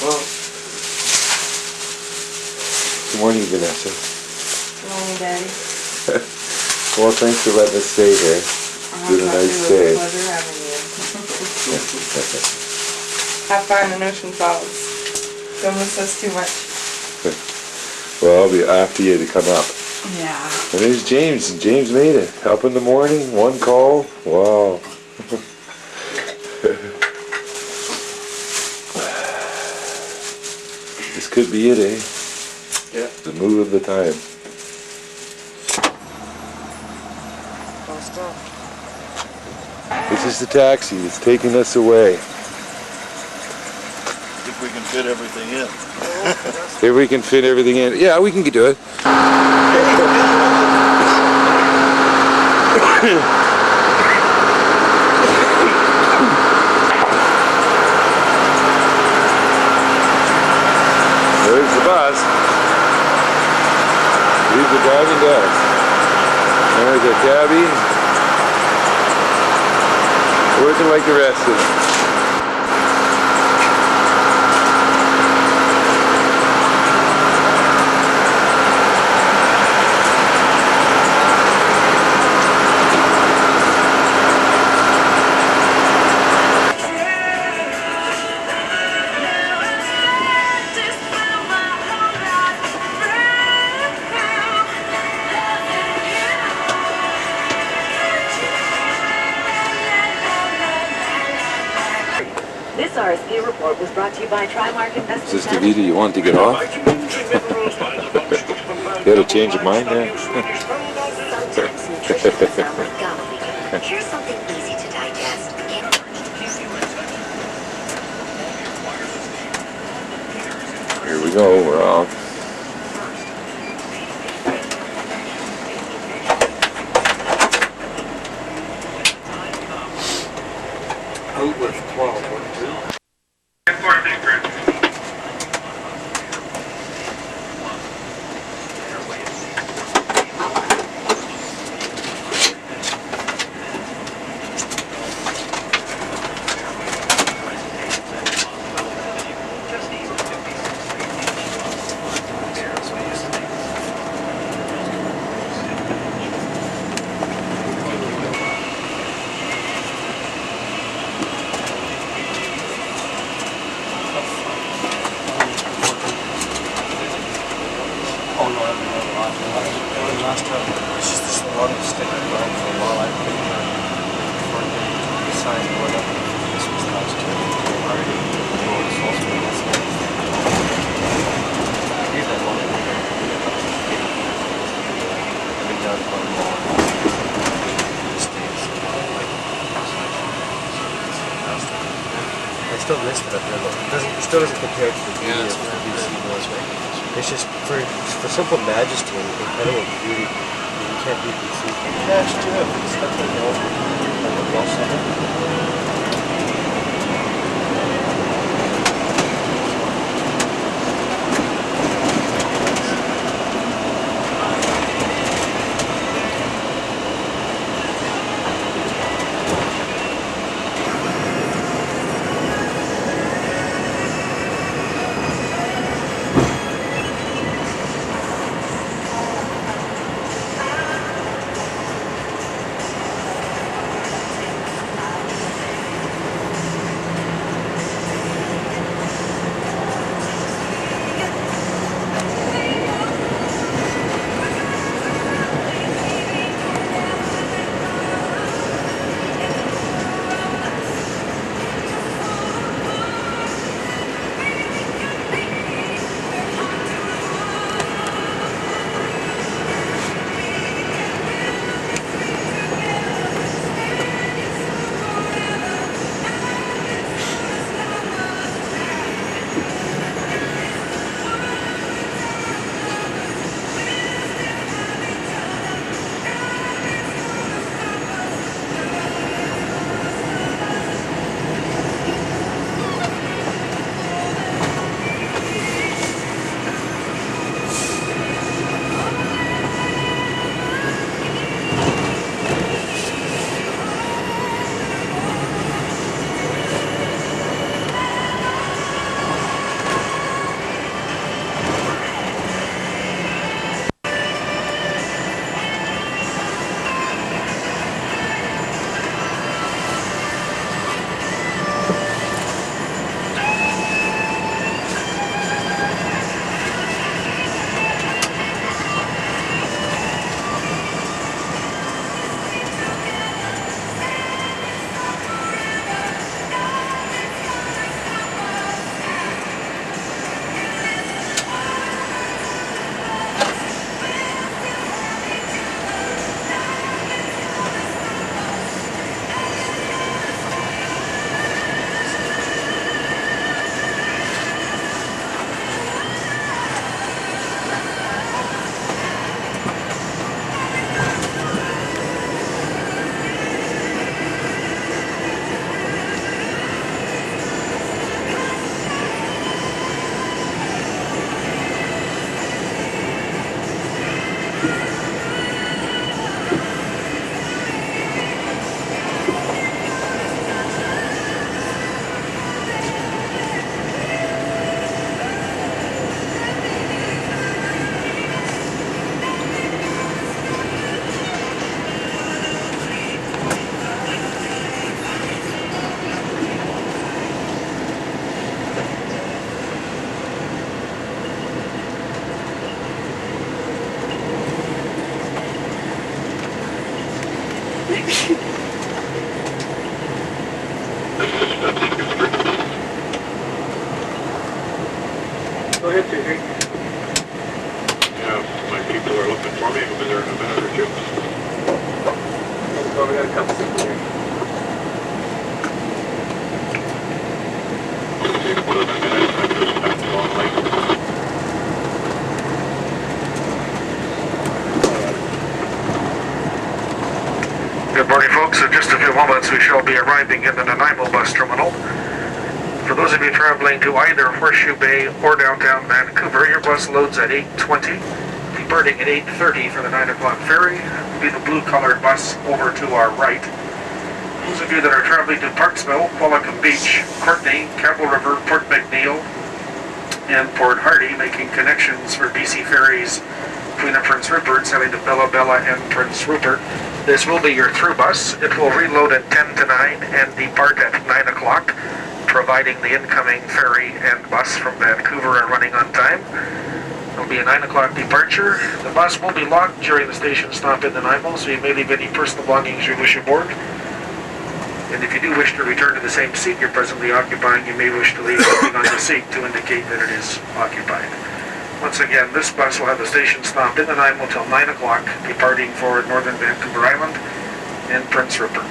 Well, good morning, Vanessa. Good morning, Daddy. Well, thanks for letting us stay here. It's been a nice day. It was a pleasure having you. Have fun in Ocean Falls. Don't miss us too much. Well, I'll be after you to come up. Yeah. And there's James. And James made it. Up in the morning, one call. Wow. This could be it, eh? yeah. The move of the time. This is the taxi. It's taking us away. If we can fit everything in. If we can fit everything in. Yeah, we can do it. There's the bus. He's the driving bus. There's a cabbie. Working like the rest of them. This RSP report was brought to you by Trimark Investment. Is this Deveeda you want to get off? You had a change of mind there? Sometimes nutrition can sound like gobbledygook. Here's something easy to digest. Here we go, we're off. Out with 12. Oh no, last time it's just this longest stick I've gone for a while. I've been here for the sign going up. This was last year. Already it's also been last year. Here's that one. I've been down for a while. I still missed it up there, but it still doesn't compare to the BC was, right? It's just for simple majesty and incredible beauty, you can't beat BC. Yeah, it's true. It's definitely well set. Go ahead, JJ. Yeah, my people are looking for me. I'll be there in a minute or two. Oh, we got a couple people here. It'll take more than a minute. I'm just on late. Good morning, folks. In just a few moments, we shall be arriving in the Nanaimo bus terminal. For those of you traveling to either Horseshoe Bay or downtown Vancouver, your bus loads at 8:20, departing at 8:30 for the 9 o'clock ferry. Will be the blue-colored bus over to our right. Those of you that are traveling to Parksville, Qualicum Beach, Courtney, Campbell River, Port McNeil, and Port Hardy, making connections for BC ferries between the Prince Rupert, sailing to Bella Bella and Prince Rupert. This will be your through bus. It will reload at 10 to 9 and depart at 9 o'clock, providing the incoming ferry and bus from Vancouver are running on time. It will be a 9 o'clock departure. The bus will be locked during the station stop in Nanaimo, so you may leave any personal belongings you wish aboard. And if you do wish to return to the same seat you're presently occupying, you may wish to leave something on the seat to indicate that it is occupied. Once again, this bus will have the station stop in Nanaimo until 9 o'clock, departing for Northern Vancouver Island and Prince Rupert.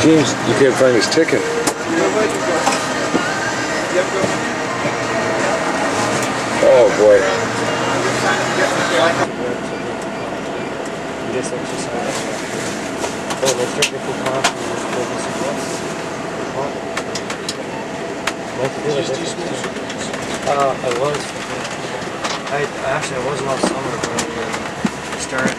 James, you can't find his ticket. Oh boy. Just exercise. Oh, let's drink a full coffee and let's go get some rest. Just too small. I was. I wasn't all summer when I started.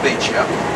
beach, yeah.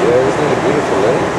Yeah, isn't it a beautiful lake?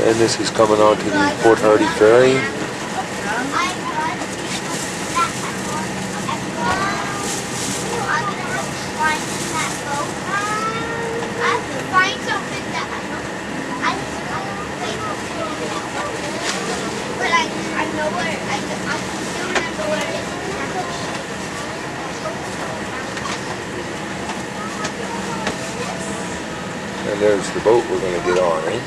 And this is coming on to the Port Hardy Ferry. And there's the boat we're going to get on, eh?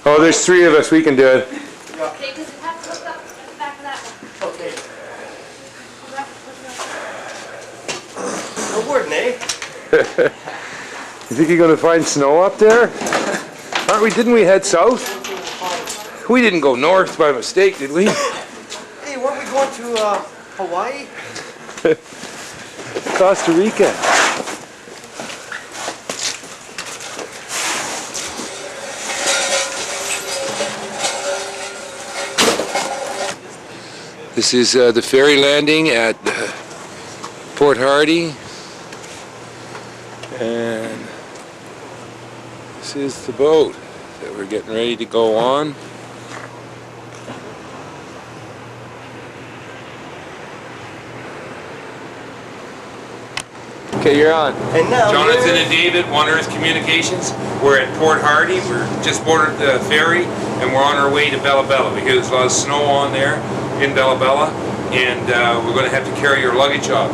Oh, there's three of us. We can do it. Okay, because you have to look up at the back of that one. Okay. No word, eh? You think you're going to find snow up there? Aren't we? Didn't we head south? We didn't go north by mistake, did we? Hey, weren't we going to Hawaii? Costa Rica. This is the ferry landing at Port Hardy, and this is the boat that we're getting ready to go on. Okay, you're on. And now Jonathan and David, Wanderers Communications. We're at Port Hardy. We're just boarded the ferry, and we're on our way to Bella Bella because there's a lot of snow on there in Bella Bella, and we're going to have to carry your luggage off.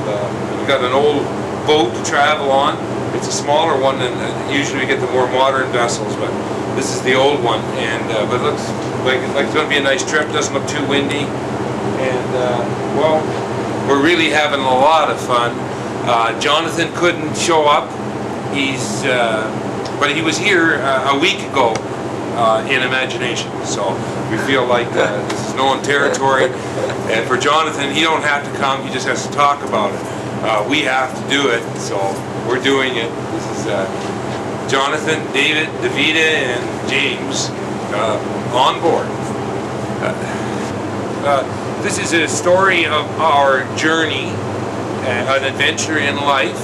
We've got an old boat to travel on. It's a smaller one than usually we get the more modern vessels, but this is the old one. And but it looks like it's going to be a nice trip. Doesn't look too windy, and well, we're really having a lot of fun. Jonathan couldn't show up. But he was here a week ago, in imagination. So we feel like this is known territory. And for Jonathan, he don't have to come, he just has to talk about it. We have to do it, so we're doing it. This is Jonathan, David, Deveeda, and James on board. This is a story of our journey, an adventure in life,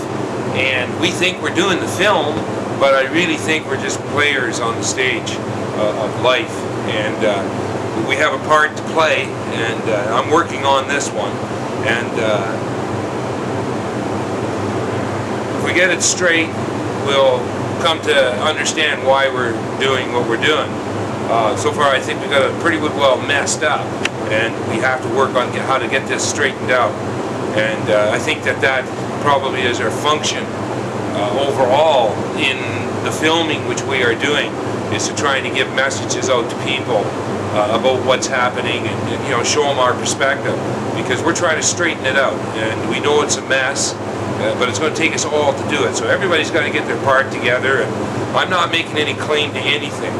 and we think we're doing the film, but I really think we're just players on the stage of life, and we have a part to play, and I'm working on this one, and if we get it straight, we'll come to understand why we're doing what we're doing. So far I think we got it pretty well messed up, and we have to work on how to get this straightened out, and I think that probably is our function overall in the filming which we are doing, is to try to give messages out to people about what's happening, and you know, show them our perspective, because we're trying to straighten it out, and we know it's a mess, but it's going to take us all to do it. So everybody's got to get their part together, and I'm not making any claim to anything.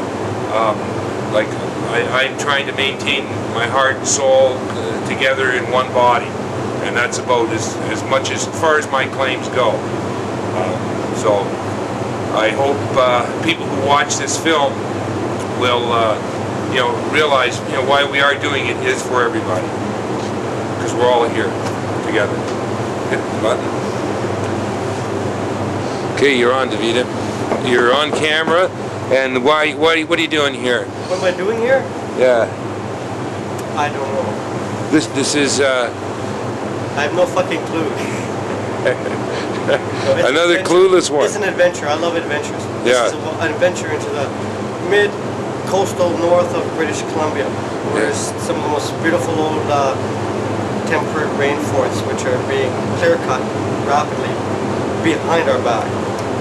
Like I'm trying to maintain my heart and soul together in one body, and that's about as much as far as my claims go. So I hope people who watch this film will you know, realize, you know, why we are doing it is for everybody, because we're all here together. Hit the button. Okay, you're on, Deveeda. You're on camera, and what are you doing here? What am I doing here? Yeah. I don't know. This is I have no fucking clue. another clueless one. It's an adventure. I love adventures. Yeah. This is an adventure into the mid-coastal north of British Columbia, where there's some of the most beautiful old temperate rainforests which are being clear-cut rapidly behind our back.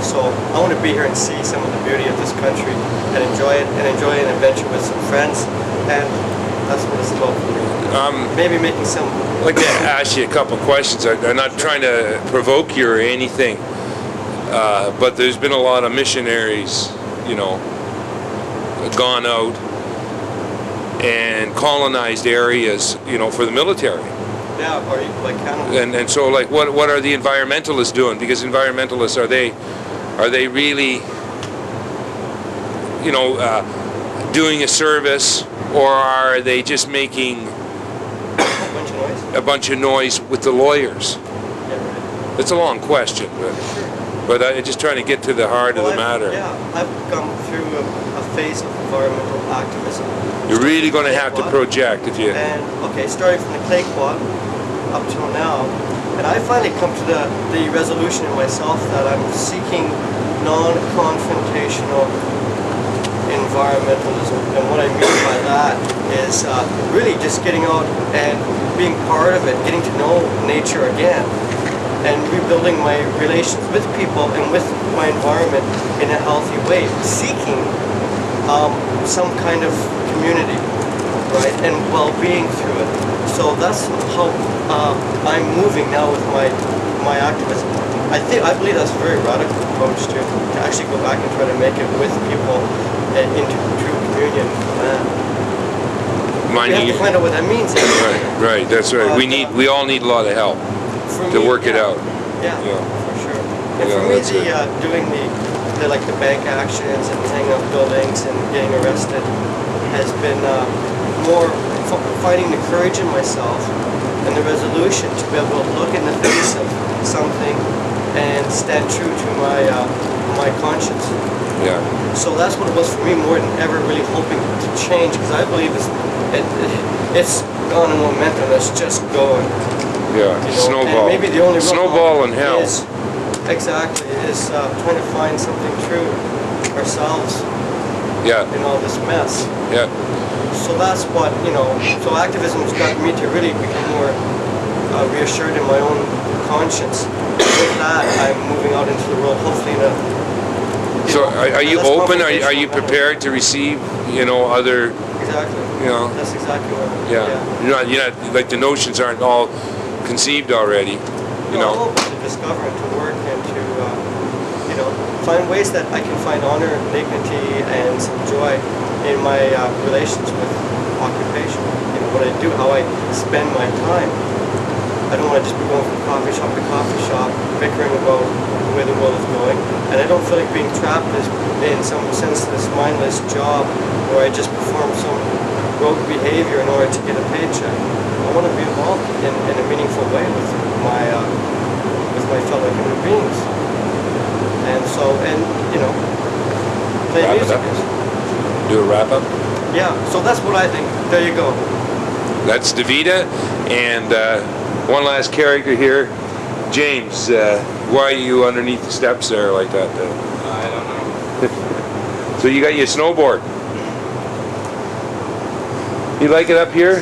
So I want to be here and see some of the beauty of this country and enjoy it, and enjoy an adventure with some friends, and that's what it's about for me. Maybe making some... I'd like to ask you a couple questions. I'm not trying to provoke you or anything, but there's been a lot of missionaries, you know, gone out and colonized areas, you know, for the military. Yeah, or like Canada. And so, like, what are the environmentalists doing? Because environmentalists, are they really, you know, doing a service, or are they just making a bunch of noise with the lawyers? It's a long question, but I'm just trying to get to the heart of the matter. Yeah, I've gone through a phase of environmental activism. You're really going to have to project if you... And, okay, starting from the clay quad up till now, and I finally come to the resolution in myself that I'm seeking non-confrontational environmentalism. And what I mean by that is really just getting out and being part of it, getting to know nature again, and rebuilding my relations with people and with my environment in a healthy way, seeking some kind of community, right, and well-being through it. So that's how I'm moving now with my activism. I believe that's a very radical approach to actually go back and try to make it with people into true communion with man. We have to find out what that means. Right, that's right. We all need a lot of help to work it out. Yeah, for sure. And for me, doing the bank actions and hanging up buildings and getting arrested has been more finding the courage in myself and the resolution to be able to look in the face of something and stand true to my conscience. Yeah. So that's what it was for me, more than ever really hoping to change, because I believe it's gone in momentum. It's just going. Yeah. You know? Snowball. And maybe the only snowball in hell. Is trying to find something true ourselves. Yeah. In all this mess. Yeah. So that's what, you know, so activism has got me to really become more reassured in my own conscience. With that, I'm moving out into the world, hopefully in a... So are you open? Are you prepared to receive, you know, other... Exactly. You know? That's exactly what I'm... Yeah. You're not, like, the notions aren't all conceived already, you know? I'm open to discover and to work and to, you know, find ways that I can find honor, dignity, and some joy in my relations with occupation. You know, what I do, how I spend my time. I don't want to just be going from coffee shop to coffee shop, bickering about where the world is going. And I don't feel like being trapped in some sense this mindless job where I just perform some rote behavior in order to get a paycheck. I want to be involved in a meaningful way with my fellow human beings. And so, you know, play Wrap it music up. is. Do a wrap up. Yeah, so that's what I think. There you go. That's Deveeda, and one last character here, James. Why are you underneath the steps there like that? I don't know. So you got your snowboard. You like it up here?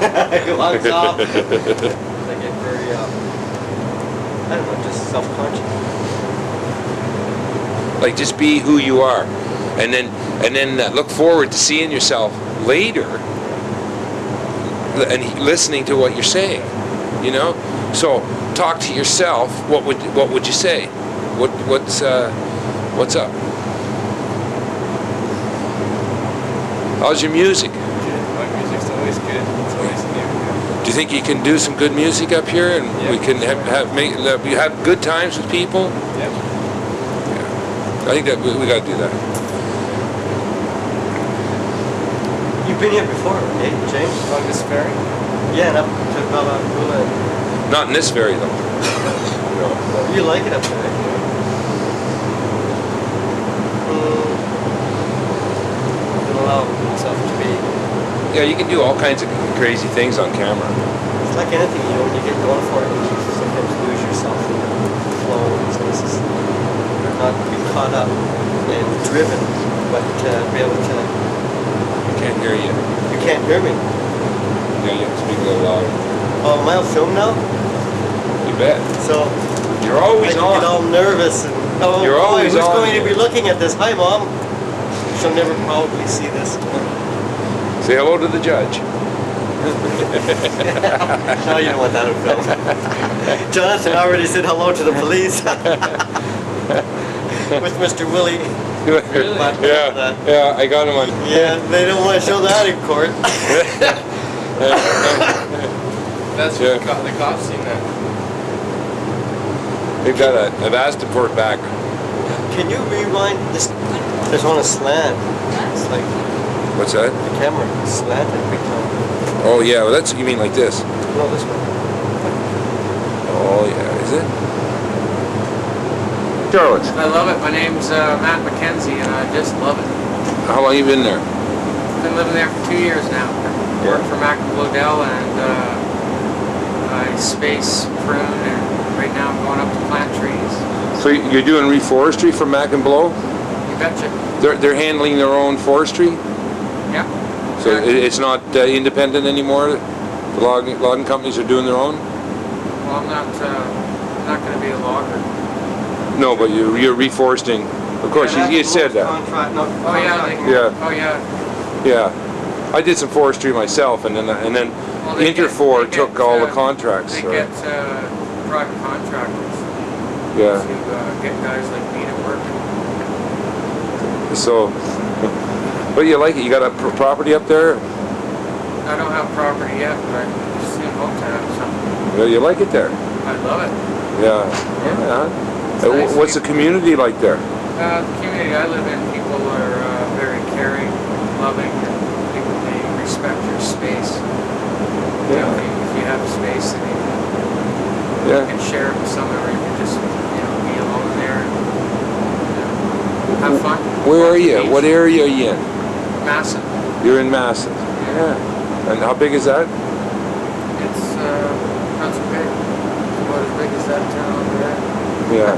On top. I get very, I don't know, just self-conscious. Like, just be who you are, and then look forward to seeing yourself later and listening to what you're saying. You know, so talk to yourself. What would you say? What's up? How's your music? My music's always good. It's always new. Do you think you can do some good music up here, and Yeah. we can have good times with people? Yep. I think that we got to do that. You've been here before, eh, James? On this ferry? Yeah, and up to Bella. Not in this ferry though. You like it up there, eh? Don't allow myself to be. Yeah, you can do all kinds of crazy things on camera. It's like anything, you know, when you get going for it, you sometimes lose yourself in the flow. So this is not be caught up and driven, but be able to. I can't hear you. You can't hear me. Yeah, you have to speak a little louder. Oh, am I on film now? You bet. So You're always I on. get all nervous and You're boy, always who's on going to here. be looking at this? Hi, Mom. She'll never probably see this. Say hello to the judge. No, you don't want that on film. Jonathan already said hello to the police with Mr. Willie. Yeah, I got him on. Yeah, they don't want to show that in court. That's Yeah. what the cops seen that. I've asked him for it back. Can you rewind this? There's on a slant. It's like What's that? the camera slanted big time. Oh yeah, well that's, you mean like this? No, this one. Oh yeah, is it? Charlotte, I love it. My name's Matt McKenzie, and I just love it. how long you been there? I've been living there for 2 years now. Work for Mac and Blodell, and I space prune, and right now I'm going up to plant trees. So you're doing reforestry for Mac and Blow? You betcha. They're handling their own forestry? Yeah. So it's not independent anymore? The logging companies are doing their own? Well, I'm not going to be a logger. No, but you're reforesting. Of course, you said that. Contract, no, Oh yeah. contract. Yeah. Oh yeah. Yeah. I did some forestry myself, and then Well, they Interfor get, took all the contracts. They get private contractors Yeah. to get guys like me to work. So, but you like it? You got a property up there? I don't have property yet, but I soon hope to have some. Yeah, you like it there? I love it. Yeah. It's nice. What's the community like there? The community I live in, people are very caring, loving, and people, they respect your space. You know, if you have space, then you Yeah. can share it with someone, or you can just, be alone there and have fun. Where are Watch the you? beach. What area are you in? Massive. You're in Massive. Yeah. And how big is that? It's not so big. It's about as big as that town over there. Yeah.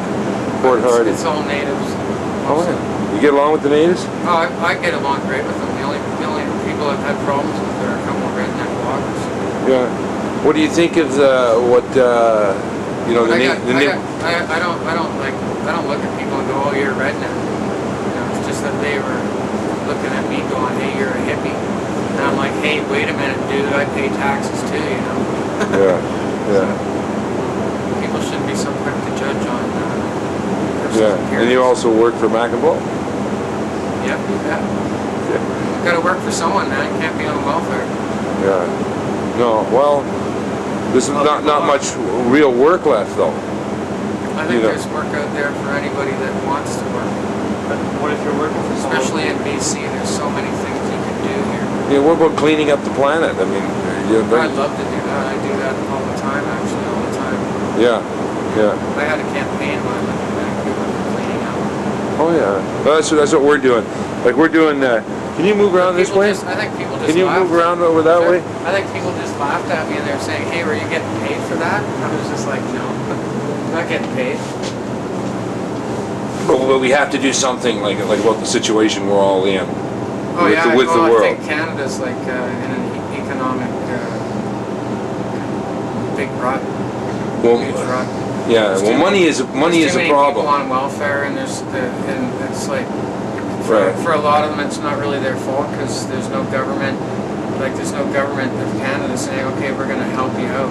Port Hardy. It's all natives. Oh, mostly. yeah. You get along with the natives? Oh, I get along great with them. The only people I've had problems with are a couple of redneck loggers. Yeah. What do you think of the I don't look at people and go, oh, you're a redneck. It's just that they were looking at me going, hey, you're a hippie. And I'm like, hey, wait a minute, dude, I pay taxes too, Yeah. Yeah. People shouldn't be so quick to judge on person's Yeah. appearance. And you also work for Mac and Blow? Yep, you bet. Gotta work for someone, man. You can't be on welfare. Yeah. No, well, there's not much real work left though. I think there's work out there for anybody that wants to work. But what if you're working for someone? Especially in BC, there's so many things you can do here. Yeah, what about cleaning up the planet? I mean, I'd love to do that. I do that all the time, actually, all the time. yeah. I had a campaign when I lived in Vancouver for cleaning up. Oh yeah. Well, that's what we're doing. Like we're doing. Can you move around this way? I think people just Can you move around over that way? I think people just laughed at me and they're saying, "Hey, were you getting paid for that?" I was just like, "No, I'm not getting paid." But we have to do something like about the situation we're all in. Oh yeah, with the I world. think Canada's like in an economic big rut. Huge rut. Yeah. Well, money is a Too many problem. people on welfare, and and it's like for a lot of them, it's not really their fault because there's no government. Like there's no government of Canada saying, okay, we're going to help you out.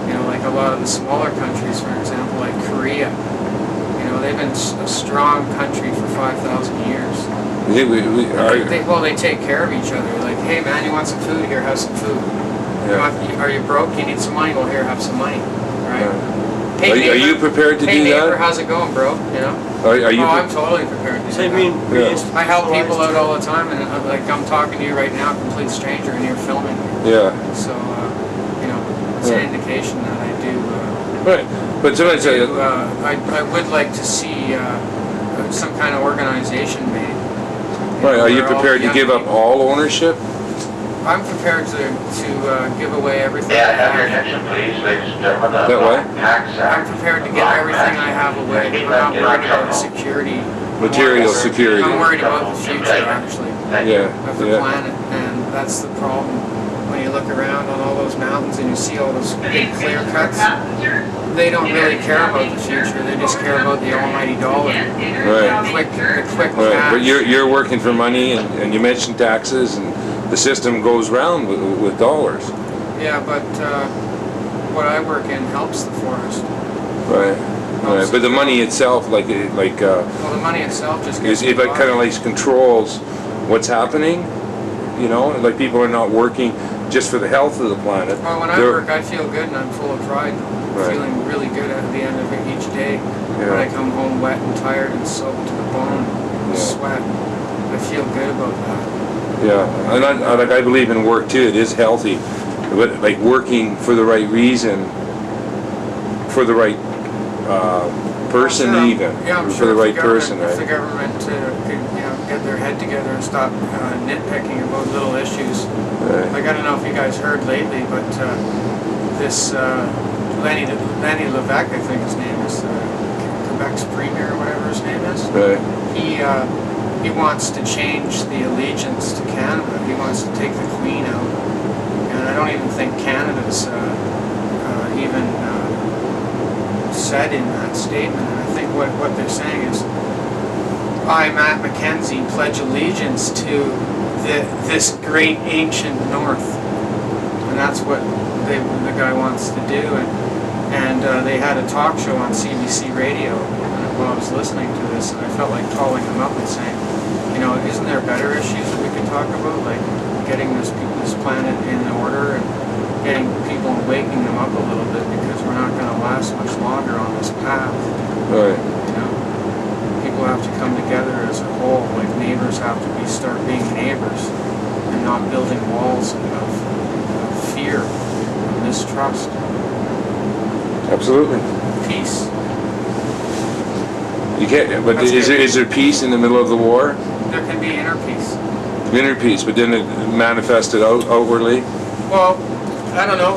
You know, like a lot of the smaller countries, for example, like Korea. You know, they've been a strong country for 5,000 years. They take care of each other. Like, hey man, you want some food? Here, have some food. Yeah. Are you broke? You need some money? Well, here, have some money. Right? Yeah. Hey, neighbor, are you prepared to hey, do neighbor, that? how's it going, bro? You know? Are you? I'm totally prepared to do So that. I mean, I help people out all the time, and like I'm talking to you right now, complete stranger, and you're filming. Yeah. So, you know, it's an indication that I do. Right. But sometimes I would like to see some kind of organization made. Right. Are you prepared to give up all ownership? I'm prepared to give away everything I Have your have. attention, please, ladies and gentlemen. That way? I'm prepared to give everything I have away. I'm not worried about security. Material security. I'm worried about the future, actually, Yeah. of the planet, and that's the problem. When you look around on all those mountains and you see all those big clear cuts, they don't really care about the future. They just care about the almighty dollar. Right. The quick Right. cash. But you're working for money, and you mentioned taxes, and the system goes round with dollars. Yeah, but what I work in helps the forest. Right. Right. But the money itself, well, the money itself just gets it kind of like controls what's happening. You know, like people are not working just for the health of the planet. Well, when I work, I feel good and I'm full of pride. Right. Feeling really good at the end of each day. Yeah. When I come home wet and tired and soaked to the bone, and sweat, I feel good about that. Yeah, and I believe in work too. It is healthy, but like working for the right reason, for the right person, even I'm for sure the right person, if the right? government could, get their head together and stop nitpicking about little issues. Right. Like, I don't know if you guys heard lately, but this Lenny Levesque, I think his name is, Quebec's premier or whatever his name is. Right. He wants to change the allegiance to Canada. He wants to take the Queen out, and I don't even think Canada's even said in that statement. And I think what they're saying is, I, Matt Mackenzie, pledge allegiance to this great ancient North, and that's what the guy wants to do. And they had a talk show on CBC Radio, and while I was listening to this, and I felt like calling them up and saying, isn't there better issues that we could talk about, like getting this planet in order and getting people and waking them up a little bit, because we're not going to last much longer on this path. Right. People have to come together as a whole, like neighbors have to start being neighbors and not building walls of fear, of mistrust. Absolutely. Peace. You can't. But is there peace in the middle of the war? There can be inner peace. Inner peace, but then it manifested outwardly. Well, I don't know.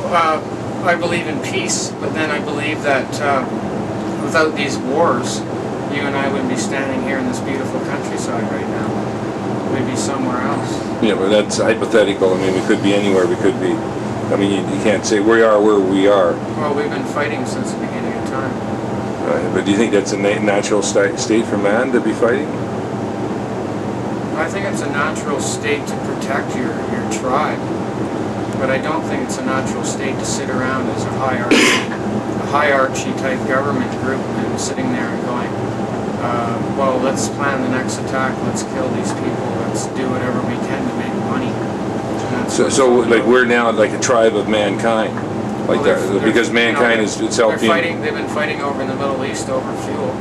I believe in peace, but then I believe that without these wars, you and I wouldn't be standing here in this beautiful countryside right now. We'd be somewhere else. Yeah, but that's hypothetical. I mean, we could be anywhere. We could be. I mean, you can't say we are where we are. Well, we've been fighting since the beginning of time. Right. But do you think that's a natural state for man to be fighting? I think it's a natural state to protect your tribe, but I don't think it's a natural state to sit around as a hierarchy type government group and sitting there and going, well, let's plan the next attack, let's kill these people, let's do whatever we can to make money. And that's what it's all like about. we're now like a tribe of mankind, like Well, that, because mankind is itself they're being. fighting. They've been fighting over in the Middle East over fuel.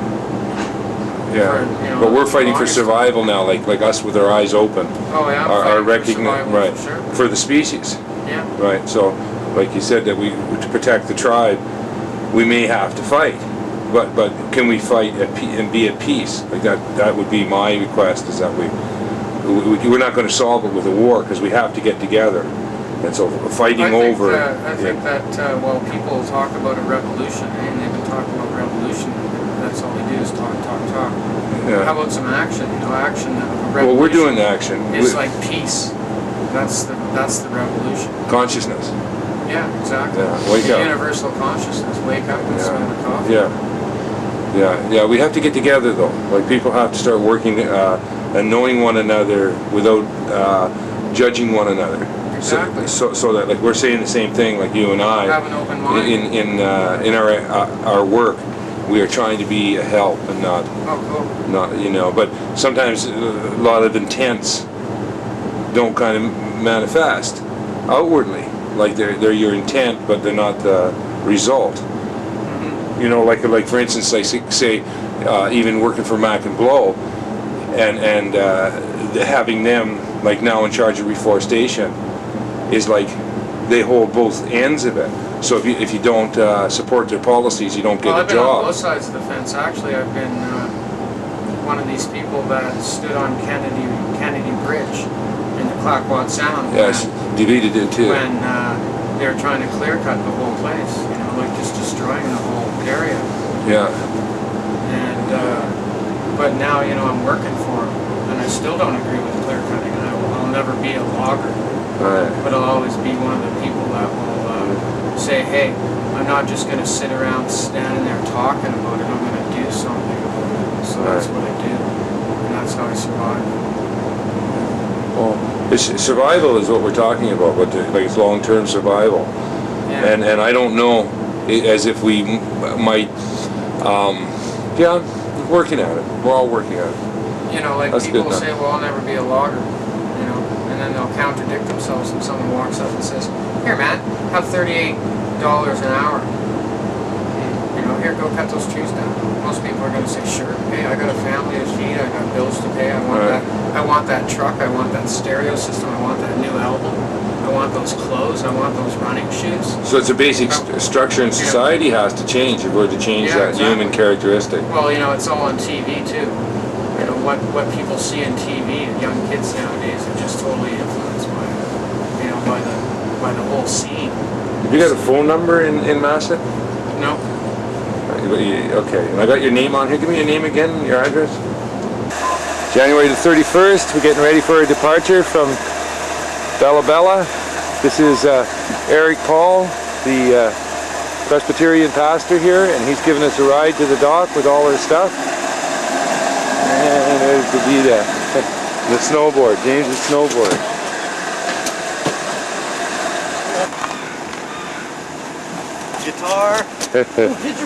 Yeah, for, you know, but we're fighting for longest- survival now, like us with our eyes open. Oh yeah, I'm Our fighting for recognition, survival, right, for sure. for the species, Yeah. right? So, like you said, that we to protect the tribe, we may have to fight, but can we fight and be at peace? Like that would be my request, is that we're not going to solve it with a war, because we have to get together, and so fighting I think, over. I think that well, people talk about a revolution, and they've been talking about revolution. That's all they do is talk. Yeah. How about some action? You know, action. Well, we're doing action. It's like peace. That's the revolution. Consciousness. Yeah, exactly. Yeah, wake the up. Universal consciousness. Wake up and smell the coffee. Yeah. We have to get together though. Like people have to start working and knowing one another without judging one another. Exactly. So that like we're saying the same thing, like you and I. Have an open mind. In our work, we are trying to be a help and not. Oh, cool. Not But sometimes a lot of intents don't kind of manifest outwardly. Like they're your intent, but they're not the result. Mm-hmm. Like for instance, like say even working for Mac and Blow, and having them like now in charge of reforestation, is like they hold both ends of it. So if you don't support their policies, you don't get I've a been on job. both sides of the fence. Actually, I've been one of these people that stood on Kennedy Bridge in the Clackawanna Sound. Yes, Deveeda did too. When they were trying to clear cut the whole place, like just destroying the whole area. Yeah. And but now I'm working for them, and I still don't agree with clear cutting. And I'll never be a logger, Right. but I'll always be one of the people that will say, hey, I'm not just going to sit around standing there talking about it. I'm going to do something about it. So that's what I do, and that's how I survive. Well, survival is what we're talking about, but like it's long-term survival. Yeah. And I don't know, as if we might, working at it. We're all working at it. Like That's people good will enough. say, well, I'll never be a logger, and then they'll contradict themselves when someone walks up and says, here, man, have $38 an hour. Here, go cut those trees down. Most people are going to say, sure, hey, I got a family to feed, I got bills to pay, I want that truck, I want that stereo system, I want that new album, I want those clothes, I want those running shoes. So it's a basic structure in society has to change if we're to change that human characteristic. Well, it's all on TV too. What people see on TV, and young kids nowadays are just totally influenced by the whole scene. Have you got a phone number in Masset? No. Okay, and I got your name on here. Give me your name again, your address. January the 31st, we're getting ready for our departure from Bella Bella. This is Eric Paul, the Presbyterian pastor here, and he's giving us a ride to the dock with all our stuff. And there's Deveeda, the snowboard, James' snowboard. Guitar.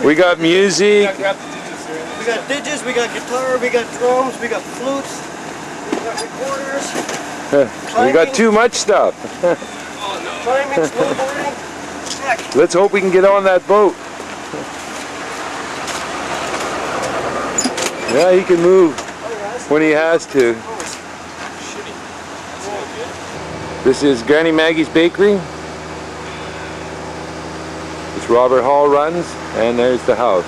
We got music. We got digits, we got guitar, we got drums, we got flutes, we got recorders. We got too much stuff. Climbing, snowboarding. Heck. Let's hope we can get on that boat. Yeah, he can move when he has to. This is Granny Maggie's Bakery, which Robert Hall runs, and there's the house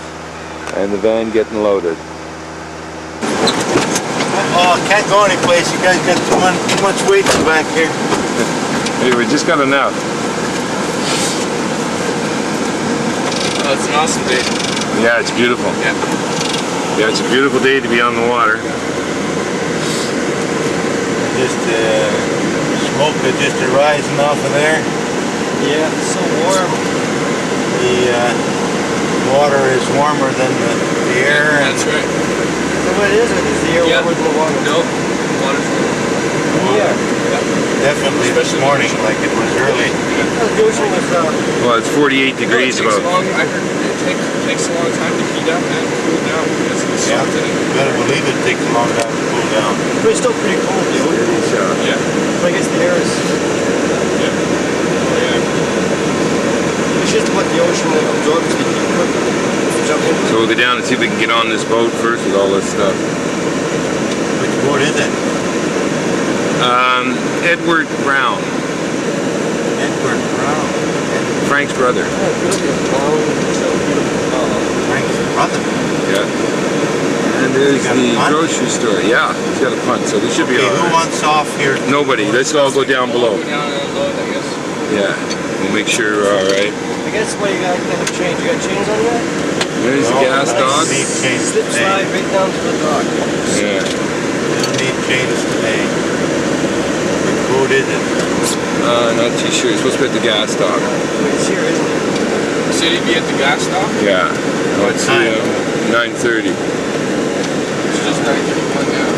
and the van getting loaded. Oh, can't go anyplace. You guys got too much weight back here. Hey, we just got enough. Oh, it's an awesome day. Yeah, it's beautiful. Yeah, it's a beautiful day to be on the water. Just smoke just rising off of there. Yeah, it's so warm. The water is warmer than the air. That's right. So what is it? Is the air warmer than the water? Nope. Water's warm. Yeah. Definitely this morning, like it was early. The ocean was, Well, it's 48 degrees It takes about. long, I heard it takes a long time to heat up and cool down because of the Yeah, salt in it. you better believe it takes a long time to cool down. but it's still pretty cold, the ocean. Yeah. But I guess the air is, Yeah. Oh, yeah. it's just what the ocean absorbs that you put, jump in. So we'll go down and see if we can get on this boat first with all this stuff. Which boat is it? Edward Brown, Edward Brown. Frank's brother. Frank's brother. Yeah. And there's He's got a the punt? grocery store. Yeah, he's got a punt, so we should be Okay, all who right. wants off here? Nobody. Let's all go down below. Go down and unload, I guess. Yeah, we'll make sure we're all right. I guess what you got kind of change. You got chains on that? There's the No, gas I dog. don't need chains Slip today. slide right down to the dock. Yeah. You don't need chains today. Which boat is it? Not too sure. It's supposed to be at the gas dog. It's here, isn't it? Should he be at the gas stop? Yeah. What time? 9:30. It's just 9:31 now.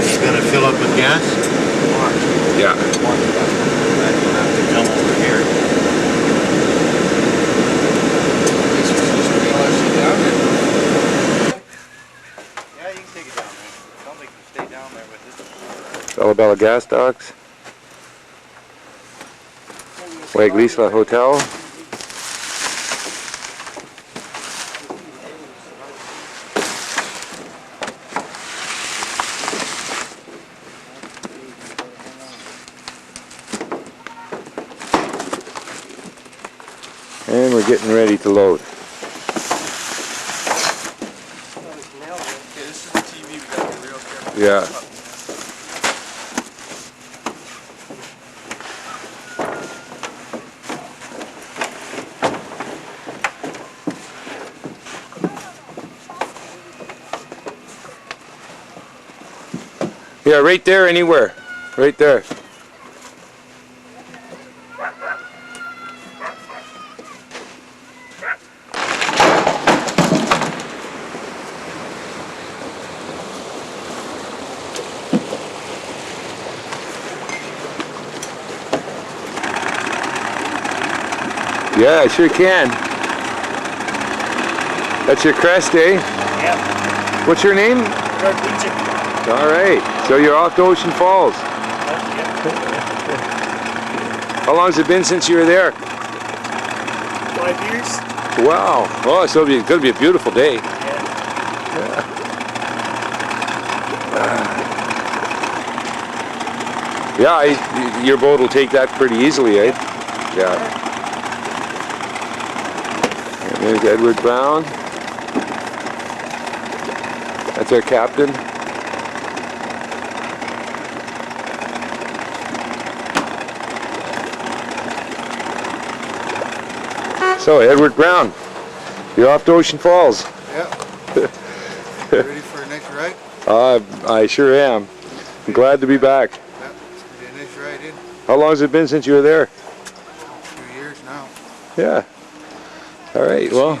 He's gonna fill up with gas? Yeah. Then we'll have to come over here. This was just real actually down there. Yeah, you can take it down there. Somebody can stay down there with it. Bella Bella gas docks. Waglisla Hotel. And we're getting ready to load. Okay, this is the TV. We gotta be real careful. Yeah. Yeah, right there, anywhere. Right there. Yeah, I sure can. That's your crest, eh? Yeah. What's your name? All right. So you're off to Ocean Falls. How long has it been since you were there? 5 years? Wow. Oh, so it's going to be a beautiful day. Yeah, your boat will take that pretty easily, eh? Yeah. And there's Edward Brown. That's our captain. So, Edward Brown, you're off to Ocean Falls. Yeah. Ready for the next ride? I sure am. I'm glad to be back. Yeah, it's gonna be a nice ride in. How long has it been since you were there? 2 years now. Yeah. All right, well,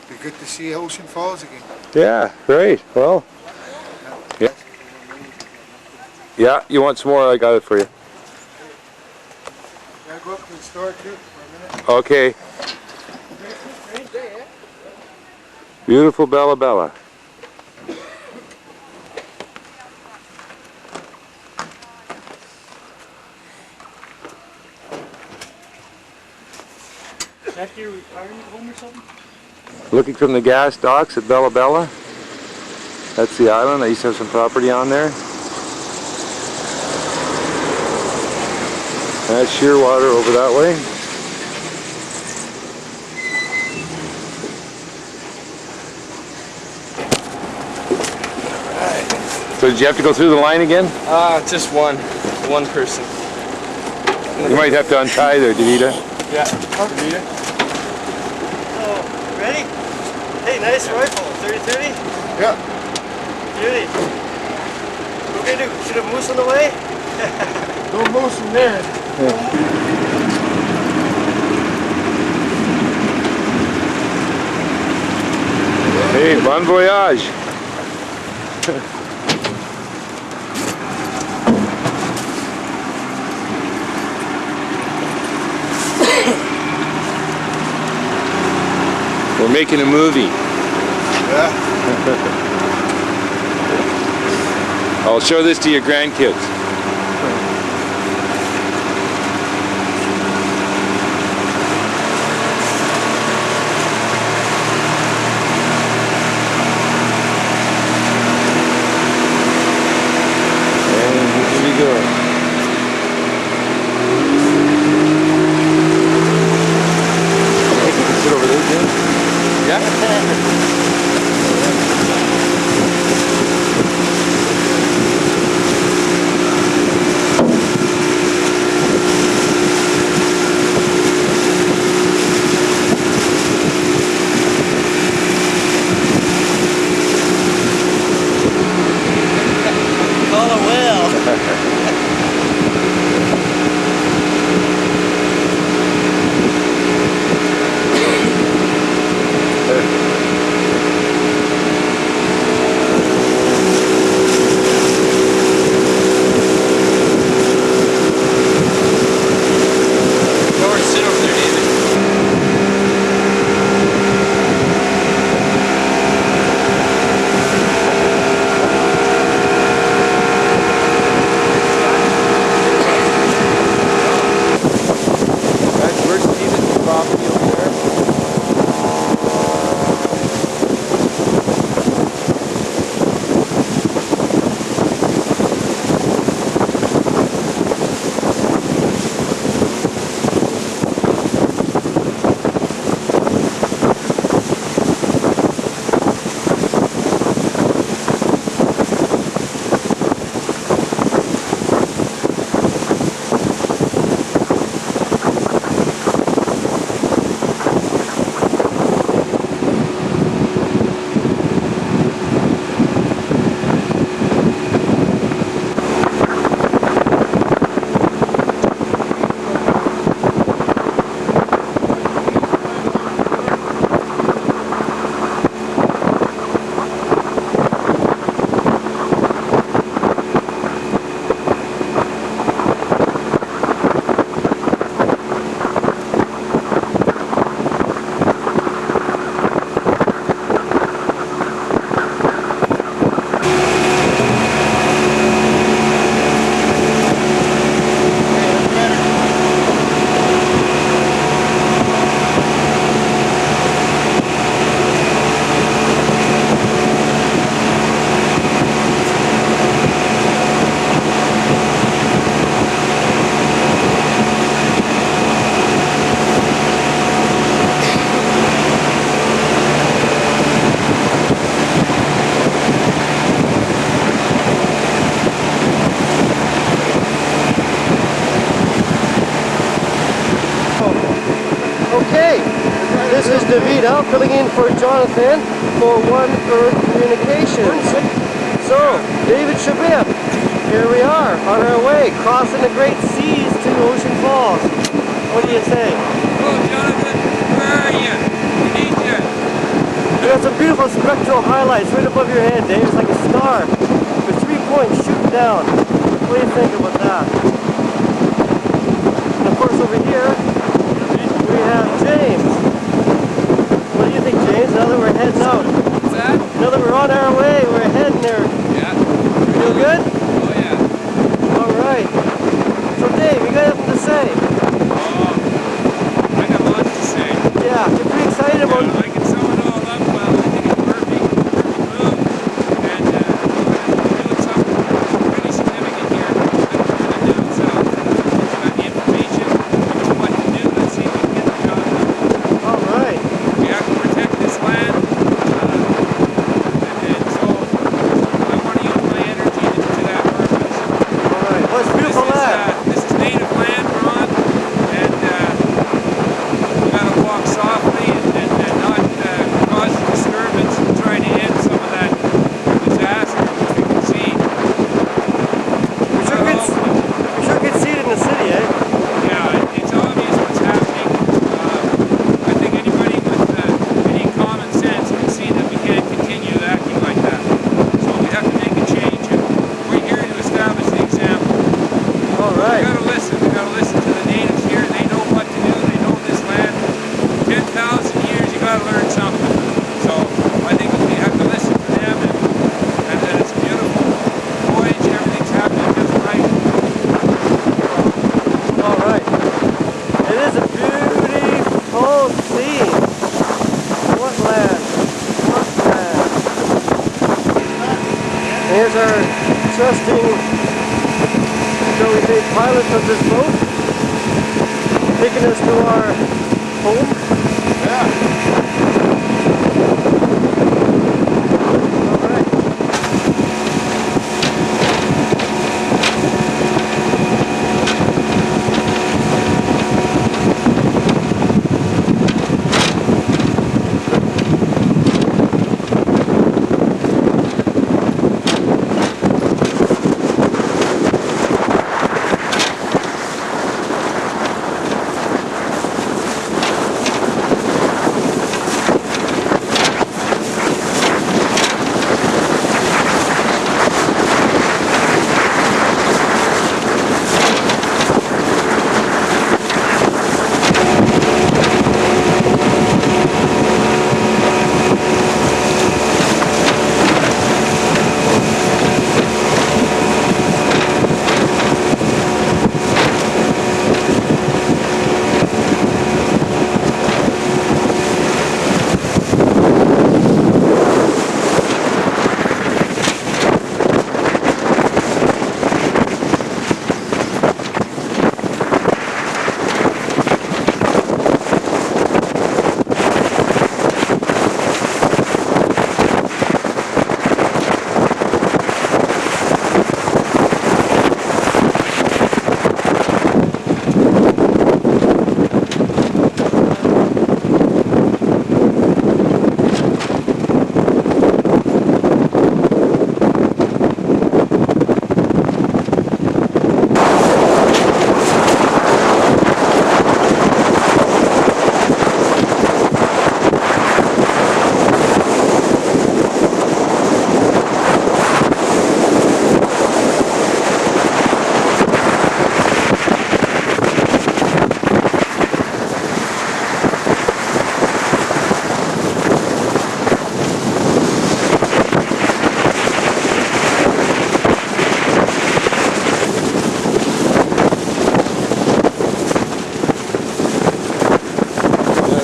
Be good to see Ocean Falls again. yeah, right. Well, yeah. Yeah, you want some more? I got it for you. Gotta go up to the store too for a minute. Okay. Beautiful Bella Bella. After your retirement home or something? Looking from the gas docks at Bella Bella. That's the island. I used to have some property on there. That's Shearwater over that way. So did you have to go through the line again? Just one person. You might have to untie there, Deveeda. Yeah. Deveeda. Oh, ready? Hey, nice rifle. 30-30? Yeah. Beauty. What are we gonna do? Shoot a moose on the way? No moose in there. Hey, bon voyage. We're making a movie. Yeah. I'll show this to your grandkids. And here we go. Sit over there, Jim? Yeah. Call a whale. Sit over there, David. Guys, where's Steven's property over there? Okay, this is Deveeda filling in for Jonathan for One Earth Communications. So, David Shabib, here we are on our way, crossing the great seas to Ocean Falls. What do you say? Hello, Jonathan. Where are you? We need you. We got some beautiful spectral highlights right above your head, Dave. It's like a star with 3 points shooting down. What do you think about that? And of course over here, we have James. What do you think, James? Now that we're heading out. What's that? Now that we're on our way, we're heading there. Yeah. Feel good? Oh, yeah. Alright. So Dave, you got something to say? Oh, I got lots to say. Yeah, you're pretty excited about Yeah, I can sum it all up well. I think it's perfect move. And we're doing something pretty significant here. Down south. We've got the information. We know what to do. Let's see if we can get the job done. Alright. We have to protect this land. And so I want to use my energy to that purpose. Alright. Well, it's beautiful land. This is native land we're on. And we got to walk softly and not our trusting, shall we say, pilot of this boat, taking us to our home. Yeah. All right.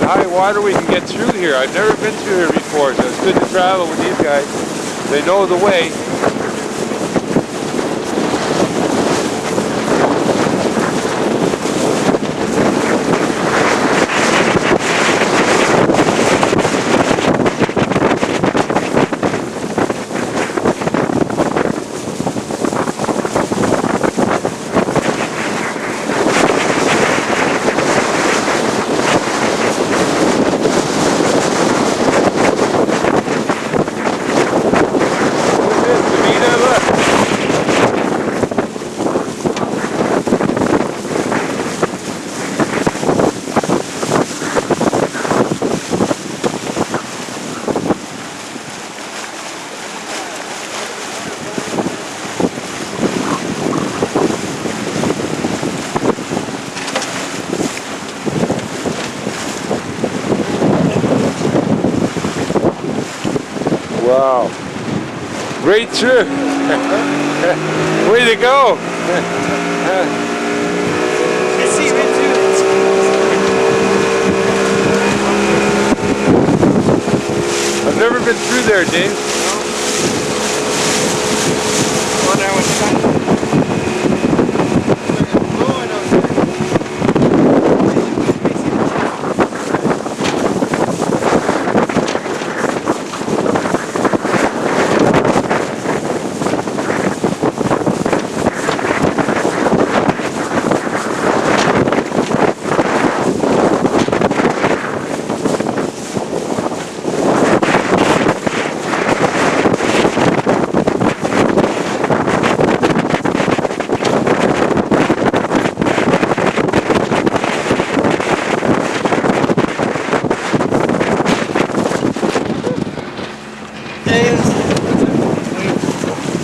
High water we can get through here. I've never been through here before, so it's good to travel with these guys. They know the way. Wow. Right through. Way to go. You see right through it. I've never been through there, Dave. Well, there was sun.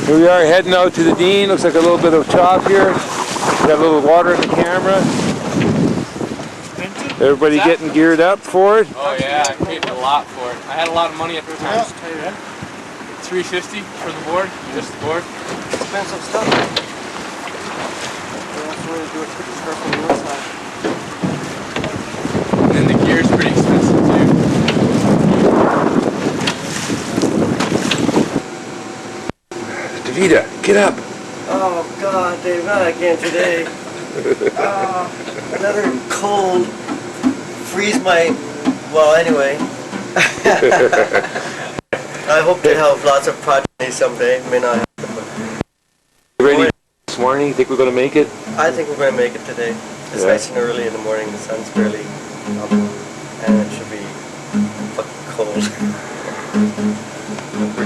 Here we are heading out to the Dean. Looks like a little bit of chop here. Got a little water in the camera. Everybody getting geared up for it. Oh yeah, I paid a lot for it. I had a lot of money at the time. $350 for the board, just the board. Expensive stuff. That's the way to do it. Put the stuff on the outside. And then the gear's pretty expensive too. Deveeda, get up. Oh God, Dave, not again today. Another cold. Freeze my. Well, anyway. I hope to have lots of progeny someday. May not happen, but. You ready this morning? You think we're going to make it? I think we're going to make it today. It's nice and early in the morning. The sun's barely up, and it should be fucking cold.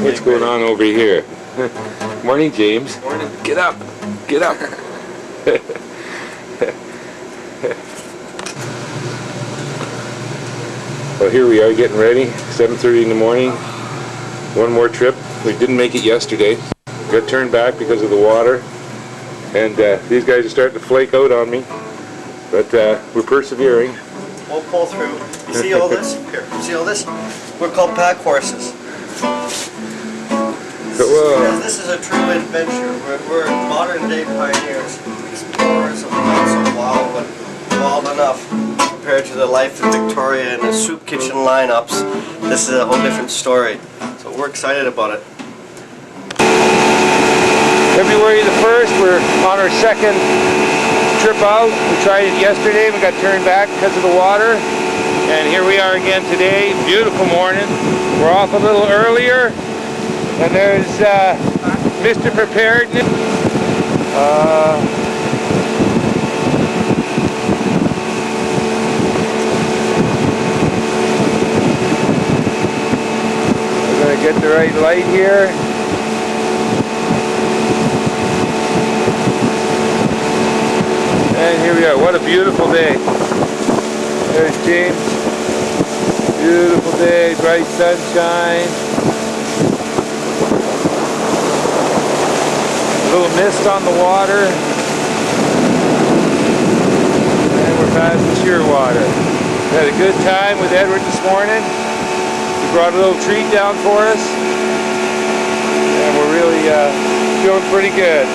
What's going on over here? Morning, James. Morning. Get up. Get up. Well, here we are getting ready. 7:30 in the morning. One more trip. We didn't make it yesterday. Got turned back because of the water. And these guys are starting to flake out on me. But we're persevering. We'll pull through. You see all this? Here, you see all this? We're called pack horses. This is a true adventure. We're modern day pioneers, explorers of not so wild, but wild enough compared to the life in Victoria and the soup kitchen lineups. This is a whole different story. So we're excited about it. February the 1st, we're on our second trip out. We tried it yesterday, we got turned back because of the water. And here we are again today, beautiful morning. We're off a little earlier. And there's Mr. Preparedness. We're going to get the right light here. And here we are. What a beautiful day. There's James. Beautiful day, bright sunshine. A little mist on the water. And we're past the Shearwater. We had a good time with Edward this morning. He brought a little treat down for us. And we're really feeling pretty good.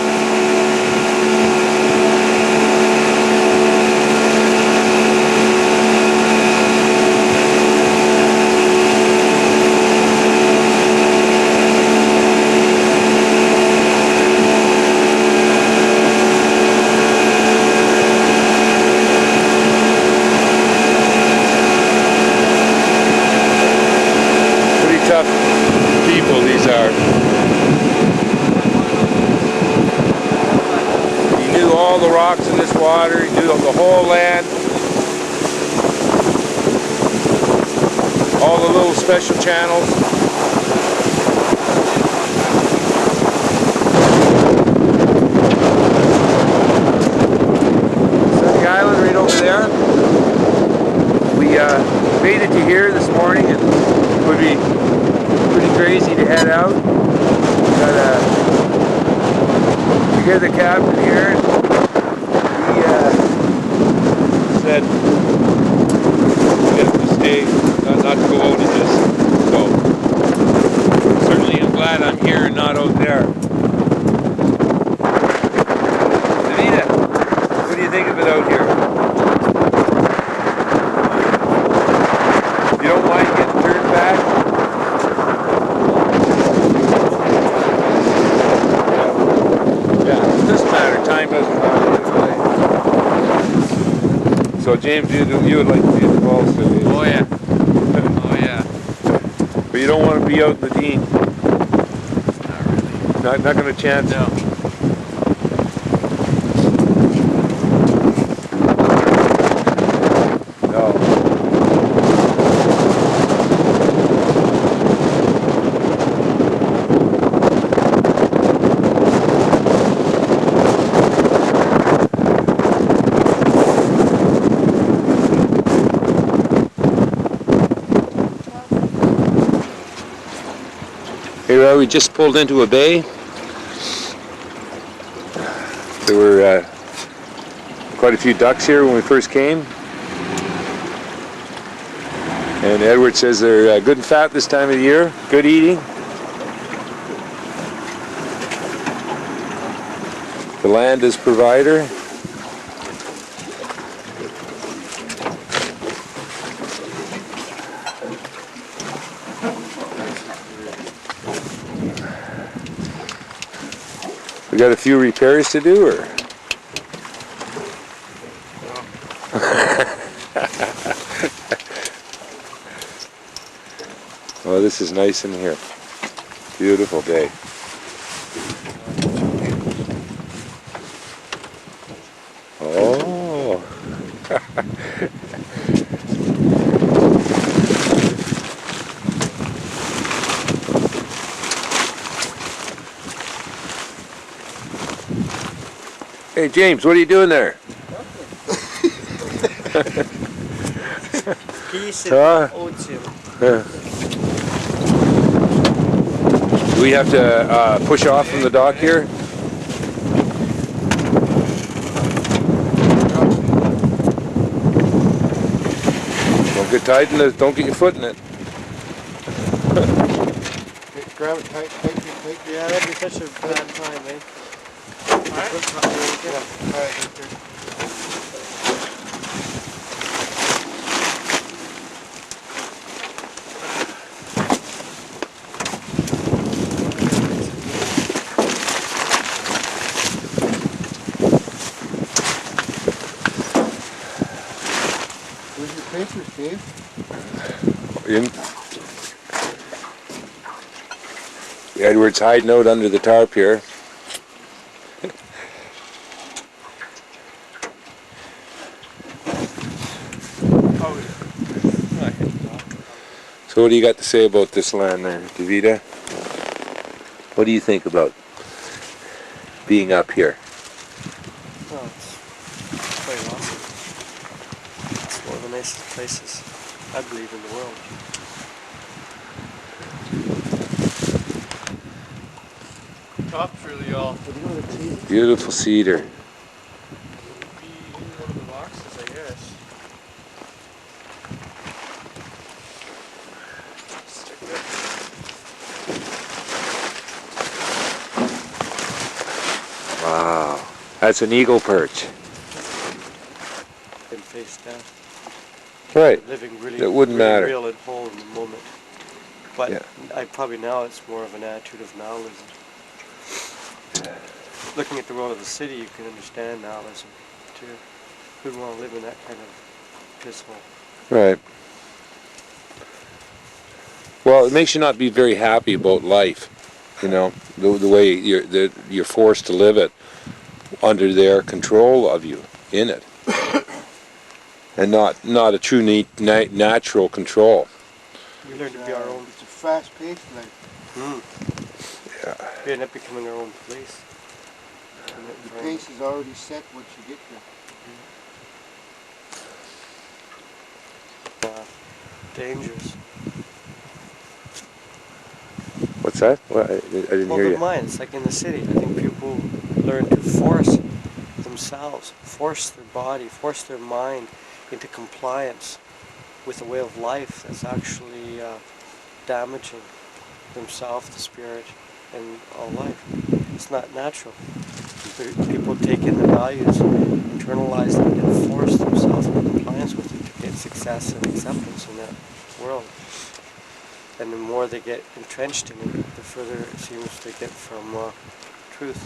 Tough people these are. He knew all the rocks in this water, he knew the whole land, all the little special channels. Sunny Island right over there. We made it to here this morning, and it would be pretty crazy to head out. But we hear the captain here, and he said we have to stay, not to go out in this. So certainly I'm glad I'm here and not out there. Deveeda, what do you think of it out here? You don't mind getting turned back? Time doesn't matter anyway. So James, you would like to be in the falls today? Oh yeah. Oh yeah. But you don't want to be out in the Dean? Not really. Not going to chance? No. No. Here we just pulled into a bay. There were quite a few ducks here when we first came. And Edward says they're good and fat this time of the year, good eating. The land is provider. We got a few repairs to do, or? Oh, this is nice in here. Beautiful day. Oh. Hey James, what are you doing there? Peace and oats him. Do we have to push off from the dock here? Don't get tight in it. Don't get your foot in it. Grab it tight, tight. Yeah, that'd be such a bad time, eh? Where's your papers, Dave? In. Edward's hiding out under the tarp here. So what do you got to say about this land there, Deveeda? What do you think about being up here? Oh, it's quite awesome. It's one of the nicest places, I believe, in the world. Top's really all. Beautiful cedar. Be in one of the boxes, I guess. Stick it. Wow, that's an eagle perch. And face down. Right. Living really, It wouldn't really matter. real and whole in the moment. But Yeah. I probably now it's more of an attitude of nihilism. Looking at the world of the city, you can understand nihilism too. Who'd want to live in that kind of piss hole? Right. Well, it makes you not be very happy about life, you know, the way you're forced to live it under their control of you, in it, and not a true natural control. We learn to be our own. It's a fast-paced life. Yeah. We end up becoming our own police. The pace is already set once you get there. Dangerous. What's that? What? I didn't Well, hear good you. mind. It's like in the city. I think people learn to force themselves, force their body, force their mind into compliance with a way of life that's actually damaging themselves, the spirit, and all life. It's not natural. People take in the values, internalize them, and force themselves into compliance with it to get success and acceptance in that world. And the more they get entrenched in it, the further it seems they get from truth.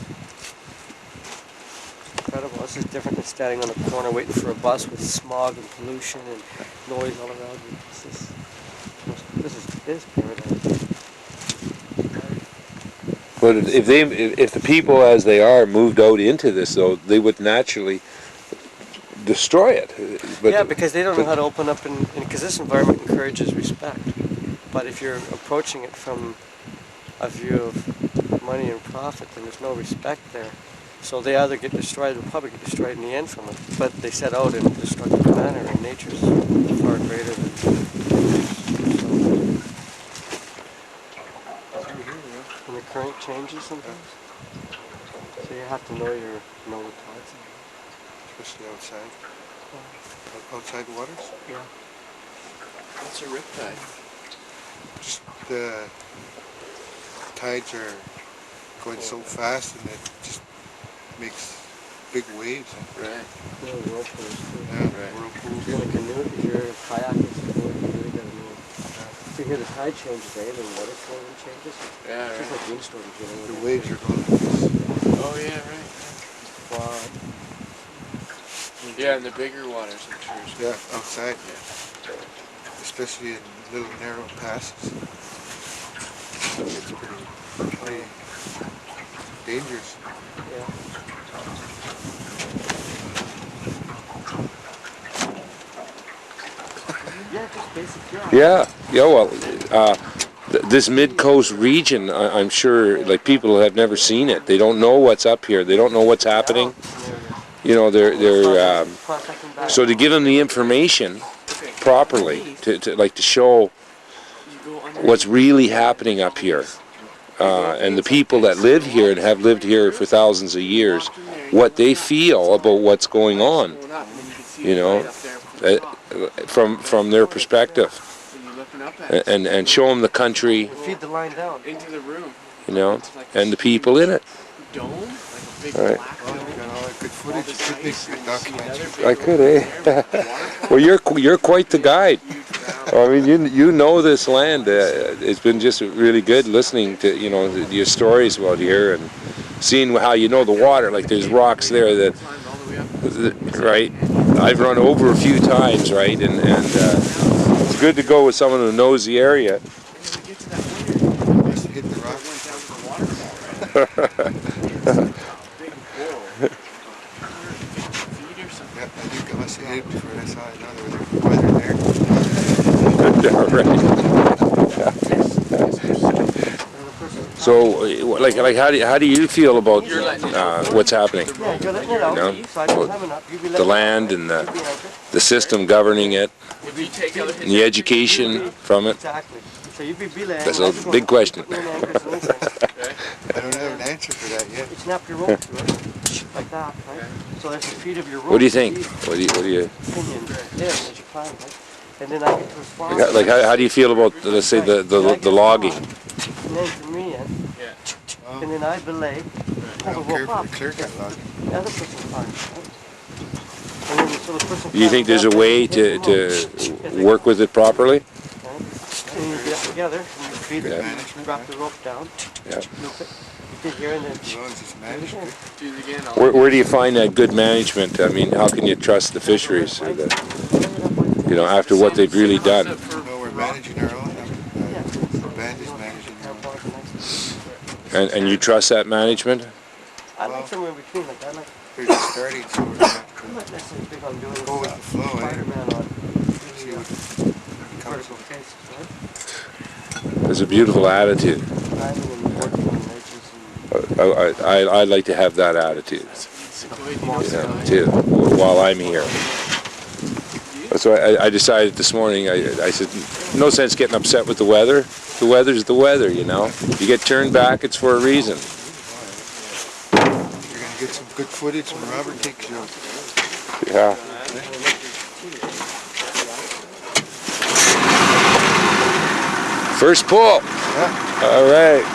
Incredible. This is different than standing on a corner waiting for a bus with smog and pollution and noise all around you. This is paradise. But if the people as they are moved out into this, though, they would naturally destroy it. But yeah, because they don't know how to open up, because this environment encourages respect. But if you're approaching it from a view of money and profit, then there's no respect there. So they either get destroyed, they'll probably get destroyed in the end from it. But they set out in a destructive manner, and nature's far greater than and the current changes sometimes. So you have to know the tides. Especially outside. Outside waters? Yeah. What's a riptide? Just the tides are going so fast and it just makes big waves. Right. Yeah, whirlpools too. Yeah, whirlpools. If you're in a canoe, if you're kayaking, you really gotta know. If you hear the tide changes, then water flow changes. Yeah, It's just like windstorms, you know. The waves are going. Oh yeah, right. Wow. Yeah, and the bigger waters, I'm sure. Yeah, outside. Yeah. Especially in little narrow passes. It's pretty dangerous. Yeah. Yeah, just basic job. Yeah, yeah. Well, this mid-coast region, I'm sure, like people have never seen it. They don't know what's up here. They don't know what's happening. You know, they're so to give them the information properly, to show what's really happening up here, and the people that live here and have lived here for thousands of years, what they feel about what's going on. You know, from their perspective, and show them the country, Feed the line down into the room. you know, and the people in it. Dome, like a big All right. black Well, you got all that good footage. You could make a documentary. I could, eh? Well, you're quite the guide. I mean, you know this land. It's been just really good listening to your stories about here and seeing how you know the water. Like there's rocks there that, right? I've run over a few times, right? And it's good to go with someone who knows the area. Just hit the rock. Yeah, I think I must have hit it before I saw another weather there. So, like, how do you feel about what's happening? You're letting it out. No? So I don't have enough. You be The land and the system governing it, and the education from it. Exactly. So you be belaying. That's a big question. I don't have an answer for that yet. You snap your rope to it, like that, right? So there's the feet of your rope. What do you think? What do you? Opinion there as you climb, right? And then I get to respond. Like how do you feel about, let's say, the logging? And then from me in, and then I belay, I pull don't the care rope up. for the clear cut logging. The other person climbs, right? And then so the person Do you think there's a way to work with it properly? And you get together, and you feed it, Management, wrap the rope down, Yeah. loop it, you get here and then as long as it's managed good. Do it again. Where do you find that good management? I mean, how can you trust the fisheries? Or after what they've really done. No, we're managing our own. The band is managing their own. And you trust that management? I like somewhere in between, like I like, They're just starting, so we're gonna have I'm not necessarily big on doing go with the flow, eh? Spider-Man on See what vertical comes. cases, right? There's a beautiful attitude. Diving and working on ledges and I'd like to have that attitude, too, while I'm here. So I decided this morning, I said, no sense getting upset with the weather. The weather's the weather, you know. You get turned back, it's for a reason. You're gonna get some good footage when Robert takes you out. Yeah. First pull. Yeah. All right.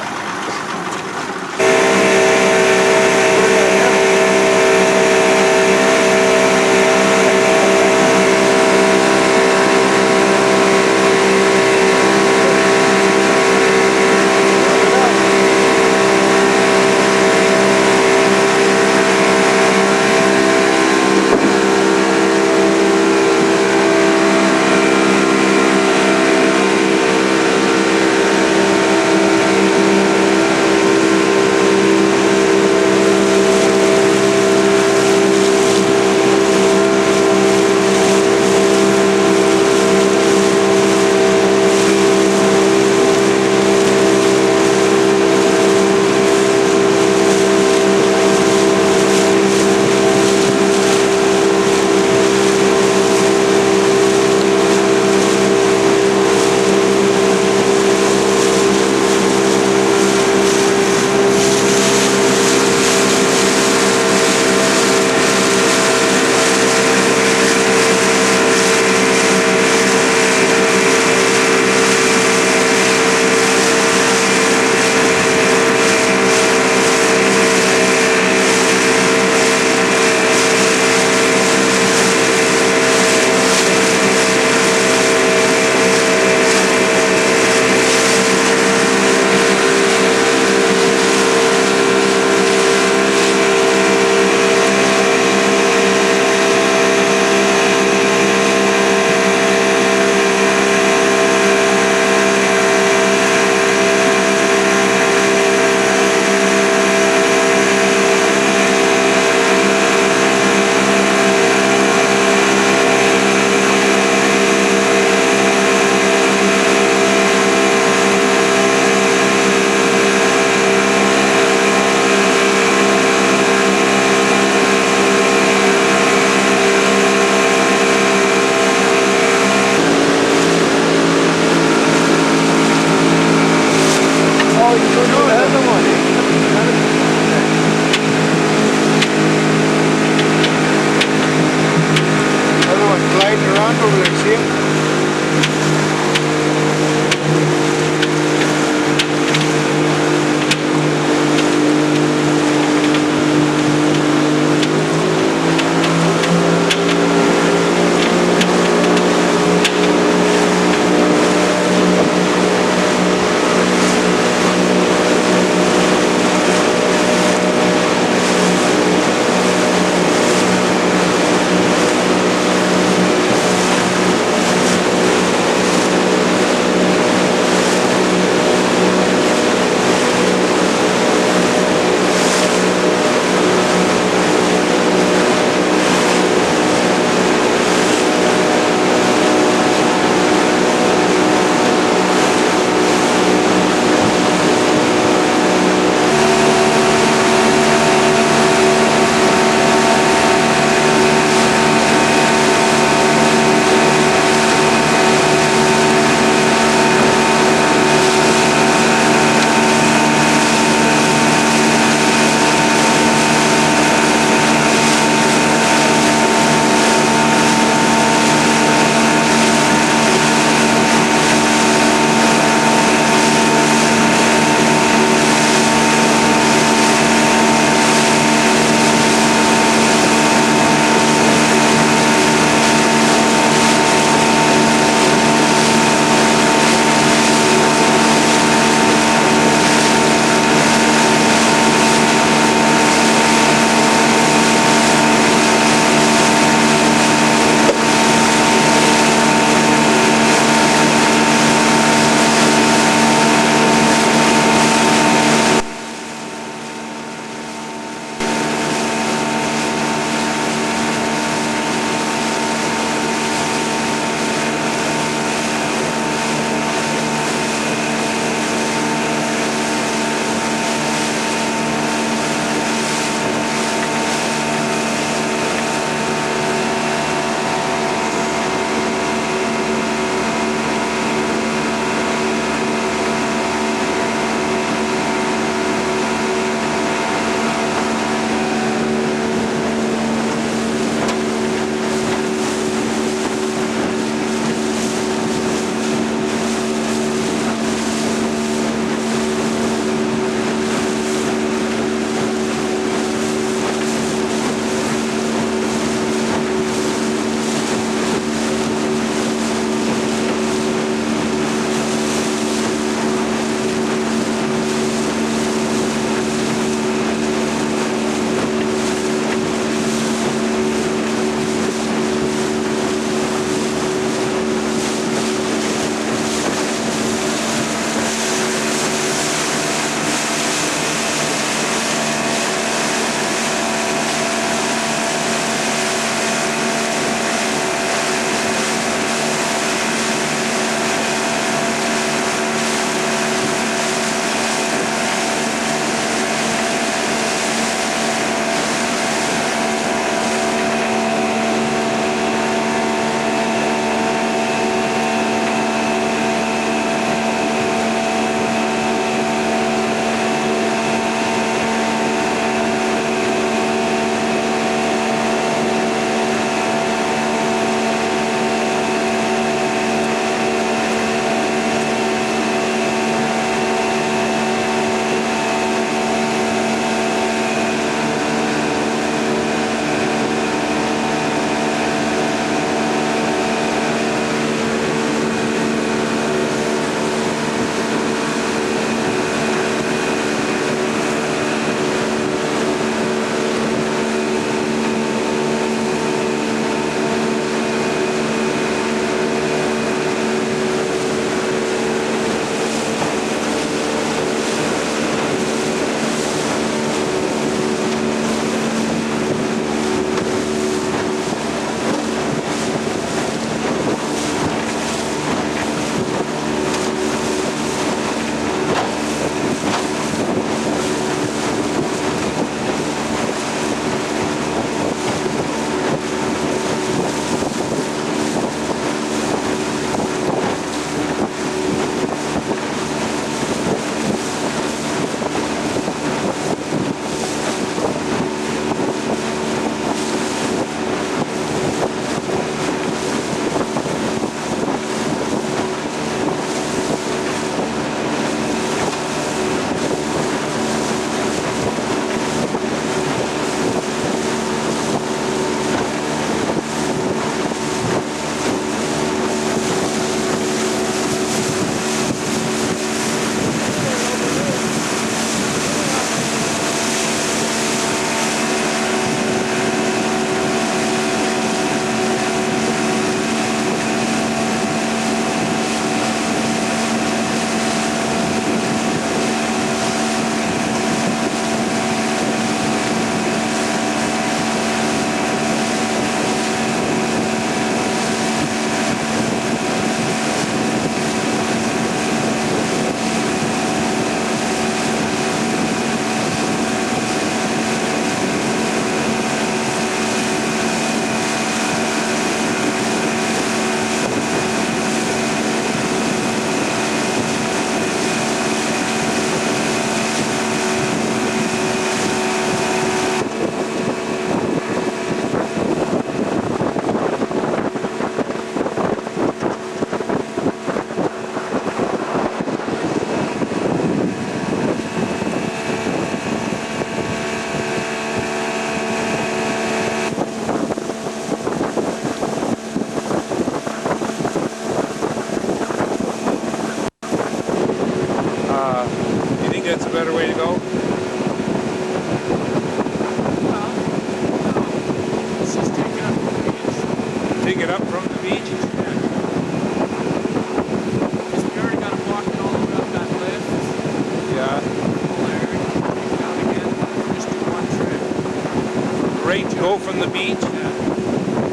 from the beach?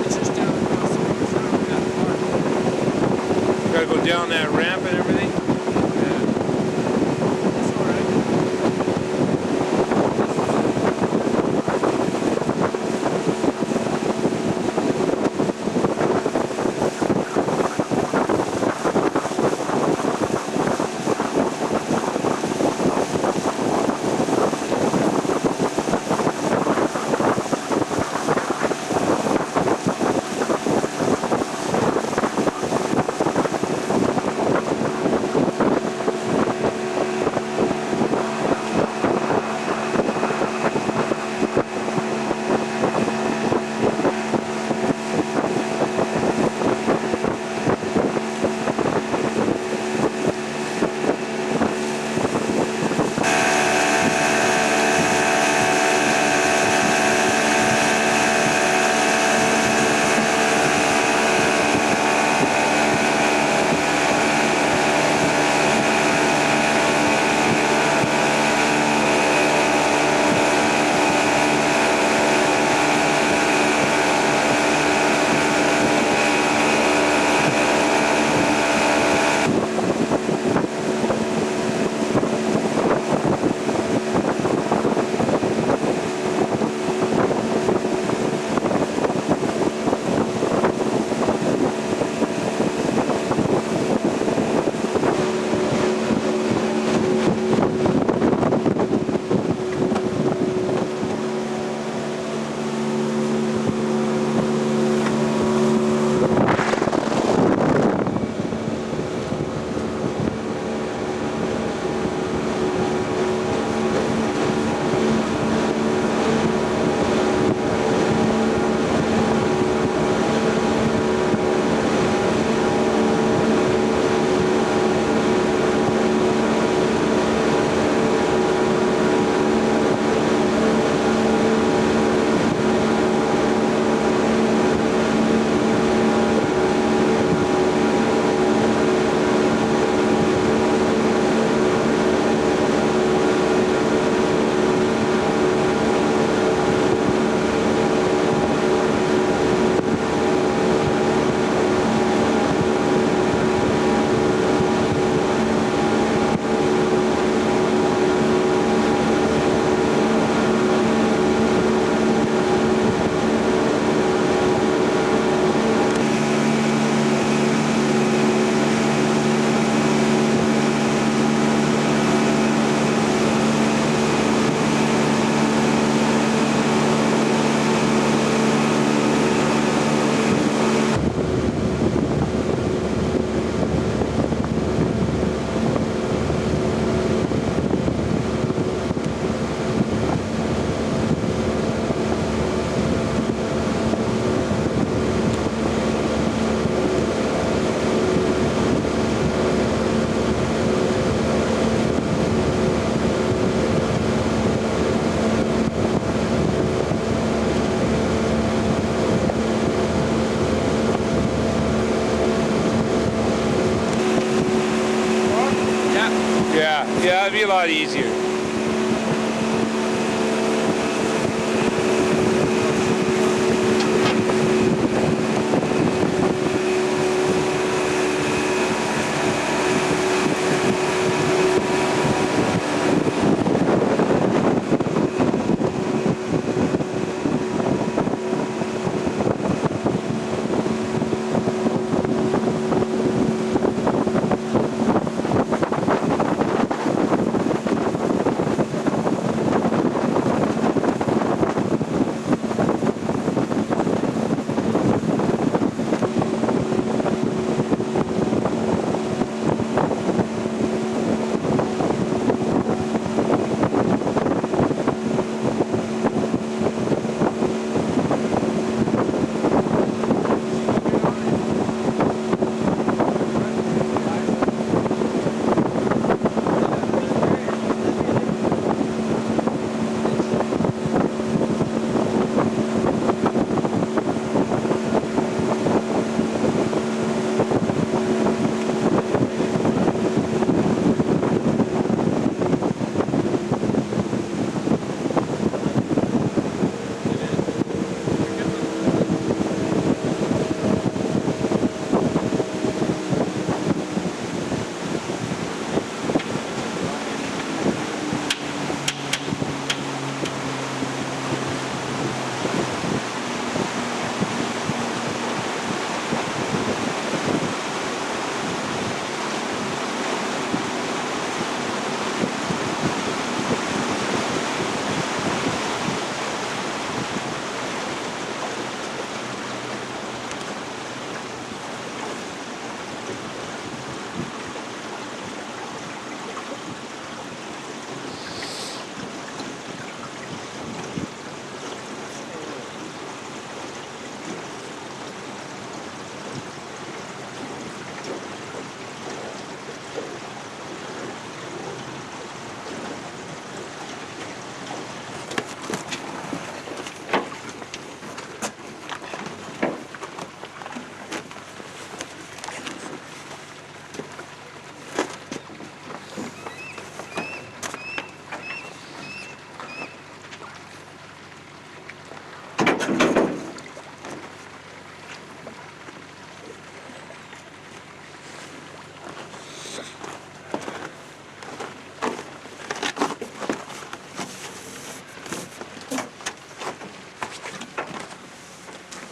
It's just down across the river from that park. Gotta go down that ramp and everything? It's alright. Yeah, it'd be a lot easier.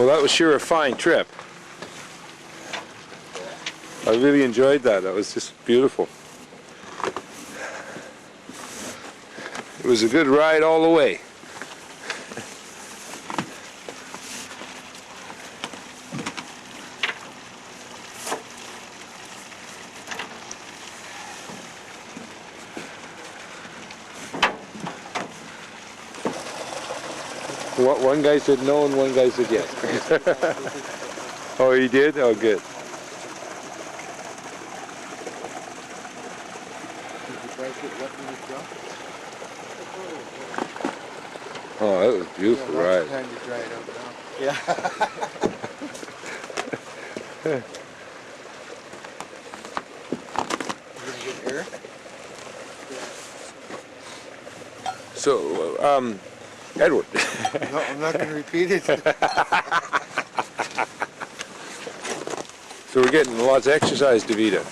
Well, that was sure a fine trip. I really enjoyed that. That was just beautiful. It was a good ride all the way. One guy said no and one guy said yes. Oh, he did? Oh, good. Oh, that was a beautiful ride. Time to dry it out now. Yeah. Air? So, Edward. No, I'm not going to repeat it. So we're getting lots of exercise, Deveeda.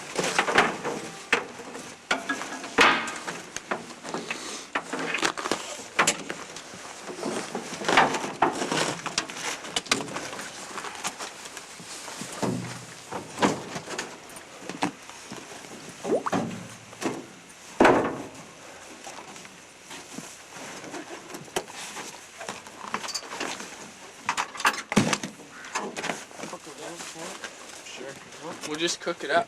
We'll just cook it up.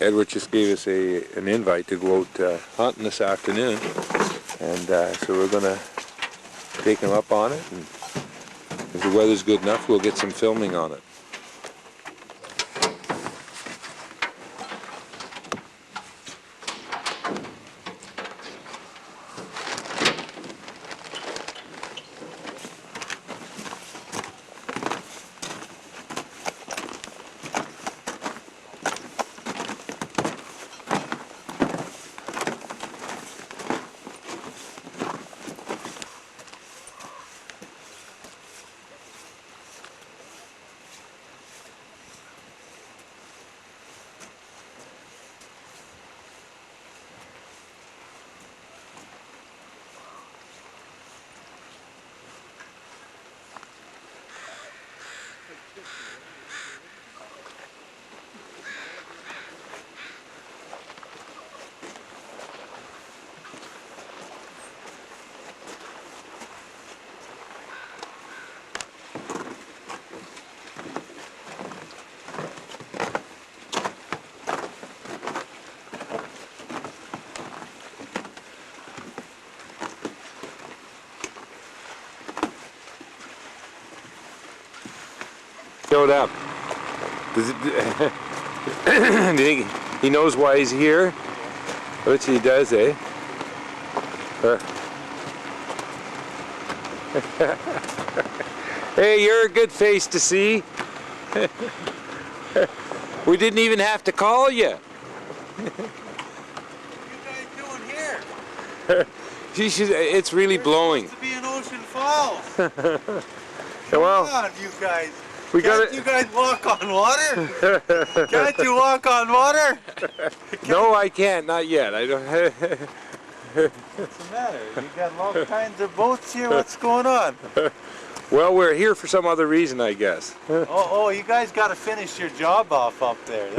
Edward just gave us an invite to go out hunting this afternoon, and so we're going to take him up on it, and if the weather's good enough, we'll get some filming on it. Showed up. Does it, do you think he knows why he's here? I bet you he does, eh? Hey, you're a good face to see. We didn't even have to call you. What are you guys doing here? It's really blowing. It's supposed to be in Ocean Falls. Well, Come on, you guys. Can't you guys walk on water? Can't you walk on water? No, I can't. Not yet. I don't. What's the matter? You got all kinds of boats here. What's going on? Well, we're here for some other reason, I guess. Oh, you guys got to finish your job off up there.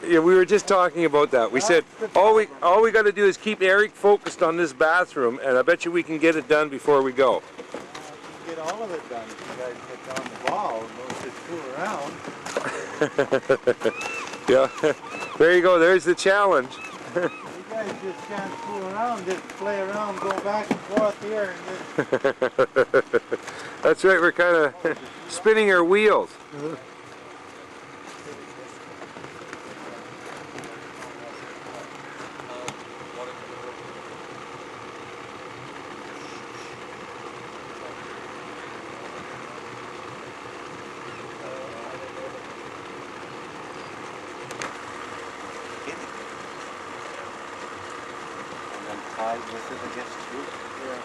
Yeah, we were just talking about that. We said all we got to do is keep Eric focused on this bathroom, and I bet you we can get it done before we go. Get all of it done if you guys get down the ball and don't just fool around. Yeah, there you go. There's the challenge. You guys just can't fool around, just play around, go back and forth here. And just... That's right. We're kind of spinning our wheels. Tide with it, I guess, too. Yeah.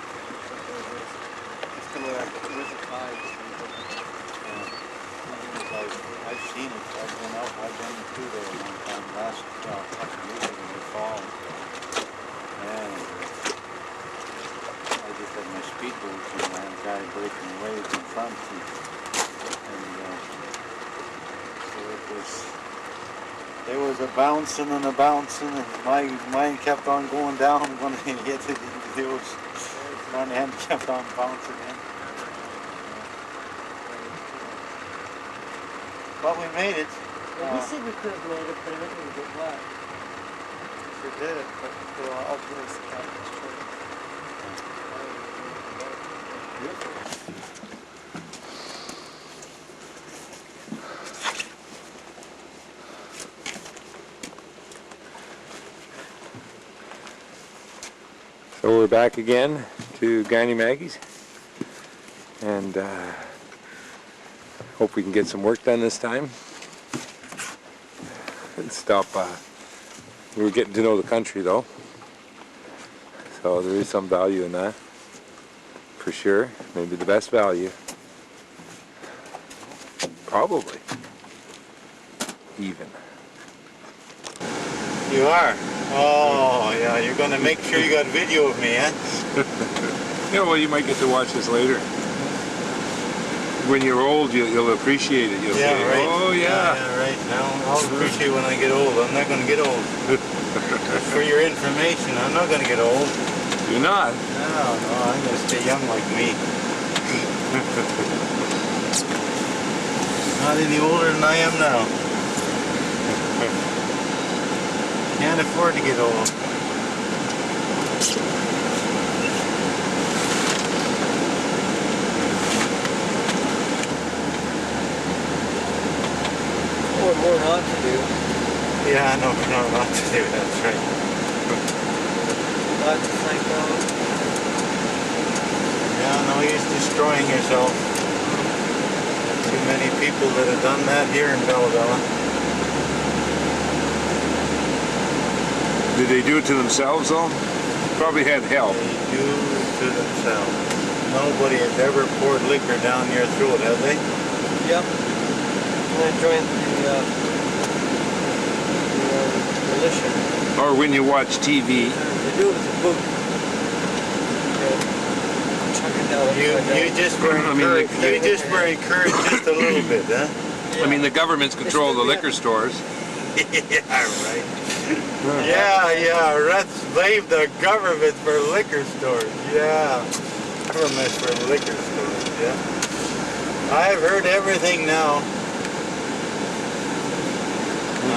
It's the way with the tides. I've seen it. I've been out. I've been through there one time last couple of years in the fall. And I just had my speedboat and I had a guy breaking waves in front and There was a bouncing and a bouncing, and mine kept on going down when I hit it. It was one hand kept on bouncing in. But we made it. We said we could have made it, but it didn't get wet. We did it, but I'll place the captain's tree. So we're back again to Granny Maggie's, and hope we can get some work done this time. And stop. We were getting to know the country though, so there is some value in that, for sure. Maybe the best value, probably, even. You are? Oh, yeah, you're going to make sure you got video of me, eh? Yeah, well, you might get to watch this later. When you're old, you'll appreciate it. You'll say, right. oh, yeah. Yeah, right. Now, I'll appreciate when I get old. I'm not going to get old. For your information, I'm not going to get old. You're not? No, I'm going to stay young like me. Not any older than I am now. Can't afford to get old. Or more not to do. Yeah, no, not to do. That's right. Not to think of. Yeah, no use destroying yourself. Too many people that have done that here in Bella Bella. Did they do it to themselves though? Probably had help. They do it to themselves. Nobody has ever poured liquor down your throat, have they? Yep. And I joined the militia. Or when you watch TV. They do it with a boot. Chuck it down. You just were encouraged. You just were encouraged just a little bit, huh? I mean, the government's control the liquor stores. Yeah, right. Yeah, let's blame the government for liquor stores. Yeah, government for liquor stores, yeah. I've heard everything now.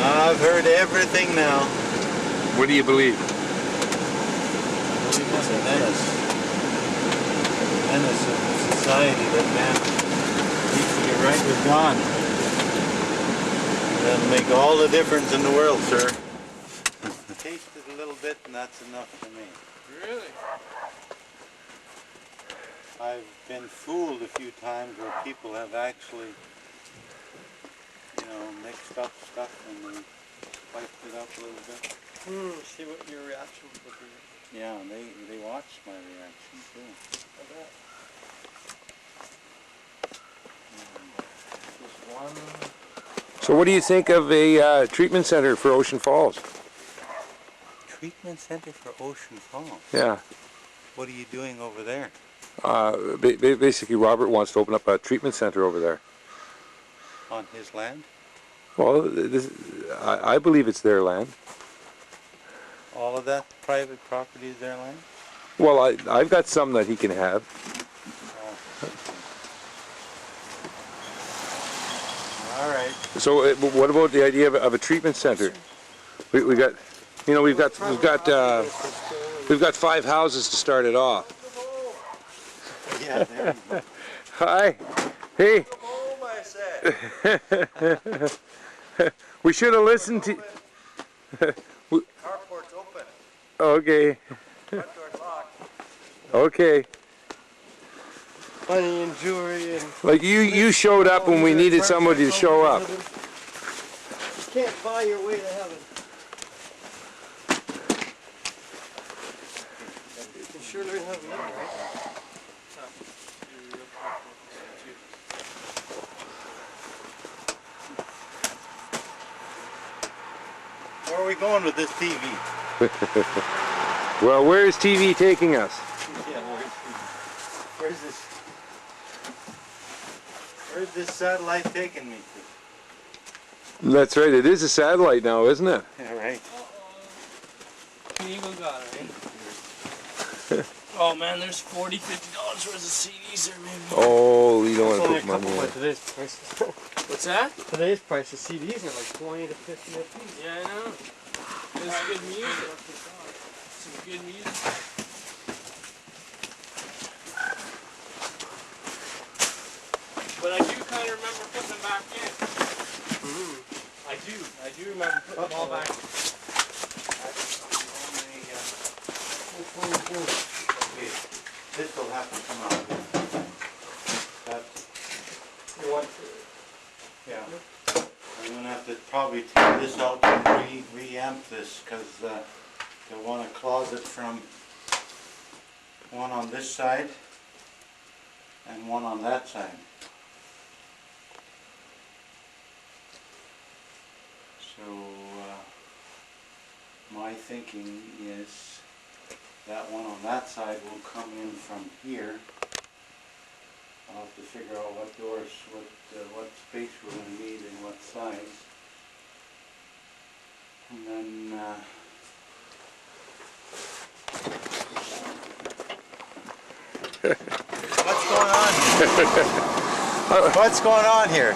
I've heard everything now. What do you believe? It's a menace. Menace of society that man needs to get right with God. That'll make all the difference in the world, sir. Tasted a little bit and that's enough for me. Really? I've been fooled a few times where people have actually, mixed up stuff and they spiced it up a little bit. See what your reaction would be. Yeah, they watched my reaction too. I bet. Just one. So what do you think of a treatment center for Ocean Falls? Treatment center for Ocean Falls? Yeah. What are you doing over there? Basically, Robert wants to open up a treatment center over there. On his land? Well, I believe it's their land. All of that private property is their land? Well, I've got some that he can have. All right. So, what about the idea of a treatment center? We got, we've got 5 houses to start it off. Yeah, there you go. Hi. Hey. We should have listened to. Carport's open. Okay. Front door's locked. Okay. Money and jewelry and... Like you showed up when we needed somebody to show up. You can't buy your way to heaven. You can sure learn how to live, right? Where are we going with this TV? Well, where is TV taking us? Yeah, where's this satellite taking me to? That's right. It is a satellite now, isn't it? Yeah, right. Eagle got it, eh? Oh man, there's $40, $50 worth of CDs there, maybe. Oh, you don't It's want only to a put couple money by in. today's prices. What's that? Today's prices, CDs are like 20 to 50 a piece. Yeah, I know. It's good music. Some good music. But I do kind of remember putting them back in. I do remember putting them all back in. Okay, this will have to come out. That's, You want yeah. I'm gonna have to probably take this out and re-amp this, because they want a closet from one on this side and one on that side. So my thinking is that one on that side will come in from here. I'll have to figure out what doors, what space we're going to need and what size. And then what's going on? What's going on here?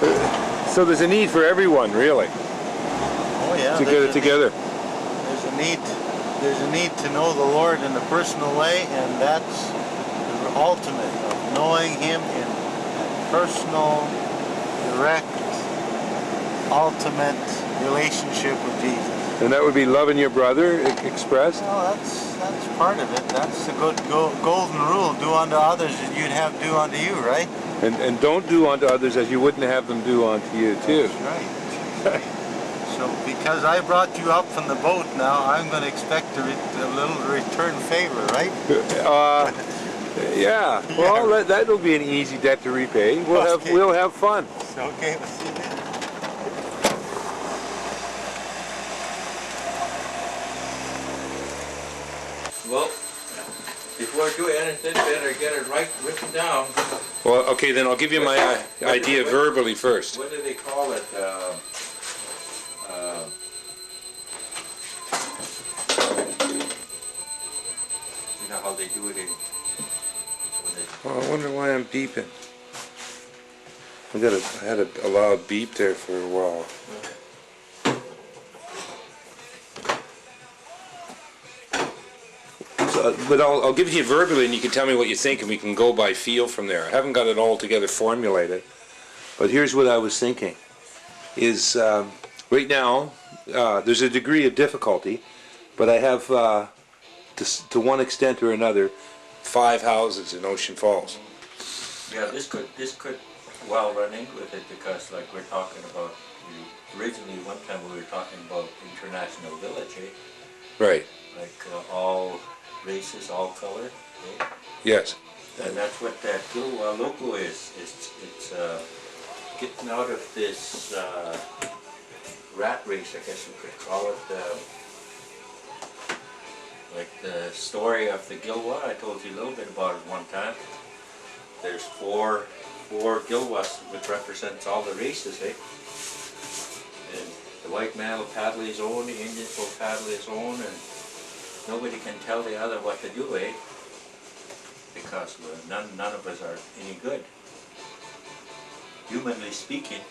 So there's a need for everyone, really, Oh yeah, to get it together. There's a need to know the Lord in a personal way, and that's the ultimate of knowing Him in a personal, direct, ultimate relationship with Jesus. And that would be loving your brother expressed? Well, that's part of it. That's the good golden rule. Do unto others as you'd have do unto you, right? And don't do unto others as you wouldn't have them do unto you too. That's right. So because I brought you up from the boat now, I'm going to expect a little return favor, right? Yeah. Well, that'll be an easy debt to repay. We'll have fun. Okay, we'll see you then. Well, before I do anything, better get it right written down. Well, okay, then I'll give you my idea verbally first. What do they call it? You know how they do it in... Oh, I wonder why I'm beeping. I had a loud beep there for a while. But I'll give it to you verbally, and you can tell me what you think, and we can go by feel from there. I haven't got it all together formulated, but here's what I was thinking. Is right now there's a degree of difficulty, but I have to one extent or another 5 houses in Ocean Falls. Yeah, this could well run in with it, because like we're talking about, originally one time we were talking about International Village, eh? Right. Like all races, all color, eh? Yes. And that's what that Gilwa logo is. It's getting out of this rat race, I guess you could call it. Like the story of the Gilwa, I told you a little bit about it one time. There's four Gilwas, which represents all the races, eh? And the white man will paddle his own, the Indians will paddle his own, and nobody can tell the other what to do, eh? Because none of us are any good, humanly speaking.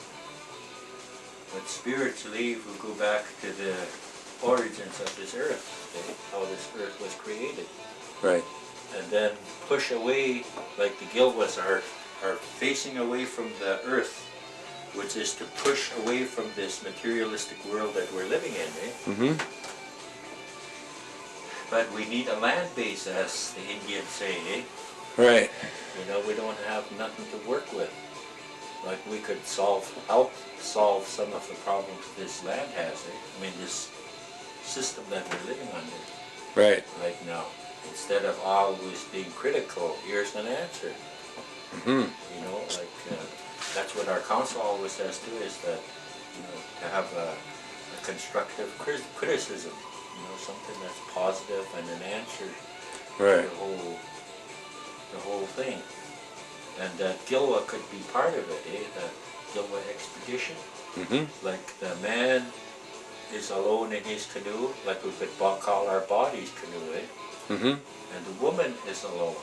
But spiritually, if we go back to the origins of this earth, okay, how this earth was created, Right. and then push away, like the Gilwas are facing away from the earth, which is to push away from this materialistic world that we're living in, eh? Mm-hmm. But we need a land base, as the Indians say, eh? Right. You know, we don't have nothing to work with. Like we could help solve some of the problems this land has, eh? I mean, this system that we're living under. Right. Right now. Instead of always being critical, here's an answer. Mm-hmm. You know, like that's what our council always says too, is that, you know, to have a constructive criticism, you know, something that's positive and an answer Right. to the whole thing. And that Gilwa could be part of it, eh? That Gilwa expedition. Mm-hmm. Like the man is alone in his canoe, like we could call our bodies canoe, eh? Mm-hmm. And the woman is alone.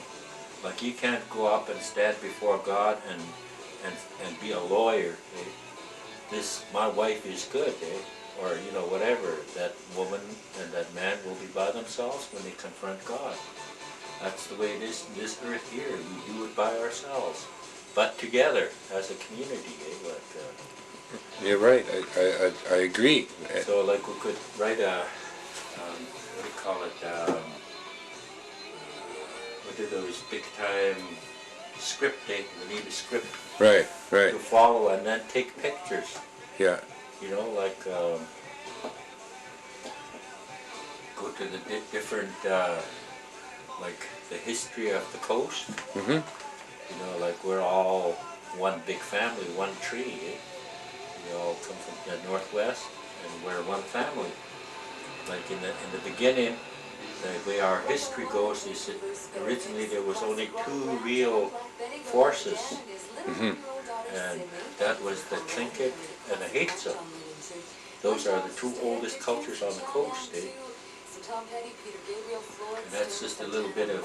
Like you can't go up and stand before God and be a lawyer, eh? My wife is good, eh? Or you know, whatever. That woman and that man will be by themselves when they confront God. That's the way it is in this earth here. We do it by ourselves, but together as a community, eh? Like, You're right. I agree. so like we could write a, what do you call it, what are those big time script, eh? We need a script Right, right. to follow and then take pictures. Yeah. You know, like go to the different, like the history of the coast. Mm-hmm. You know, like we're all one big family, one tree. Eh? We all come from the northwest, and we're one family. Like in the beginning, the way our history goes is that originally there was only two real forces, Mm-hmm. and that was the Tlingit and the Haitsa. Those are the two oldest cultures on the coast, eh? And that's just a little bit of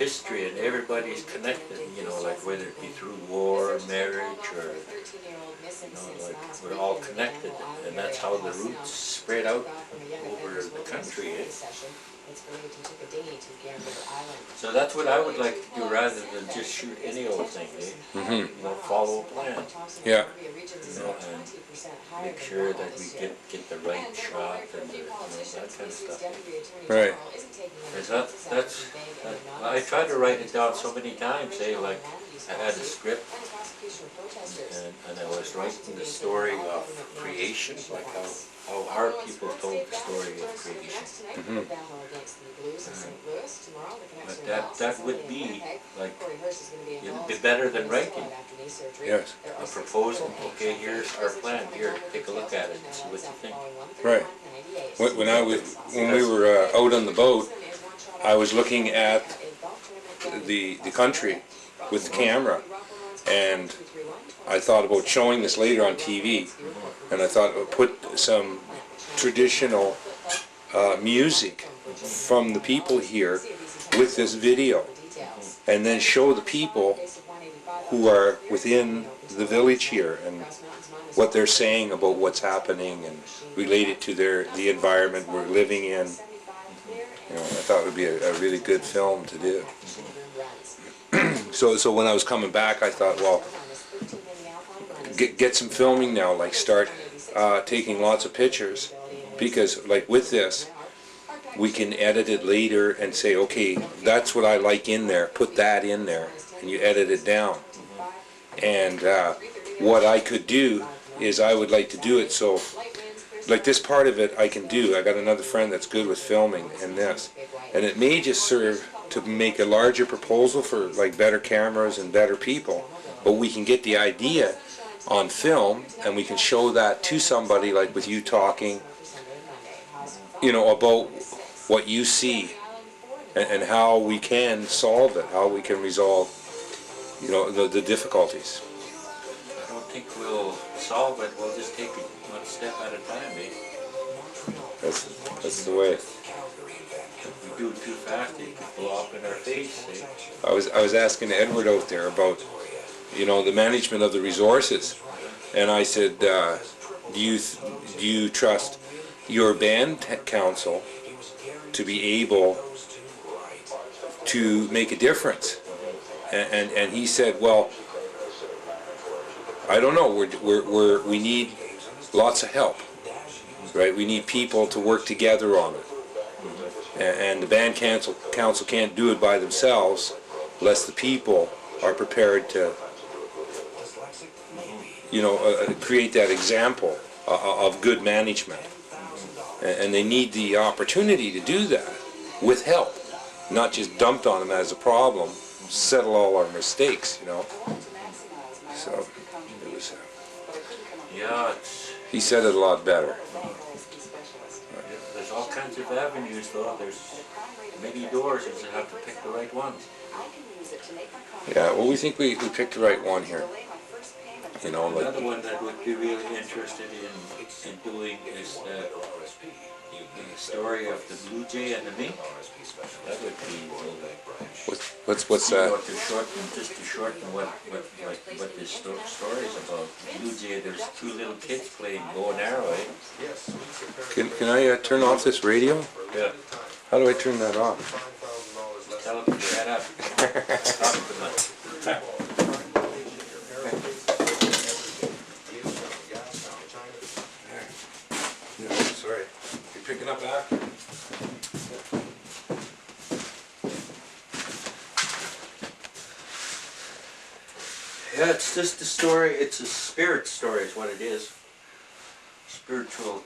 history, and everybody's connected, you know, like whether it be through war, marriage, or, you know, like we're all connected, and that's how the roots spread out over the country, eh? So that's what I would like to do rather than just shoot any old thing, eh? Mm-hmm. You know, follow a plan. Yeah. You know, and make sure that we get the right shot and the, you know, that kind of stuff. Right. I tried to write it down so many times, eh? Like I had a script and I was writing the story of creation, like how our people told the story of creation. Mm-hmm. But that would be like, it would be better than writing. Yes. A proposal, okay, here's our plan, here, take a look at it and see what you think. Right. When we were out on the boat, I was looking at the country with the camera, and I thought about showing this later on TV, and I thought I would put some traditional music from the people here with this video, and then show the people who are within the village here and what they're saying about what's happening and relate it to the environment we're living in. You know, I thought it would be a really good film to do. So when I was coming back, I thought, well, get some filming now, like start taking lots of pictures, because like with this, we can edit it later and say, okay, that's what I like in there, put that in there, and you edit it down. And what I could do is I would like to do it so, like this part of it I can do. I got another friend that's good with filming and this, and it may just serve to make a larger proposal for like better cameras and better people, but we can get the idea on film and we can show that to somebody, like with you talking, you know, about what you see and how we can solve it, how we can resolve, you know, the difficulties. I don't think we'll solve it, we'll just take it one step at a time, eh? That's the way. If we do it too fast, it could blow up in our face, eh? I was asking Edward out there about, you know, the management of the resources, and I said, do you trust your band council to be able to make a difference? And he said, well, I don't know. We need lots of help, right? We need people to work together on it, and the band council can't do it by themselves unless the people are prepared to, you know, create that example of good management, and they need the opportunity to do that with help, not just dumped on them as a problem, settle all our mistakes, you know. So it was. Yeah, He said it a lot better. there's all kinds of avenues, though. There's many doors, you just have to pick the right ones. Yeah, well, we think we picked the right one here. You know, like another one that would be really interested in doing is the story of the blue jay and the mink. That would be really. what's You know, that? to shorten what this story is about. Blue jay, there's two little kids playing bow and arrow, eh? Can I turn off this radio? Yeah. How do I turn that off? Tell them to shut up. Stop it too much. No, sorry. You're picking up after. Yeah, it's just a story. It's a spirit story is what it is. Spiritual.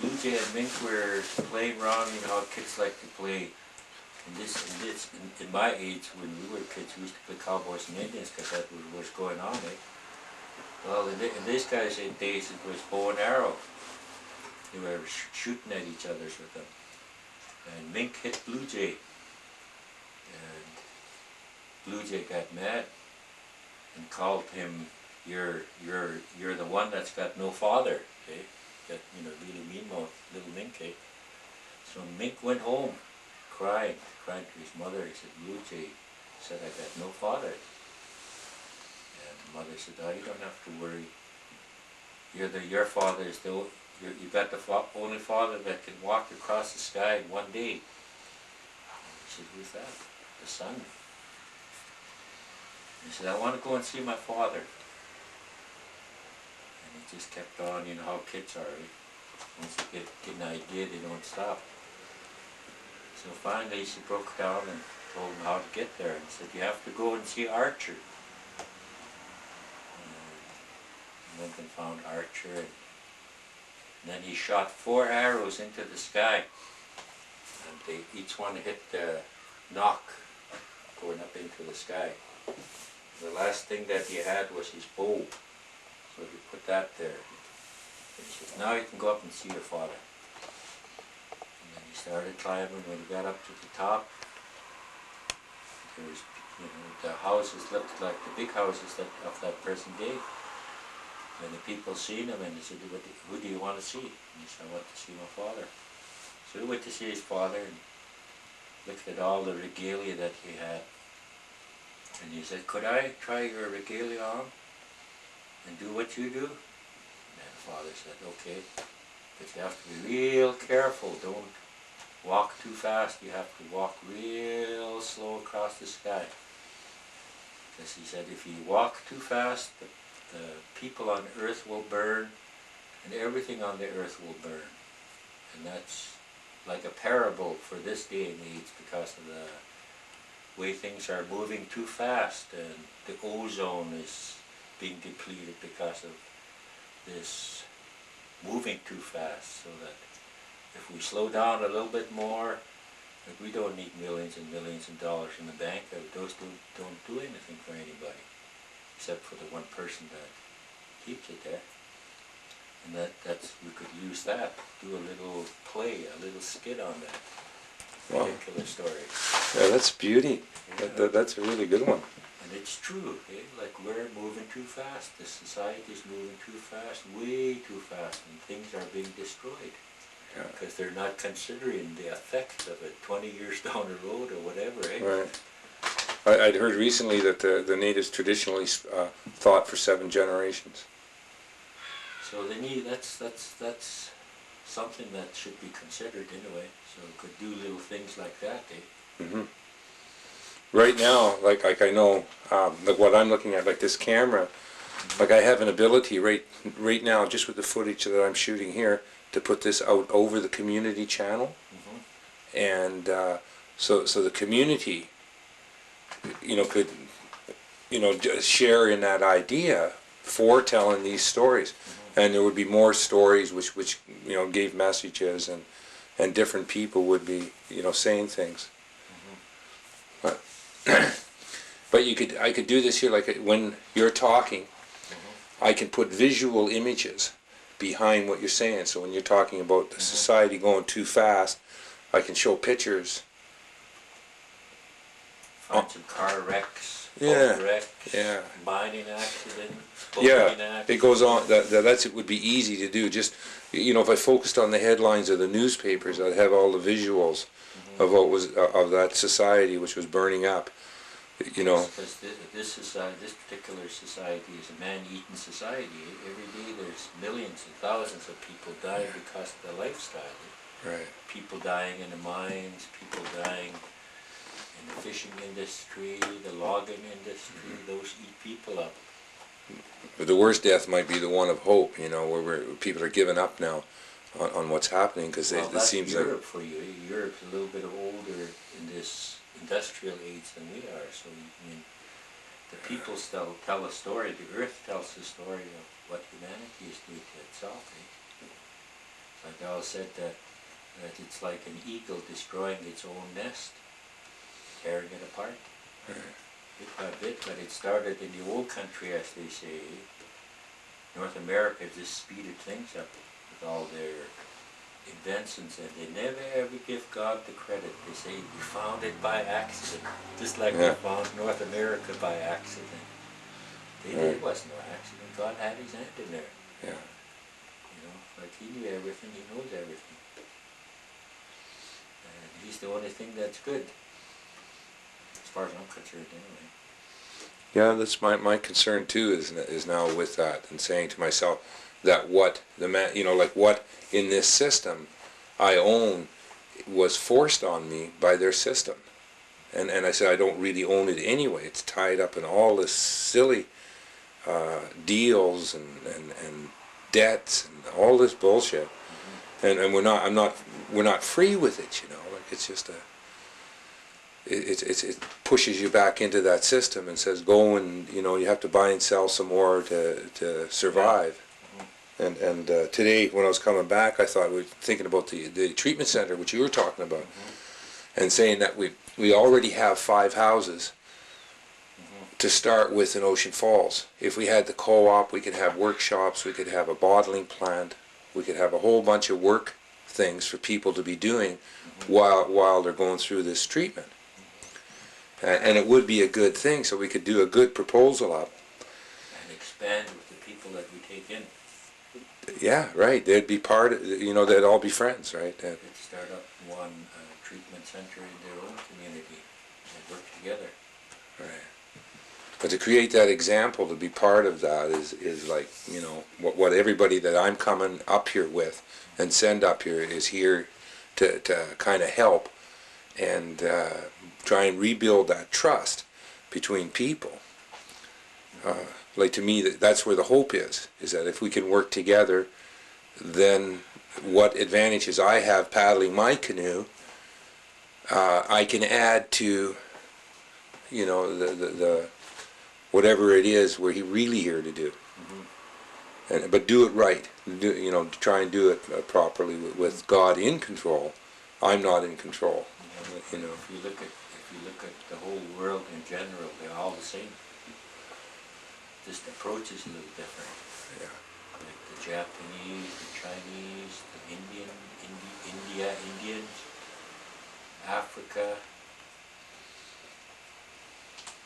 Blue jay and mink were playing around, you know how kids like to play. In my age, when we were kids, we used to play cowboys and Indians because that was what was going on, eh? Well, in these guys' days, it was bow and arrow. They were shooting at each other with them. And mink hit blue jay. And blue jay got mad and called him, you're the one that's got no father, okay? That, you know, really mean little mink, okay? So mink went home crying to his mother. He said, blue jay said, I got no father. And mother said, oh, you don't have to worry. Your father is you got the only father that can walk across the sky in one day. And he said, who's that? The sun. He said, I want to go and see my father. And he just kept on, you know how kids are. Eh? Once they get an idea, they don't stop. So finally she broke down and told him how to get there and said, you have to go and see Archer. And went and found Archer, and then he shot 4 arrows into the sky. And each one hit the knock going up into the sky. The last thing that he had was his bow. So he put that there. And he said, now you can go up and see your father. And then he started climbing. When he got up to the top, there was, you know, the houses looked like the big houses of that present day. And the people seen him and they said, who do you want to see? And he said, I want to see my father. So he went to see his father and looked at all the regalia that he had. And he said, could I try your regalia on and do what you do? And the father said, okay, but you have to be real careful. Don't walk too fast. You have to walk real slow across the sky. Because he said, if you walk too fast, the people on earth will burn, and everything on the earth will burn. And that's like a parable for this day and age because of the way things are moving too fast, and the ozone is being depleted because of this moving too fast. So that if we slow down a little bit more, like we don't need millions and millions of dollars in the bank. Those don't do anything for anybody, except for the one person that keeps it there. And that's we could use that, do a little play, a little skit on that particular story. Yeah, that's beauty. Yeah. That's a really good one. And it's true, eh? Like we're moving too fast. The society is moving too fast, way too fast, and things are being destroyed. Yeah. Because they're not considering the effects of it 20 years down the road or whatever, eh? Right. I'd heard recently that the natives traditionally thought for 7 generations. So they need, that's something that should be considered anyway. So we could do little things like that, eh? Mm-hmm. Right now, like I know, like what I'm looking at, like this camera, like I have an ability right now, just with the footage that I'm shooting here, to put this out over the community channel, and so the community, you know, could, you know, share in that idea for telling these stories, and there would be more stories which you know gave messages, and different people would be, you know, saying things. But I could do this here, like when you're talking, I can put visual images behind what you're saying. So when you're talking about the society going too fast, I can show pictures. Find some car wrecks. Yeah. boat wreck, Yeah. mining accident, Yeah, boating accident. it goes on. That's it would be easy to do. Just if I focused on the headlines of the newspapers, I'd have all the visuals of what was of that society which was burning up. Because this society, this particular society is a man-eating society. Every day there's millions and thousands of people dying because of the lifestyle. Right. People dying in the mines, people dying in the fishing industry, the logging industry. Those eat people up. But the worst death might be the one of hope. Where people are giving up now on what's happening because it seems Europe like. for you. Europe's a little bit older in this industrial age than we are. So the people still tell a story. The earth tells the story of what humanity is doing to itself. Like I said that it's like an eagle destroying its own nest, tearing it apart. Bit by bit, but it started in the old country, as they say. North America just speeded things up with all their inventions, and they never ever give God the credit. They say we found it by accident, just like we found North America by accident. It was no accident. God had his hand in there. Yeah. Like he knew everything, he knows everything. And he's the only thing that's good, as far as I'm concerned anyway. Yeah, that's my concern too. Is now with that and saying to myself that what the man, like what in this system I own was forced on me by their system, and I said I don't really own it anyway. It's tied up in all this silly deals and debts and all this bullshit, and we're not free with it. Like it's just it pushes you back into that system and says go and you have to buy and sell some more to survive. And today when I was coming back, I thought we were thinking about the treatment center which you were talking about, and saying that we already have 5 houses to start with in Ocean Falls. If we had the co-op, we could have workshops, we could have a bottling plant, we could have a whole bunch of work things for people to be doing while they're going through this treatment. And it would be a good thing, so we could do a good proposal up. And expand with the people that we take in. Yeah, right. They'd be part of, they'd all be friends, right? They'd start up one treatment center in their own community and work together. Right. But to create that example, to be part of that is like, what everybody that I'm coming up here with and send up here is here to kind of help and try and rebuild that trust between people. Like to me, that's where the hope is that if we can work together, then what advantages I have paddling my canoe, I can add to, the whatever it is we're really here to do. But do it right. Try and do it properly with God in control. I'm not in control. If you look at the whole world in general, they're all the same. Just the approach is a little different. Yeah. Like the Japanese, the Chinese, the Indians, Africa,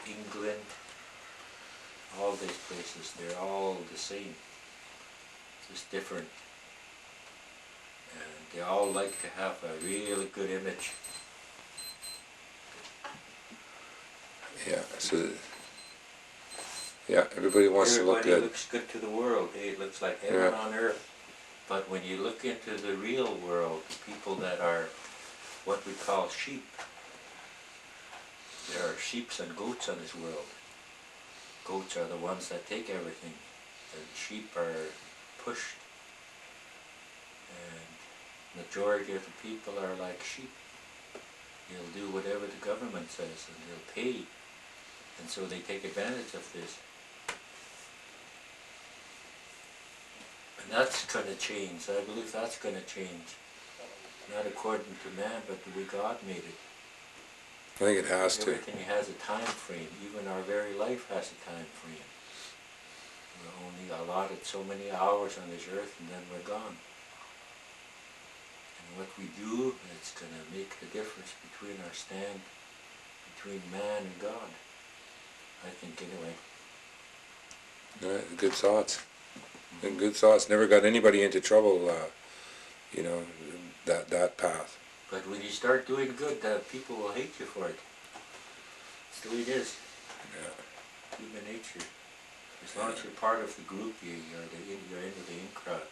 England, all these places, they're all the same. Just different. And they all like to have a really good image. Yeah, so everybody wants to look good. Everybody looks good to the world. It looks like heaven on earth. But when you look into the real world, people that are what we call sheep, there are sheep and goats on this world. Goats are the ones that take everything. The sheep are pushed. And majority of the people are like sheep. They'll do whatever the government says and they'll pay. And so they take advantage of this. And that's going to change. I believe that's going to change. Not according to man, but the way God made it. I think it has to. Everything has a time frame. Even our very life has a time frame. We're only allotted so many hours on this earth and then we're gone. And what we do, it's going to make the difference between our stand between man and God. I think anyway. Good thoughts. And good thoughts. Never got anybody into trouble, you know, that path. But when you start doing good, people will hate you for it. It's the way it is. Yeah. Human nature. As long as you're part of the group, you're into the in crowd.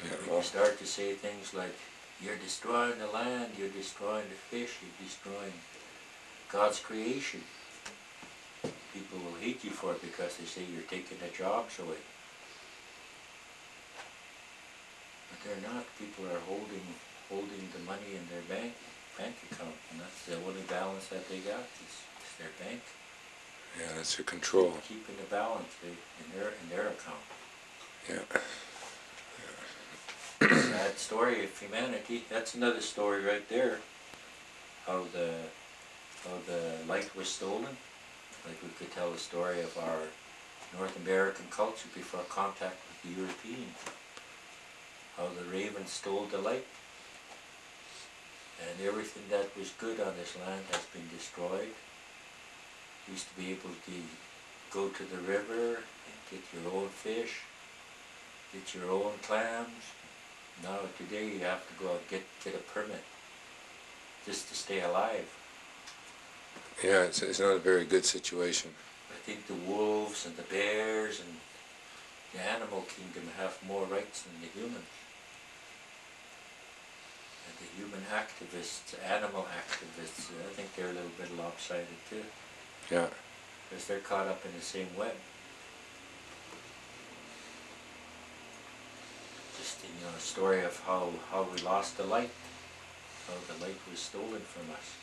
Yeah, When well, you start to say things like, you're destroying the land, you're destroying the fish, you're destroying God's creation, people will hate you for it because they say you're taking their jobs away. But they're not. People are holding the money in their bank account, and that's the only balance that they got is their bank. yeah, that's their control. Keeping the balance in their account. Yeah. Sad story of humanity. That's another story right there. How the light was stolen. Like we could tell the story of our North American culture before contact with the Europeans. How the ravens stole the light. And everything that was good on this land has been destroyed. You used to be able to go to the river and get your own fish, get your own clams. Now today you have to go and get a permit just to stay alive. Yeah, it's not a very good situation. I think the wolves and the bears and the animal kingdom have more rights than the humans. And the human activists, animal activists, I think they're a little bit lopsided too. Yeah. Because they're caught up in the same web. Just a story of how we lost the light, how the light was stolen from us.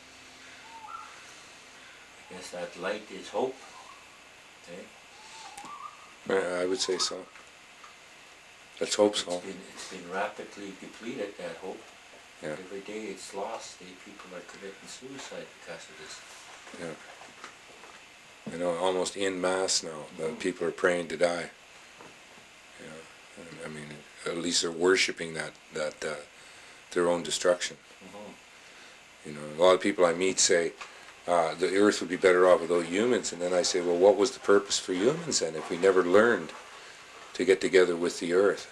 I guess that light is hope. Okay? I would say so. Let's hope so. It's been rapidly depleted, that hope. Yeah. Every day it's lost. People are committing suicide because of this. Yeah. You know, almost en masse now, that people are praying to die. Yeah. I mean, at least they're worshiping that their own destruction. You know, a lot of people I meet say the earth would be better off without humans, and then I say, well, what was the purpose for humans then if we never learned to get together with the earth?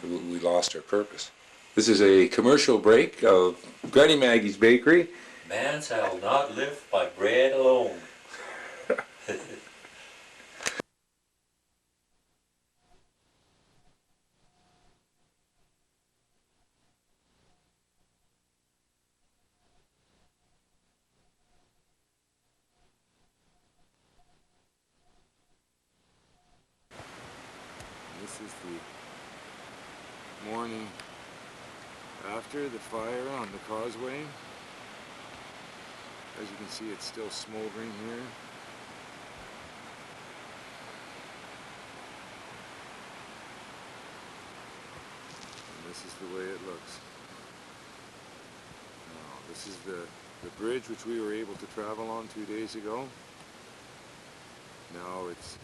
We lost our purpose. This is a commercial break of Granny Maggie's Bakery. Man shall not live by bread alone. This is the morning after the fire on the causeway. As you can see, it's still smoldering here. And this is the way it looks. Now, this is the bridge which we were able to travel on 2 days ago. Now it's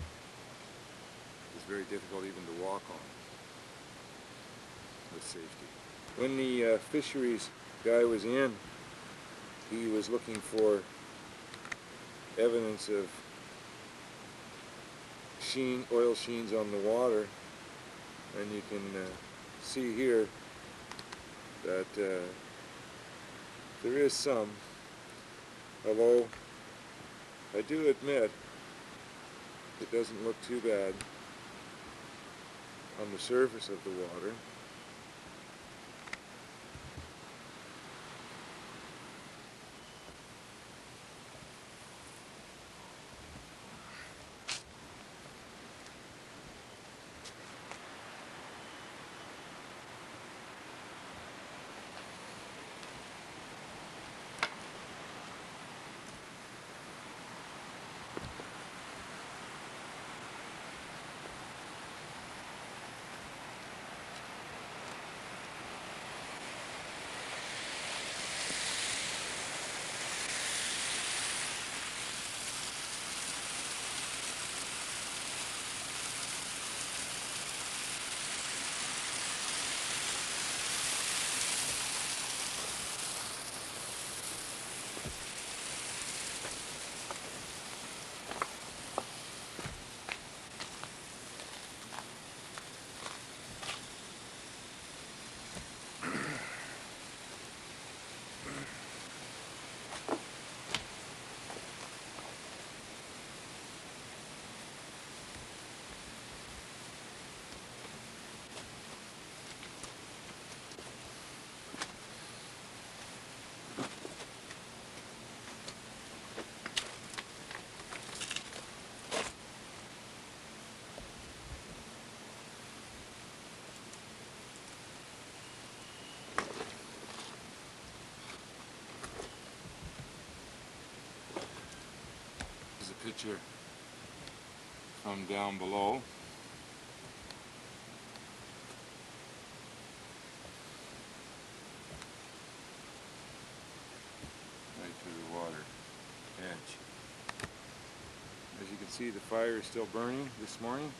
very difficult even to walk on with safety. When the fisheries guy was in, he was looking for evidence of oil sheens on the water, and you can see here that there is some, although I do admit it doesn't look too bad on the surface of the water. picture from down below. Right to the water edge. As you can see, the fire is still burning this morning,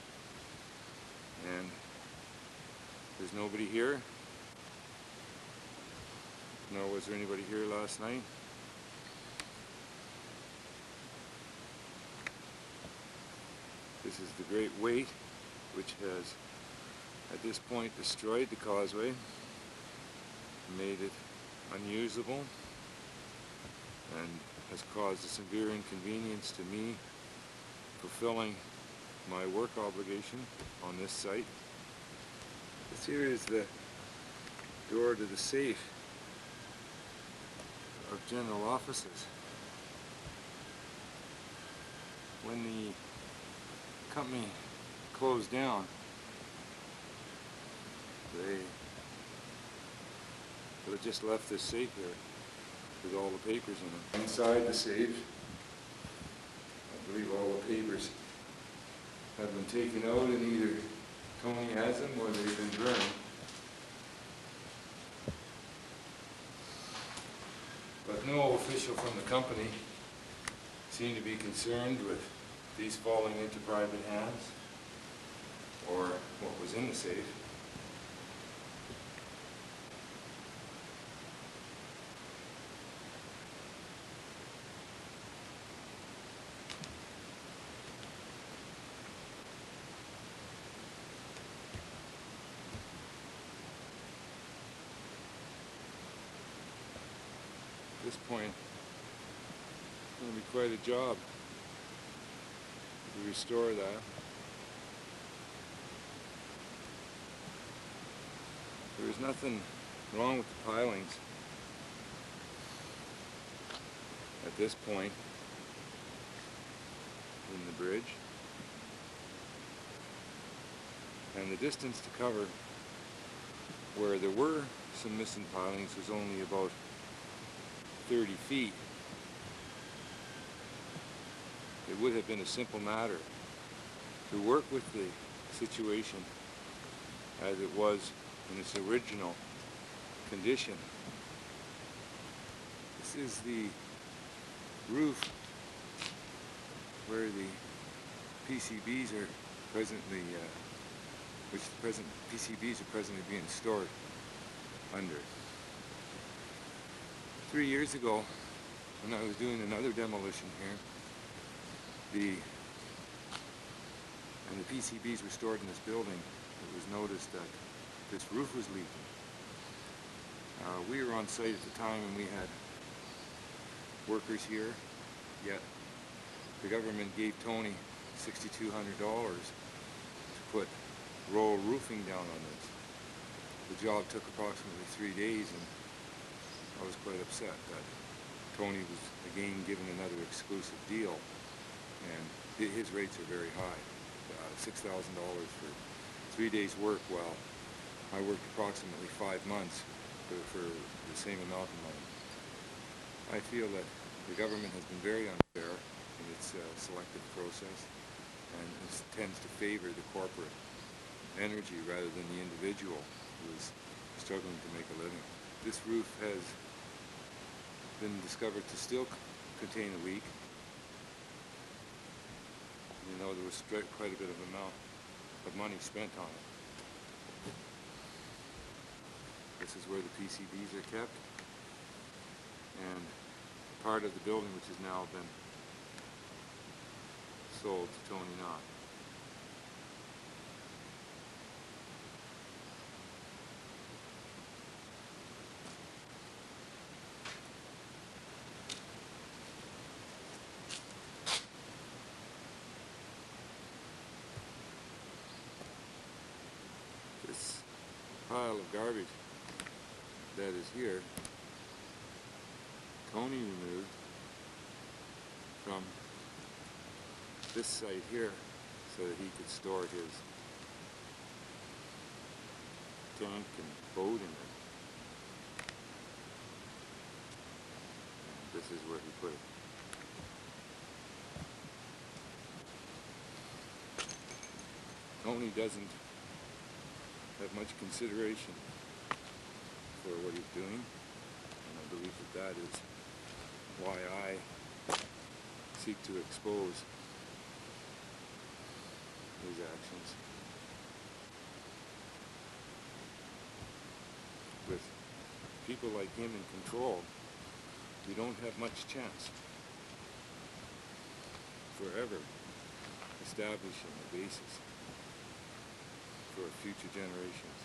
and there's nobody here, nor was there anybody here last night. This is the Great Weight, which has at this point destroyed the causeway, made it unusable, and has caused a severe inconvenience to me fulfilling my work obligation on this site. This here is the door to the safe of general offices. When the company closed down, they would have just left this safe here with all the papers in it. Inside the safe, I believe all the papers have been taken out, and either Tony has them or they've been burned. But no official from the company seemed to be concerned with these falling into private hands or what was in the safe. At this point, it's going to be quite a job to restore that. There is nothing wrong with the pilings at this point in the bridge, and the distance to cover where there were some missing pilings was only about 30 feet. It would have been a simple matter to work with the situation as it was in its original condition. This is the roof where the PCBs are presently, which the present PCBs are presently being stored under. 3 years ago, when I was doing another demolition here, the PCBs were stored in this building, it was noticed that this roof was leaking. We were on site at the time and we had workers here, yet the government gave Tony $6,200 to put roll roofing down on this. The job took approximately 3 days, and I was quite upset that Tony was again given another exclusive deal, and his rates are very high. $6,000 for 3 days work, while I worked approximately 5 months for the same amount of money. I feel that the government has been very unfair in its selective process, and tends to favor the corporate energy rather than the individual who is struggling to make a living. This roof has been discovered to still contain a leak. You know, there was quite a bit of amount of money spent on it. This is where the PCBs are kept, and part of the building which has now been sold to Tony Knott. This pile of garbage that is here, Tony removed from this site here so that he could store his tank and boat in it. And this is where he put it. Tony doesn't have much consideration for what he's doing, and I believe that that is why I seek to expose his actions. With people like him in control, you don't have much chance forever establishing a basis for future generations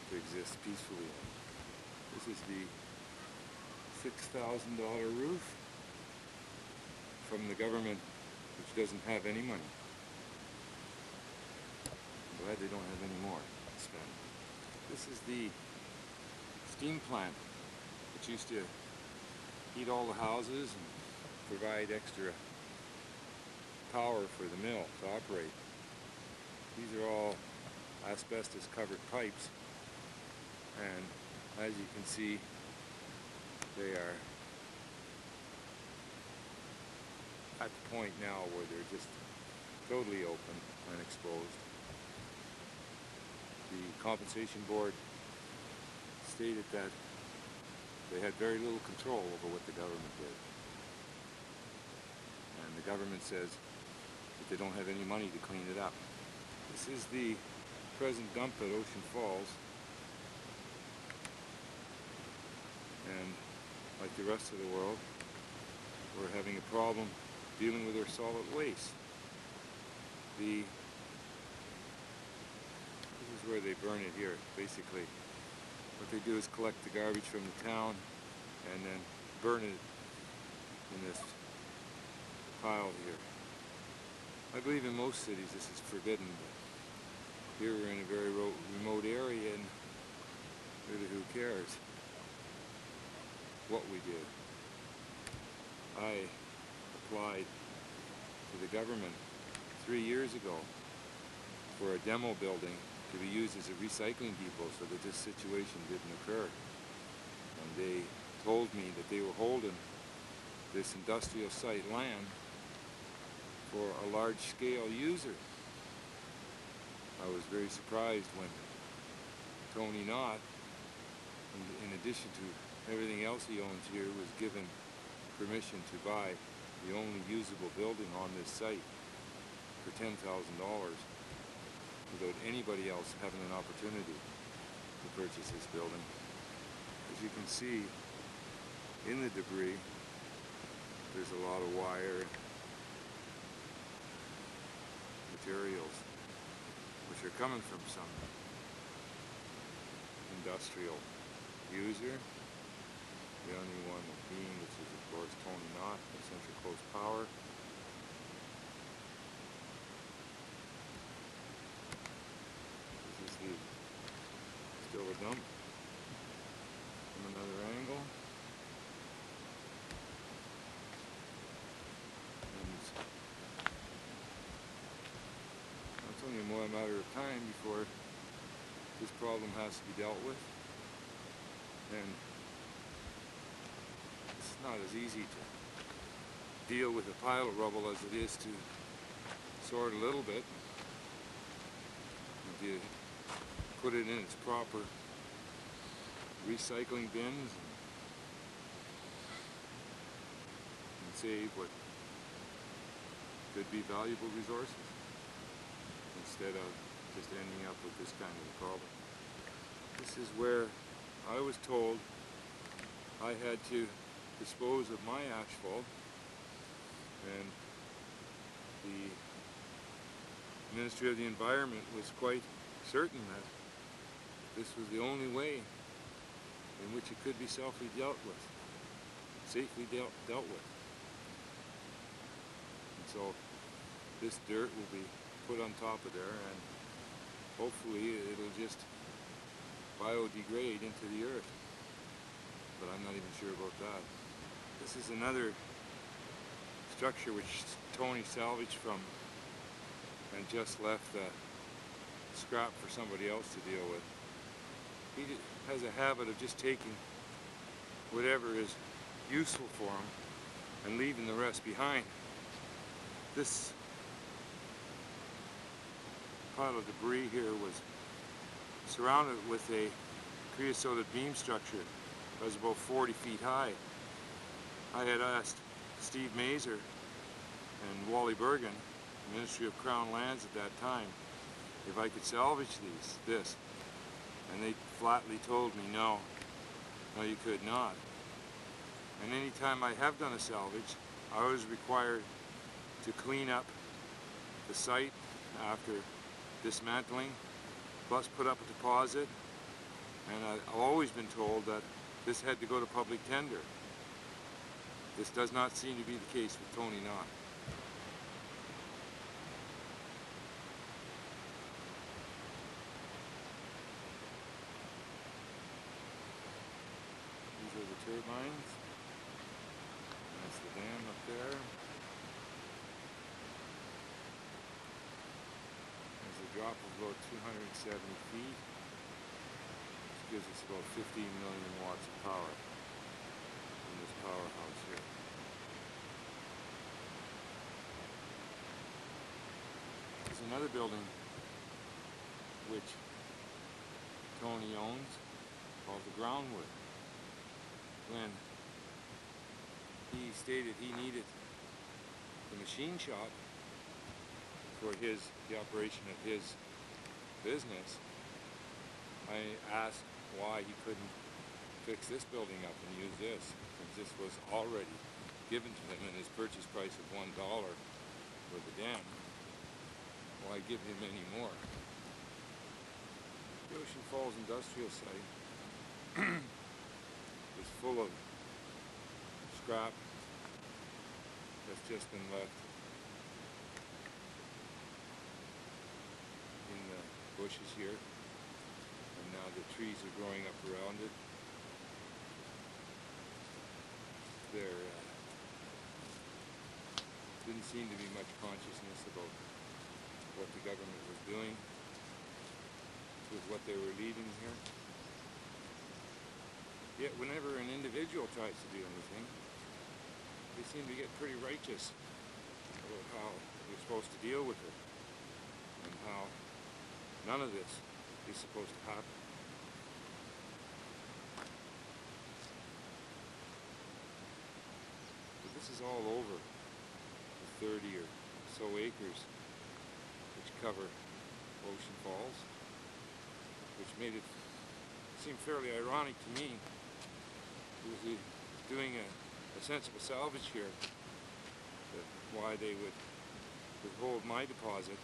to exist peacefully in. This is the $6,000 roof from the government, which doesn't have any money. I'm glad they don't have any more to spend. This is the steam plant which used to heat all the houses and provide extra power for the mill to operate. These are all asbestos covered pipes, and as you can see, they are at the point now where they're just totally open and exposed. The compensation board stated that they had very little control over what the government did. And the government says that they don't have any money to clean it up. This is the present dump at Ocean Falls. And like the rest of the world, we're having a problem dealing with our solid waste. This is where they burn it here. Basically, what they do is collect the garbage from the town and then burn it in this pile here. I believe in most cities this is forbidden, but here we're in a very remote area, and really, who cares what we do? I applied to the government 3 years ago for a demo building to be used as a recycling depot so that this situation didn't occur. And they told me that they were holding this industrial site land for a large-scale user. I was very surprised when Tony Knott, in addition to everything else he owns here, was given permission to buy the only usable building on this site for $10,000 without anybody else having an opportunity to purchase this building. As you can see in the debris, there's a lot of wire and materials which are coming from some industrial user. The only one being, which is of course Tony Knott of Central Coast Power. This is still a dump from another angle. And it's only more a matter of time before this problem has to be dealt with. And it's not as easy to deal with a pile of rubble as it is to sort a little bit. If you put it in its proper recycling bins and save what could be valuable resources instead of just ending up with this kind of a problem. This is where I was told I had to dispose of my asphalt, and the Ministry of the Environment was quite certain that this was the only way in which it could be safely dealt with. And so this dirt will be put on top of there, and hopefully it'll just biodegrade into the earth. But I'm not even sure about that. This is another structure which Tony salvaged from and just left the scrap for somebody else to deal with. He has a habit of just taking whatever is useful for him and leaving the rest behind. This pile of debris here was surrounded with a creosoted beam structure that was about 40 feet high. I had asked Steve Mazer and Wally Bergen, Ministry of Crown Lands at that time, if I could salvage this, and they flatly told me no, you could not. And any time I have done a salvage, I was required to clean up the site after dismantling, plus put up a deposit, and I've always been told that this had to go to public tender. This does not seem to be the case with Tony Knott. These are the turbines. That's the dam up there. There's a drop of about 270 feet. This gives us about 15 million watts of power in this powerhouse here. There's another building which Tony owns called the Groundwood. When he stated he needed the machine shop for the operation of his business, I asked why he couldn't fix this building up and use this, since this was already given to him in his purchase price of $1 for the dam. Why give him any more? The Ocean Falls industrial site is full of scrap that's just been left in the bushes here, and now the trees are growing up around it. There didn't seem to be much consciousness about what the government was doing with what they were leaving here. Yet whenever an individual tries to do anything, they seem to get pretty righteous about how you're supposed to deal with it and how none of this is supposed to happen. But this is all over the 30 or so acres which cover Ocean Falls, which made it seem fairly ironic to me. He was doing a sensible salvage here, that why they would withhold my deposit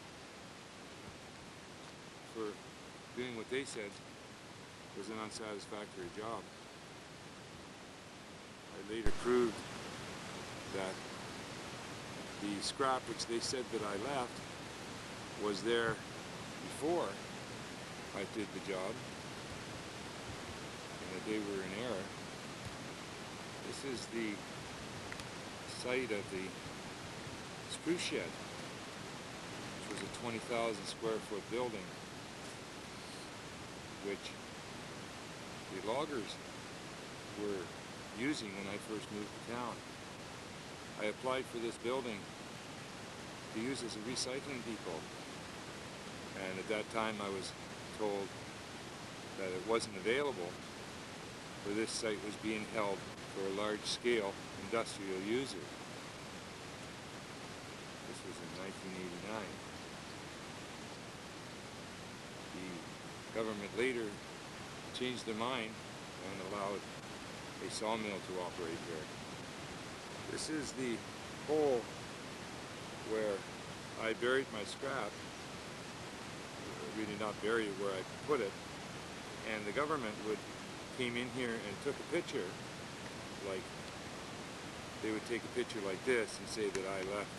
for doing what they said was an unsatisfactory job. I later proved that the scrap which they said that I left was there before I did the job, and that they were in error. This is the site of the spruce shed, which was a 20,000 square foot building, which the loggers were using when I first moved to town. I applied for this building to use as a recycling depot, and at that time I was told that it wasn't available, for this site was being held for a large-scale industrial user. This was in 1989. The government later changed their mind and allowed a sawmill to operate there. This is the hole where I buried my scrap. Really not buried it, where I put it, and the government came in here and took a picture, like they would take a picture like this and say that I left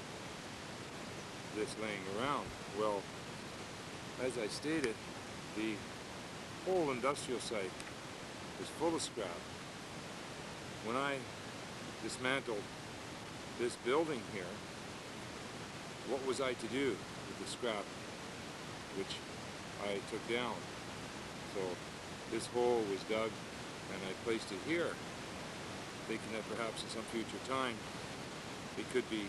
this laying around. Well, as I stated, the whole industrial site is full of scrap. When I dismantled this building here, what was I to do with the scrap which I took down? So this hole was dug and I placed it here, thinking that perhaps in some future time it could be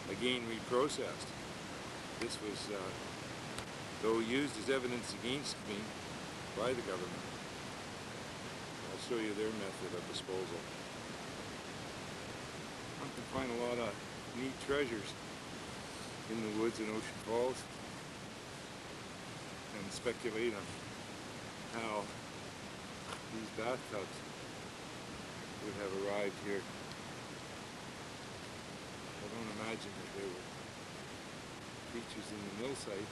again reprocessed. This was though used as evidence against me by the government. I'll show you their method of disposal. One can find a lot of neat treasures in the woods in Ocean Falls and speculate on how these bathtubs would have arrived here. I don't imagine that they were features in the mill site.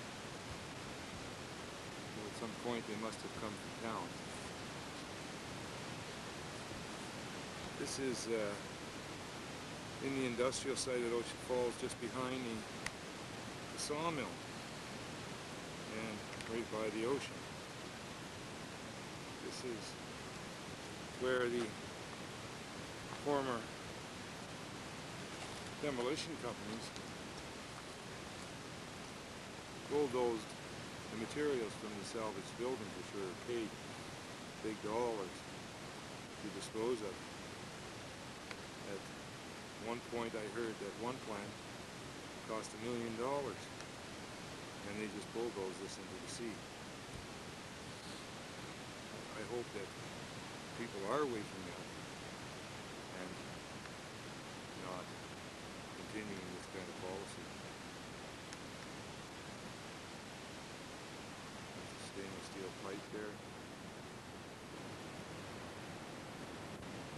Well, at some point they must have come from town. This is in the industrial site at Ocean Falls, just behind the sawmill and right by the ocean. This is where the former demolition companies bulldozed the materials from the salvaged buildings, which were paid big dollars to dispose of. At one point I heard that one plant cost $1 million, and they just bulldozed this into the sea. I hope that people are waking up and not continuing this kind of policy. There's a stainless steel pipe there.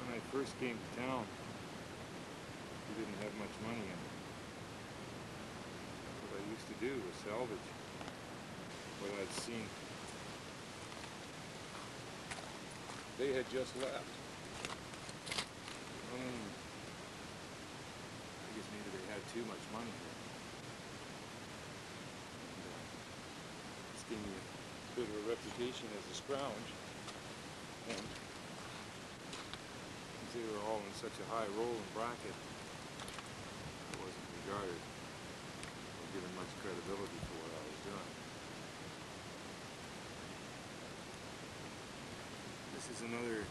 When I first came to town, we didn't have much money in it. What I used to do was salvage what I'd seen. They had just left. I guess maybe they had too much money here. And, it's gave me a bit of a reputation as a scrounge. And since they were all in such a high roll and bracket, I wasn't regarded or given much credibility for what I was doing. This is another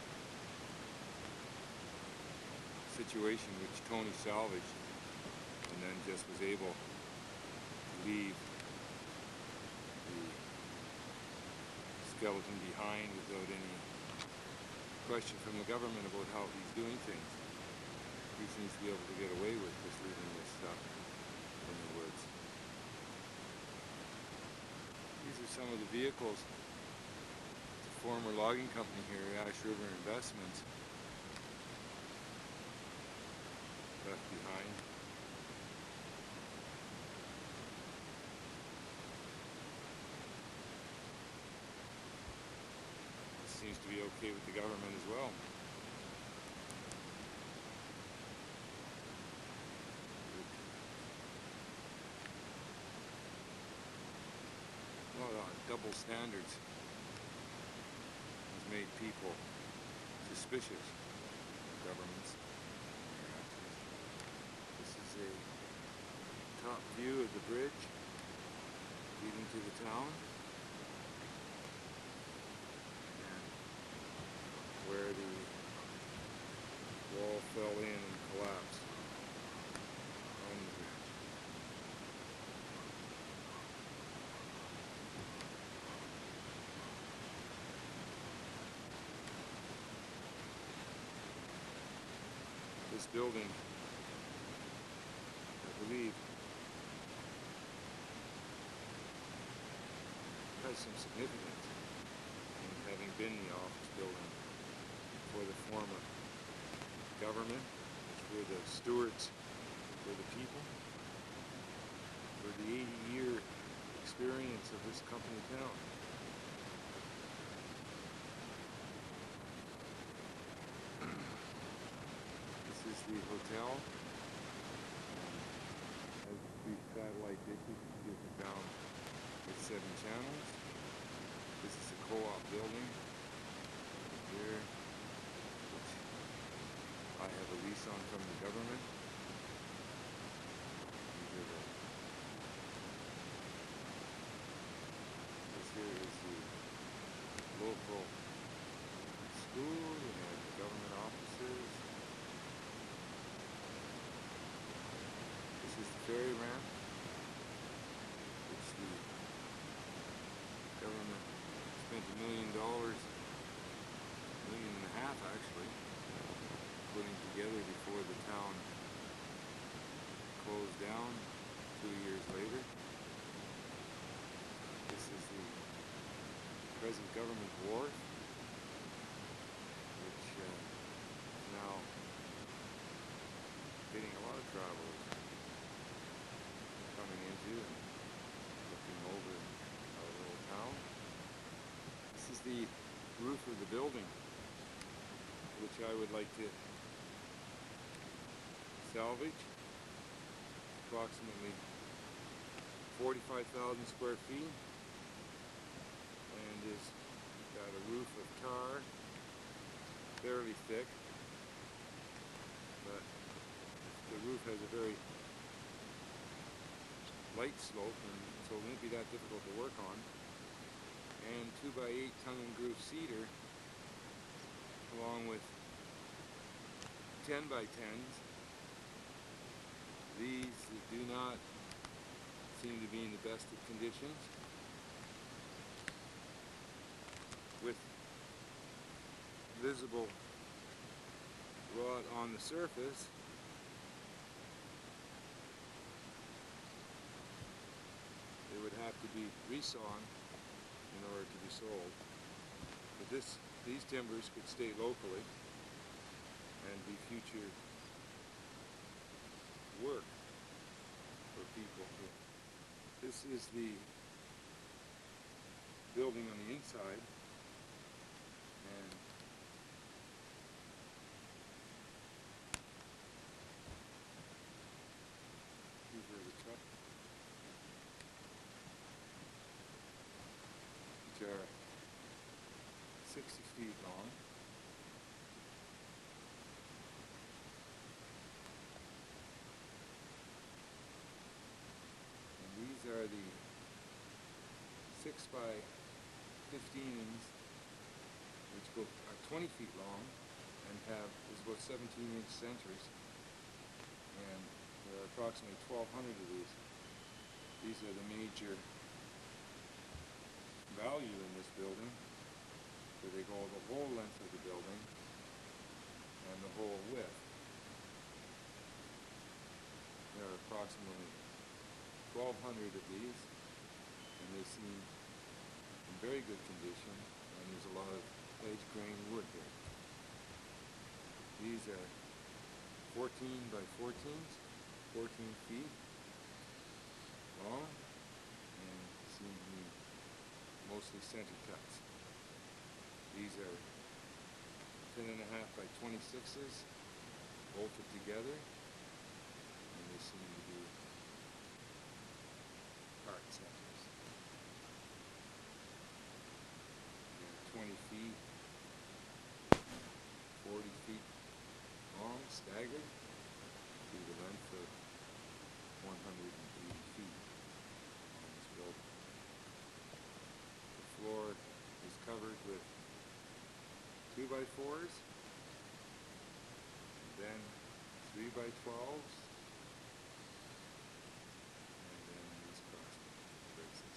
situation which Tony salvaged and then just was able to leave the skeleton behind without any question from the government about how he's doing things. He seems to be able to get away with just leaving this stuff in the woods. These are some of the vehicles the former logging company here, Ash River Investments, left behind. This seems to be okay with the government as well. A lot of double standards has made people suspicious of governments. This is a top view of the bridge leading to the town, and where the wall fell in and collapsed on the bridge. This building, I believe, has some significance in having been the office building for the former government, which were the stewards for the people, for the 80-year experience of this company town. This is the hotel. As these satellite dishes give it down with 7 channels. This is a co-op building here, which I have a lease on from the government. This here is the local school. We have the government offices. This is the ferry ramp, which the spent $1 million, $1.5 million actually, putting together before the town closed down 2 years later. This is the present government wharf, which is now getting a lot of travelers coming into and looking over our little town. This is the roof of the building, which I would like to salvage. Approximately 45,000 square feet, and is got a roof of tar, fairly thick, but the roof has a very light slope, and so it won't be that difficult to work on. And 2x8 tongue and groove cedar, along with 10x10s. These do not seem to be in the best of conditions. With visible rot on the surface, they would have to be resawn in order to be sold. But these timbers could stay locally and be future work for people. This is the building on the inside, and these are the trucks, which are 60 feet long. And these are the 6x15s, which are 20 feet long and is about 17-inch centers. And there are approximately 1,200 of these. These are the major value in this building, so they go the whole length of the building and the whole width. There are approximately 1,200 of these, and they seem in very good condition, and there's a lot of edge grain wood here. These are 14 by 14s, 14 feet long, and seem to be mostly center cuts. These are 10.5 by 26s, bolted together, and they seem to be part centers. They're 20 feet, 40 feet long, staggered to the length of 180 feet on this building. The floor is covered with 2x4s, then 3x12s, and then these cross braces.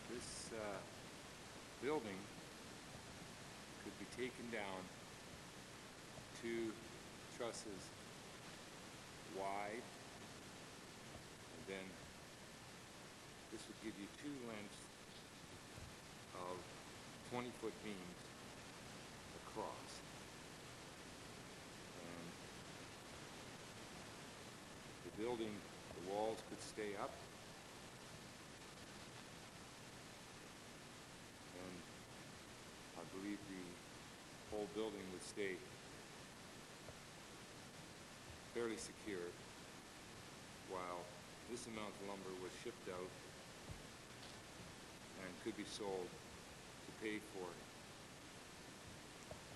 This building could be taken down 2 trusses wide, and then this would give you 2 lengths of 20-foot beams across. And the building, the walls could stay up, and I believe the whole building would stay fairly secure while this amount of lumber was shipped out and could be sold to pay for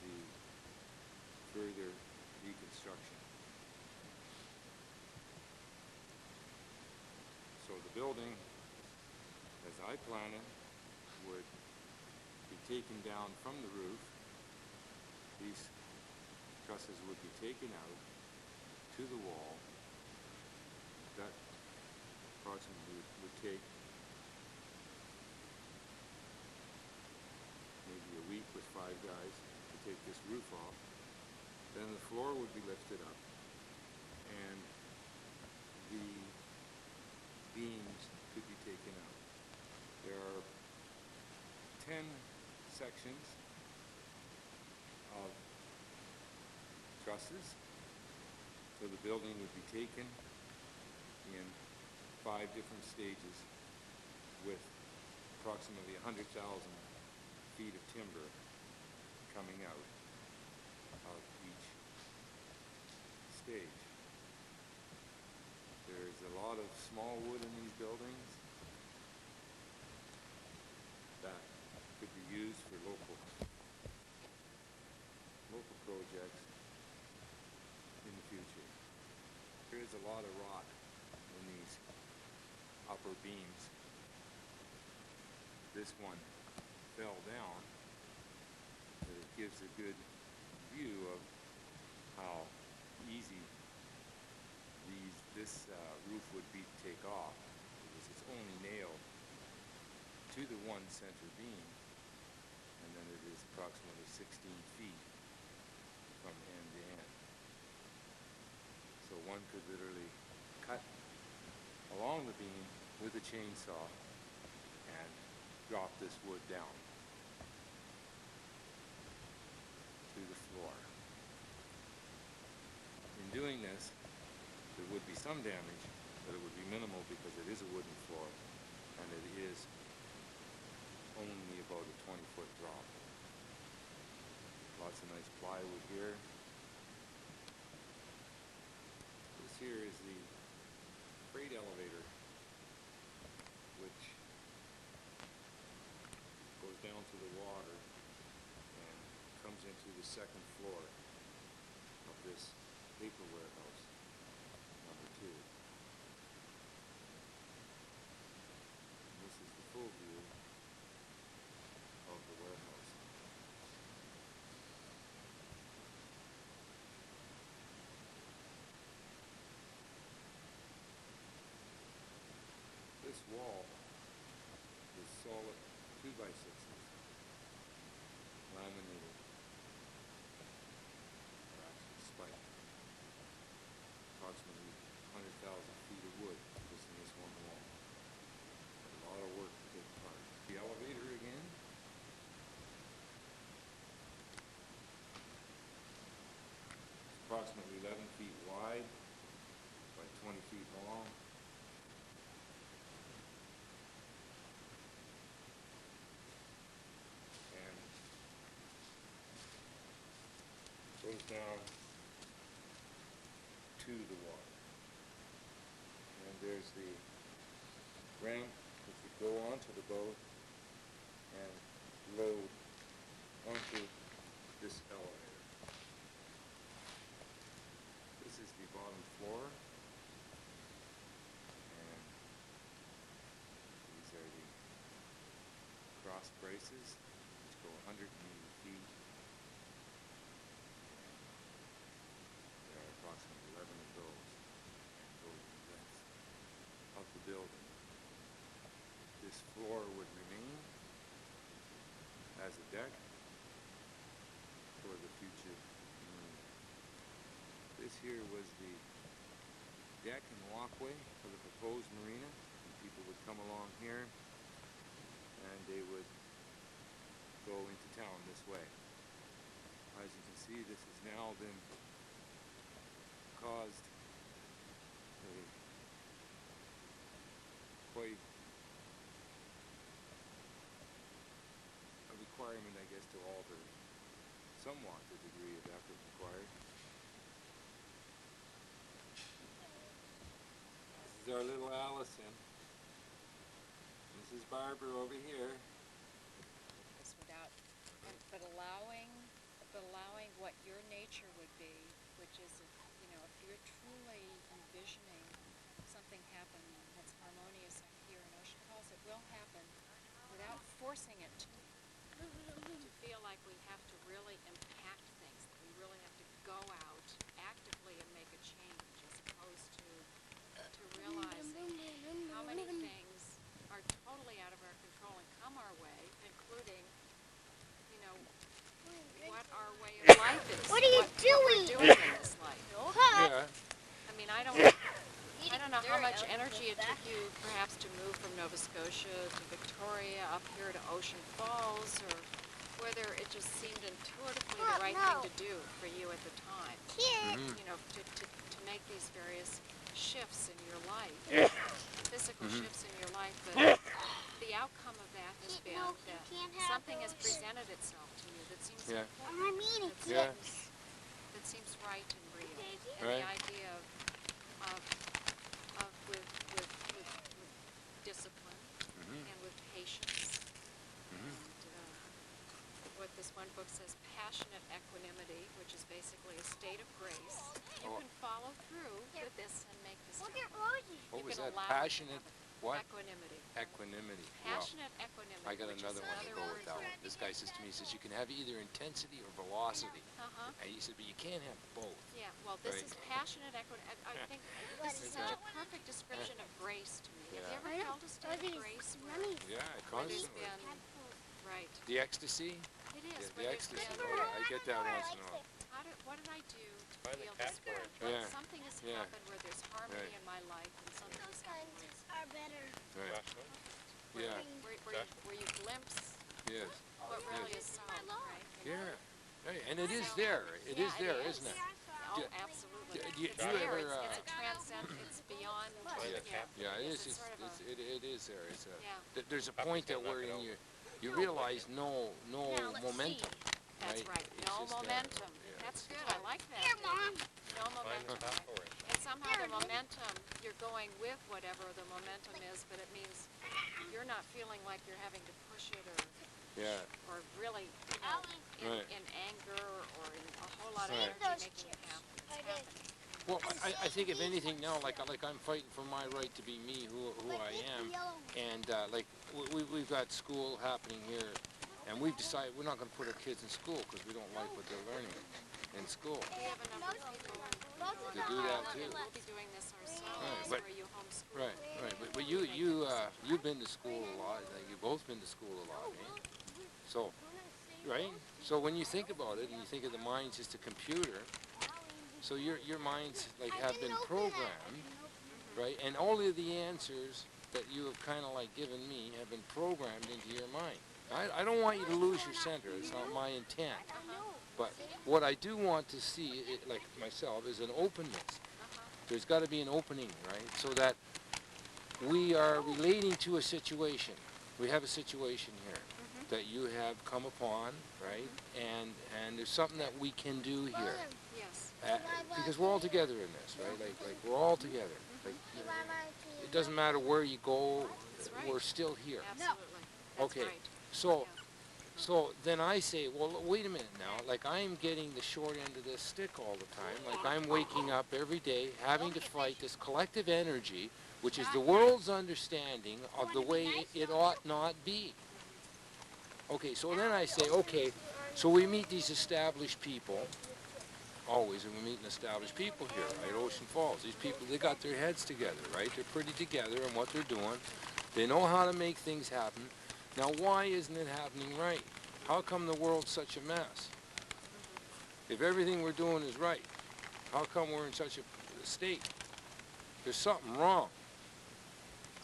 the further reconstruction. So the building, as I plan it, would be taken down from the roof. These trusses would be taken out to the wall. That approximately would take 5 guys to take this roof off. Then the floor would be lifted up and the beams could be taken out. There are 10 sections of trusses, so the building would be taken in 5 different stages with approximately 100,000 feet of timber coming out of each stage. There's a lot of small wood in these buildings that could be used for local projects in the future. There is a lot of rot in these upper beams. This one fell down, but it gives a good view of how easy this roof would be to take off, because it's only nailed to the one center beam, and then it is approximately 16 feet from end to end. So one could literally cut along the beam with a chainsaw and drop this wood down to the floor. In doing this, there would be some damage, but it would be minimal because it is a wooden floor and it is only about a 20-foot drop. Lots of nice plywood here. This here is the freight elevator, which goes down to the water and comes into the second floor of this paper warehouse, number 2. And this is the full view of the warehouse. This wall is solid 2x6s, laminated, or actually spiked. Approximately 100,000 feet of wood just in this one wall. A lot of work to take apart. The elevator again. It's approximately 11 feet wide by 20 feet long. And goes down to the water. And there's the ramp that would go onto the boat and load onto this elevator. This is the bottom floor, and these are the cross braces which go 180 feet. There are approximately 11 of those, and go the length of the building. This floor would remain as a deck for the future marina. This here was the deck and walkway for the proposed marina, and people would come along here and they would go into town this way. As you can see, this has now been caused quite a requirement, I guess, to alter somewhat the degree of effort required. This is our little Allison. This is Barbara over here. This without, but allowing what your nature would be, which is, if you're truly envisioning something happen that's harmonious here in Ocean Falls, it will happen without forcing it to feel like we have to really impact things, that we really have to go out actively and make a change, as opposed to realizing how many things are totally out of our control and come our way, including, know how much energy it took you perhaps to move from Nova Scotia to Victoria, up here to Ocean Falls, or whether it just seemed intuitively the right thing to do for you at the time. You know, to make these various shifts in your life, physical shifts in your life, but the outcome of that has been that something has presented itself to you that seems important, that seems right and real. And the idea of with discipline and with patience. What this one book says, passionate equanimity, which is basically a state of grace. You can follow through with this and make this happen. What You was can that? allow Passionate what? equanimity. Equanimity. Passionate equanimity. I got which another is one to go with that one. This guy says to me, he says, you can have either intensity or velocity. And he said, but you can't have both. Yeah, well, this is passionate equanimity. I think this is such a perfect description of grace to me. Have you ever felt a state of grace where there's Constantly. been, right. The ecstasy? It is. The ecstasy. I get that once in a while. What did I do to feel this way? Something has happened where there's harmony in my life, and something has happened where it's where you glimpse what really is so, right? And it is there. It is there, isn't it? Oh, absolutely. It's there. ever, It's a transcendent. It's beyond. It is. It's sort of It is there. It's there's a point that where you realize no momentum. That's right. No momentum. That's good. I like that. Here, Mom. No momentum. And somehow the momentum, you're going with whatever the momentum is, but it means you're not feeling like you're having to push it or really, you know, in anger or in a whole lot of energy making it happen. It's happening. Well, I think if anything now, like I'm fighting for my right to be me, who I am, and like we've got school happening here, and we've decided we're not going to put our kids in school because we don't like what they're learning in school. We have a number of people to do that too. We'll be doing this ourselves, where you homeschool. Right. But you've been to school a lot. You've both been to school a lot, eh? So, right? So when you think about it, and you think of the mind's just a computer. So your minds like have been programmed, right? And all of the answers that you have kind of like given me have been programmed into your mind. I don't want you to lose your center. It's not my intent. But what I do want to see, like myself, is an openness. There's got to be an opening, right? So that we are relating to a situation. We have a situation here that you have come upon, right? And there's something that we can do here. Because we're all together in this, right? Like we're all together. Like, it doesn't matter where you go, we're still here. Absolutely. Okay. So then I say, well, wait a minute now. Like I'm getting the short end of this stick all the time. Like I'm waking up every day having to fight this collective energy, which is the world's understanding of the way it ought not be. Okay, so then I say, okay, so we meet these established people. Always, and we meet established people here, right? Ocean Falls. These people, they got their heads together, right? They're pretty together in what they're doing. They know how to make things happen. Now, why isn't it happening right? How come the world's such a mess? If everything we're doing is right, how come we're in such a state? There's something wrong.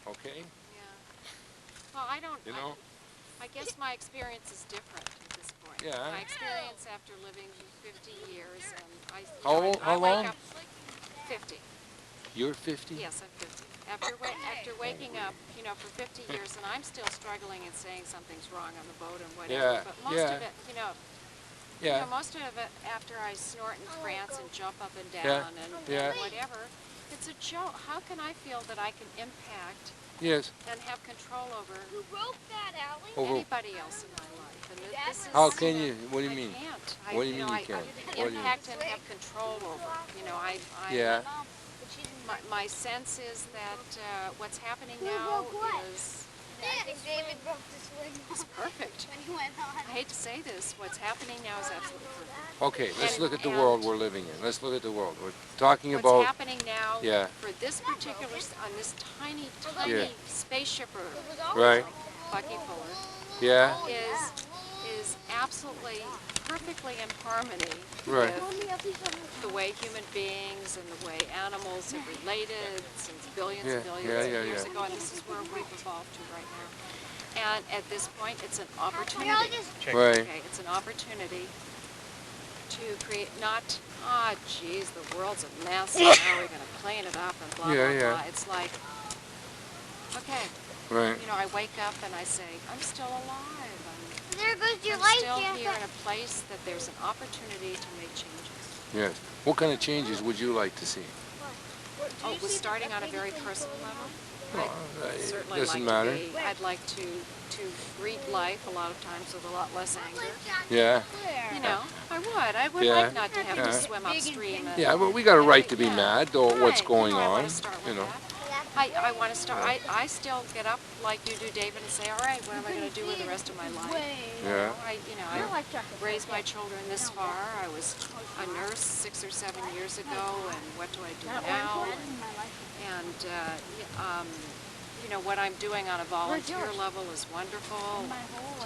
Okay? Yeah. Well, I don't. You know? I guess my experience is different at this point. Yeah. My experience after living 50 years, and How long? Wake up 50. You're 50? Yes, I'm 50. After waking up, you know, for 50 years, and I'm still struggling and saying something's wrong on the boat and whatever. But most of it, you know, most of it after I snort and prance and jump up and down and whatever, it's a joke. How can I feel that I can impact and have control over anybody else in my life? And this is, how can you? What do you mean? I can't. What do you mean you can't? Impact and have control over. You know, my sense is that what's happening now is I think David broke the swing. It's perfect. When he went on. I hate to say this, what's happening now is absolutely perfect. Okay, let's look at the world we're living in. Let's look at the world. We're talking what's about... What's happening now for this particular, on this tiny spaceship Earth, right. Bucky Fuller, is absolutely, perfectly in harmony Right. with the way human beings and the way animals have related since billions Yeah, and billions yeah, of yeah, years yeah. ago, and this is where we've evolved to right now. And at this point, it's an opportunity. Right. Okay, it's an opportunity to create not, geez, the world's a mess, and how are we going to clean it up and blah, Yeah, blah, yeah. blah. It's like, okay, Right. you know, I wake up and I say, I'm still alive. There goes your I'm light, still Jeff. here in a place that there's an opportunity to make changes. Yes. What kind of changes would you like to see? Oh, it was starting on a very personal level. Well, I'd it certainly doesn't like matter. to be, I'd like to greet life a lot of times with a lot less anger. Yeah. You know, I would Yeah. like not to have Yeah. to swim upstream. And, Yeah, but we got a right to be yeah. mad though what's Right. going I on. want to start with You know. that. I want to start, I still get up like you do, David, and say, all right, what am I going to do with the rest of my life? Yeah. I raised my children this far. I was a nurse 6 or 7 years ago, and what do I do now? And you know, what I'm doing on a volunteer level is wonderful,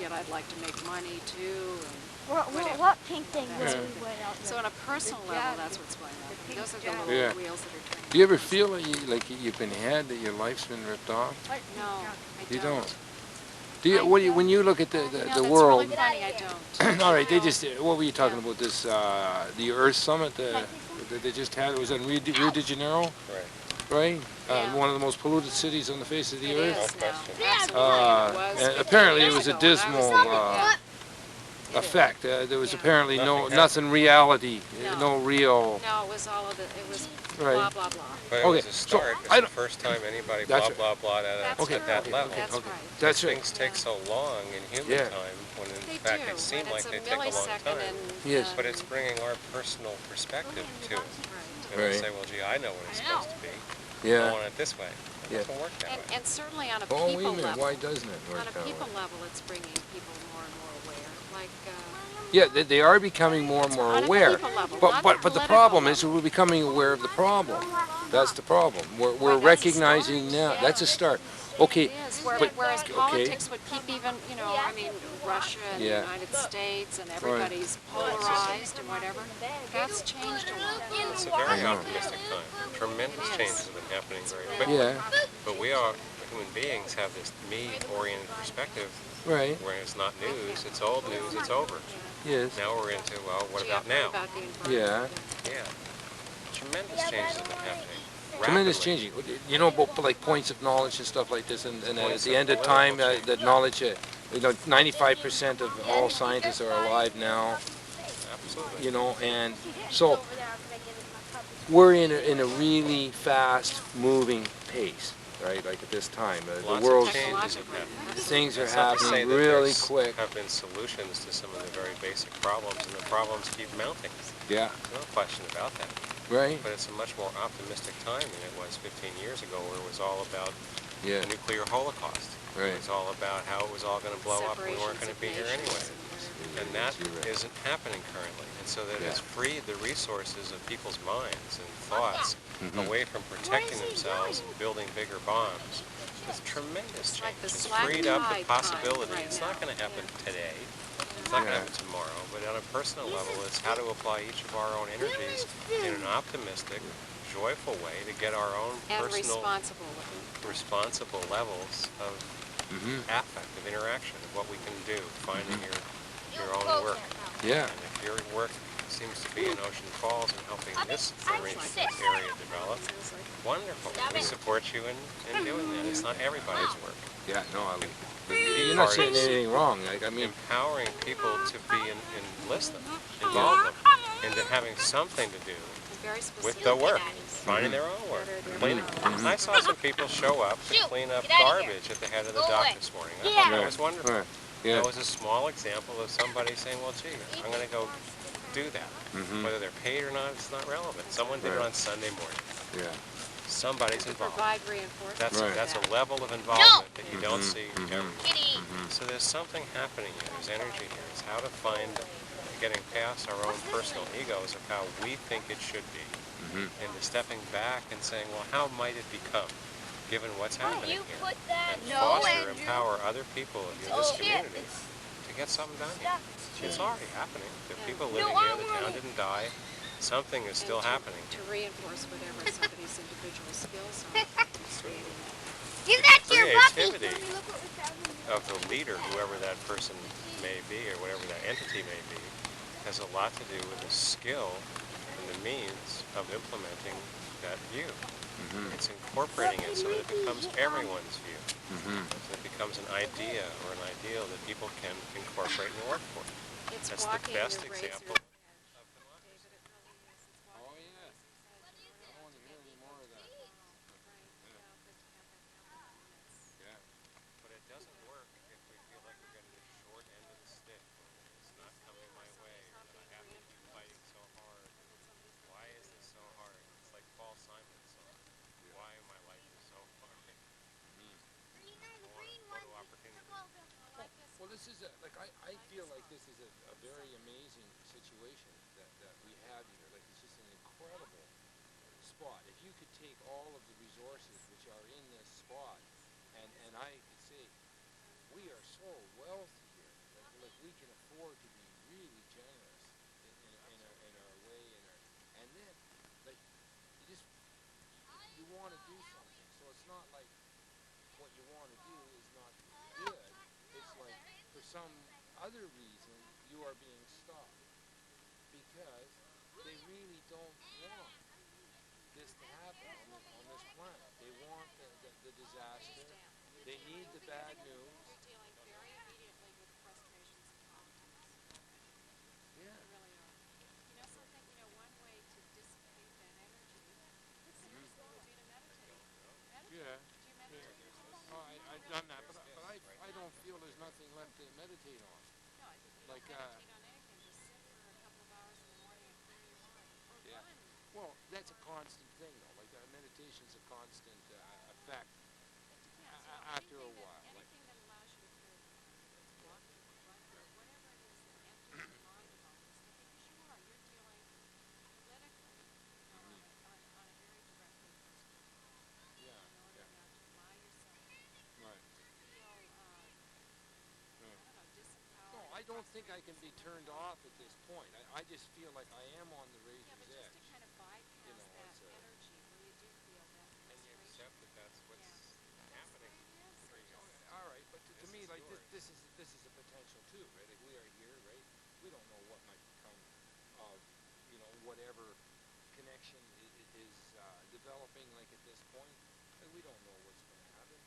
yet I'd like to make money too. And What pink thing that's did what- we went out there? So on a personal level, that's what's going on. Those are the little Yeah. wheels that are turning. Do you ever feel like you've been had, that your life's been ripped off? No, I You don't. don't. Do you? What do you, when you look at the That's world? really funny, I don't. All right, they just. What were you talking about? This the Earth Summit that they just had. It was in Rio de Janeiro. Right. Right? Yeah. One of the most polluted cities on the face of the It earth. is now. Absolutely, it was And 50 apparently it years was a ago when I was dismal there. effect. There was Yeah. apparently Nothing nothing reality, No. no real. No, it was all of it. It was Right. blah, blah, blah. But it Okay, was a so start. I It's the don't- first time anybody That's blah, blah, blah That's at right. that level. That's okay. right. That's right. Things take so long in human Yeah. time when in They fact do. it seemed and like it's they a take a long millisecond time. and, Yes. But it's bringing our personal perspective to it. Right. And we Right. say, well, gee, I know what it's supposed to be. I Yeah. want it this way. It Yeah. doesn't work that way. And certainly on a Oh, wait a people minute. level. Why doesn't it work On a that people way? level, it's bringing people more and more aware. Like, Yeah, they are becoming more and more on a aware. people level, But not but the the political problem is level. we're becoming aware of the problem. That's the problem. We're Right, that's a recognizing start. now. That's a start. Okay. It is, But whereas okay. politics would keep even, you know, I mean, Russia and Yeah. the United States and everybody's polarized and whatever, that's changed a lot. It's a very optimistic time. Tremendous changes have been happening very quickly. Yeah. But we are, human beings, have this me-oriented perspective Right. where it's not news, it's old news, it's over. Yes. Now we're into, well, what Gee, about I've heard now? about the environment. Yeah. Yeah. Tremendous changes have been happening. Tremendous Rapidly. changing. You know about like points of knowledge and stuff like this, and at Points the of end of political time, change. that knowledge, you know, 95% of all scientists are alive now. Absolutely. You know, and so we're in a really fast-moving pace, right? Like at this time, the Lots world's of changes have happened. things are It's not to say happening that really there's quick. have been solutions to some of the very basic problems, and the problems keep mounting. Yeah. No question about that. Right. But it's a much more optimistic time than it was 15 years ago, where it was all about Yeah. the nuclear holocaust. Right. It was all about how it was all going to blow up and we weren't going to be here anyway. And that isn't happening currently. And so that has freed the resources of people's minds and thoughts away from protecting themselves and building bigger bombs. It's tremendous change. like the It's slack freed up the tide time possibility. right It's now. not going to happen today. It's not going to happen tomorrow. But on a personal level, it's how to apply each of our own energies in an optimistic, joyful way to get our own And personal, responsible. levels of affect, of interaction, of what we can do, finding your own work. Yeah. And if your work seems to be in Ocean Falls and helping this area develop, wonderful. We support you in doing that. It's not everybody's work. Yeah. No, you're not saying anything wrong. Like, I mean, empowering people to be enlist them, involve them into having something to do with the work, finding their own work, cleaning. I saw some people show up to clean up garbage at the head of the dock this morning. I thought that was wonderful. Right. Yeah. That was a small example of somebody saying, well, gee, I'm going to go do that. Whether they're paid or not, it's not relevant. Someone did it on Sunday morning. Yeah. Somebody's involved. Provide reinforcement. That's a level of involvement that you don't see everywhere. So there's something happening here. There's energy here. It's how to find getting past our own personal egos of how we think it should be, into stepping back and saying, well, how might it become, given what's happening here, and foster, empower other people in this community to to get something done here. It's already happening. There are people living here. The town didn't die. Something is still happening. To reinforce whatever somebody's individual skills are, creating Give that to your puppy. Creativity of the leader, whoever that person may be or whatever that entity may be, has a lot to do with the skill and the means of implementing that view. It's incorporating it so that it becomes everyone's view. So it becomes an idea or an ideal that people can incorporate and work for. That's the best example. Oh yeah. I want to hear any more of that. Yeah. But it doesn't work if we feel like we're getting the short end of the stick, or it's not coming my way, or that I have to keep fighting so hard. Why is this so hard? It's like Paul Simon's song. Why my life is so hard. Photo opportunity. Well, this is I feel like this is a very amazing situation that we have here. Like, it's just an incredible spot. If you could take all of the resources which are in this spot, and I could say, we are so wealthy here. Like we can afford to be really generous in our way, and then like you want to do something. So it's not like what you want to do is not good. It's like for some other reason you are being stopped because they really don't want this to happen on this planet. They want the disaster. They need the bad news. You're dealing very immediately with frustrations and politics. Yeah. You really are. You know something? You know, one way to dissipate that energy, seriously, would be to meditate. Yeah. Do you meditate? Oh, I've done that, but I don't feel there's nothing left to meditate on. No, you don't meditate on anything. Just sit for a couple of hours in the morning and clear your mind. Or Yeah. run. Well, that's a constant thing, though. Like meditation's a constant effect. After a while, anything that allows you to clear your mind, whether it's walking or running or whatever it is that empties your mind of all this stuff, because you're dealing politically, you know, on a very directly personal level. Yeah. In order not to allow yourself to feel, I don't know, disempowered. No, I don't think I can be turned off at this point. I just feel like I am on the razor's edge. Just to kind of bypass that energy where you do feel that And you accept that that's what's happening for you. All right, but to me, like this is a potential too, right? Like we are here, right? We don't know what might become of, whatever connection is developing. Like at this point, like we don't know what's going to happen.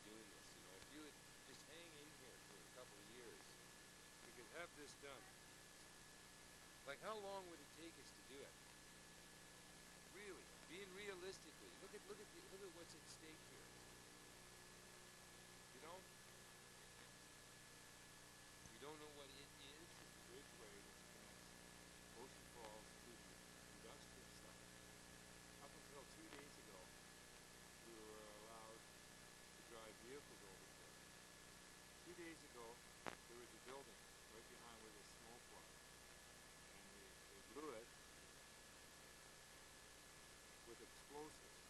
doing this. You know, if you would just hang in here for a couple of years, we could have this done. Like, how long would it take us to do it? Really, being realistically, look at what's at stake here. You know, you don't know what it is. It's a bridgeway which connects Ocean Falls to the industrial site. Up until 2 days ago, we were allowed to drive vehicles over here. 2 days ago, there was a building right behind where the smoke was, and they blew it with explosives.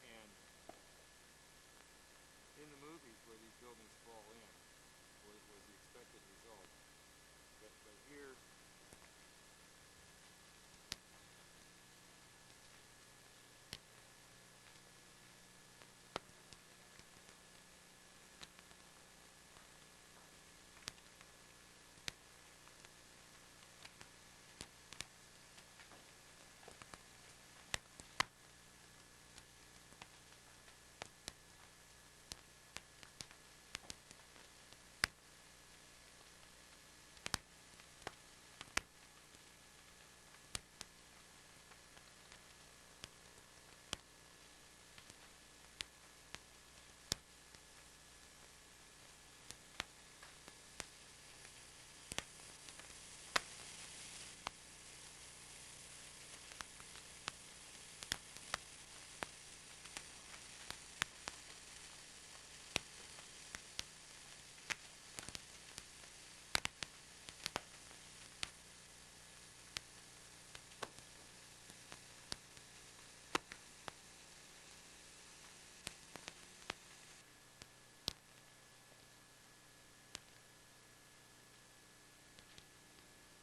And in the movies where these buildings fall in was the expected result. But here,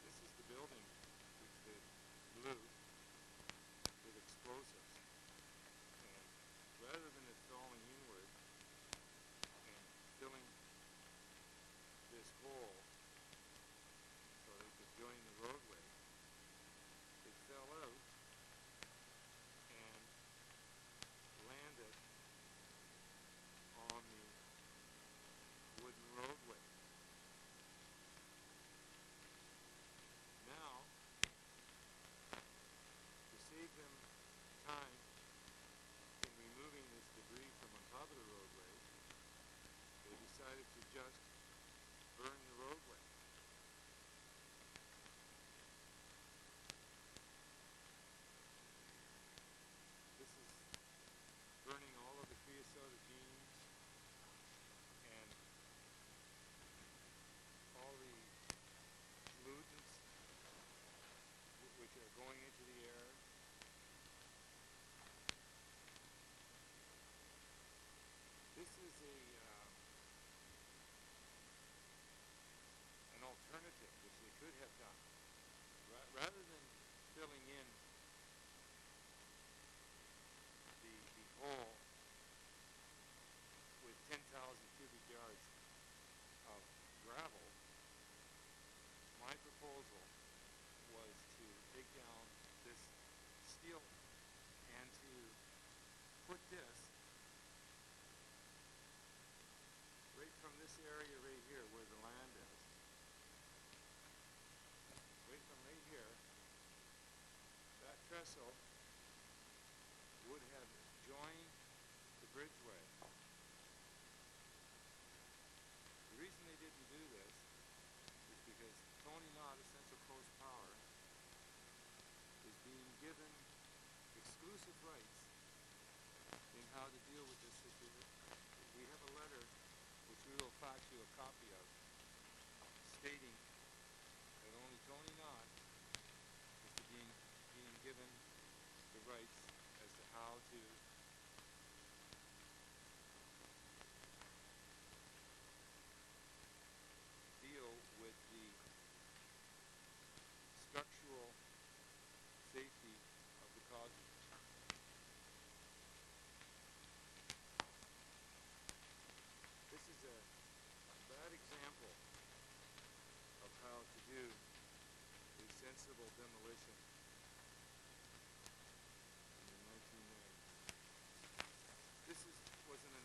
this is the building which they blew with explosives. And rather than it falling inward and filling this hole so they could join the roadway, it fell out and landed on the wooden roadway. Now, to save them time in removing this debris from on top of the roadway, they decided to just burn the roadway. This is burning all of the creosote beams and all the pollutants which are going into the air. This is an alternative which they could have done. Rather than filling in the hole with 10,000 cubic yards of gravel, my proposal was to take down this steel and to put this right from this area right here where the land is, right from right here, that trestle would have joined the bridgeway. The reason they didn't do this is because Tony Knott of Central Coast Power is being given exclusive rights in how to deal with this situation. We have a letter which we will fax you a copy of stating that only Tony Knott is being given the rights as to how to deal with the structural safety of the causeway. This is a bad example of how to do a sensible demolition in the 1990s. This was an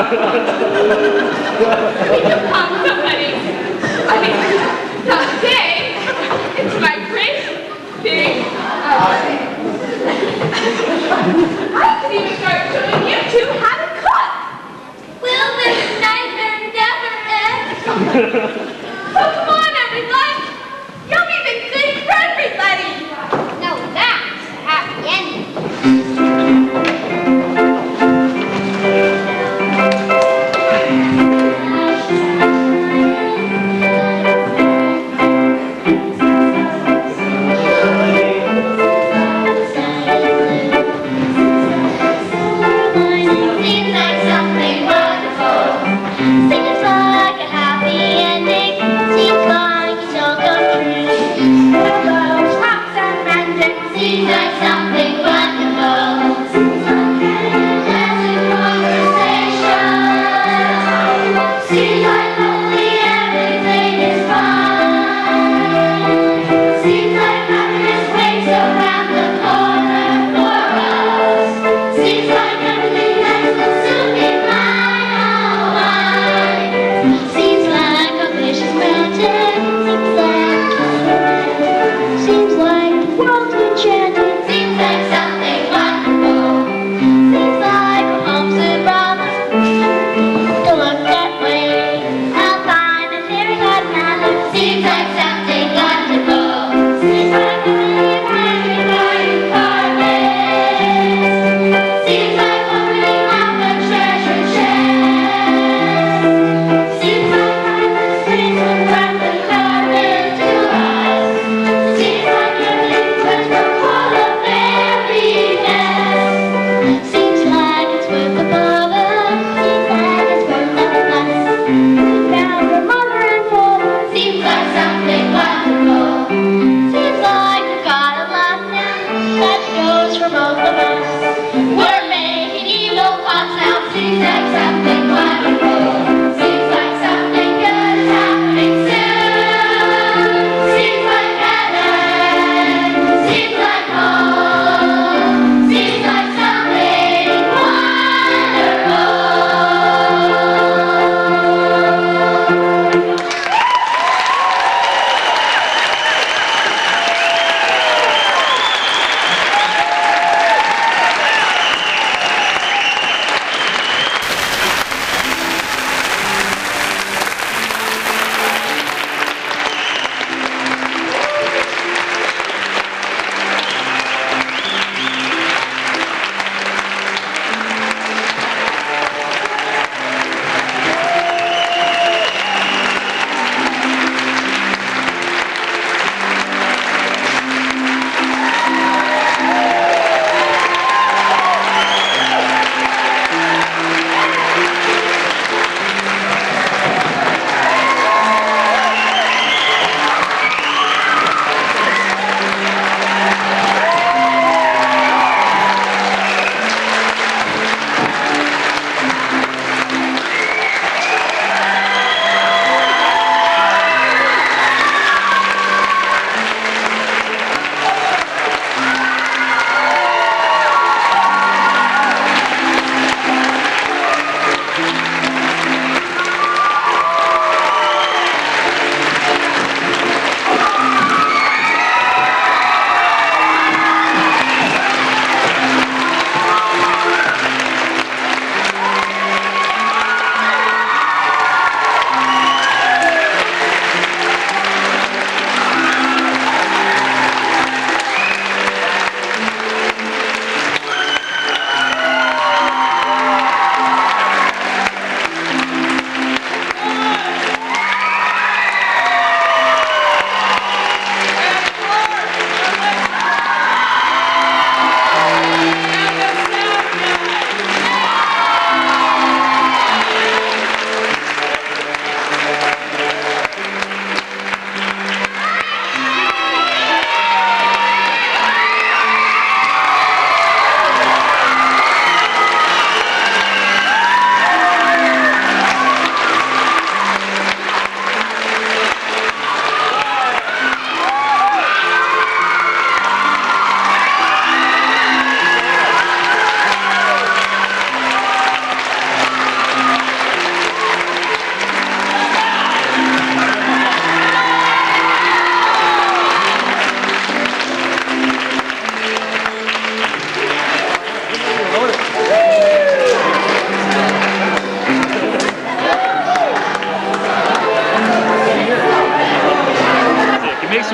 Come, somebody. I mean, someday, it's my great big I could even start showing you two how to cook. Will this nightmare never end? So come on, everyone. You'll be the good for everybody. No, that's a happy ending. Seems like something wonderful. Seems like a happy ending.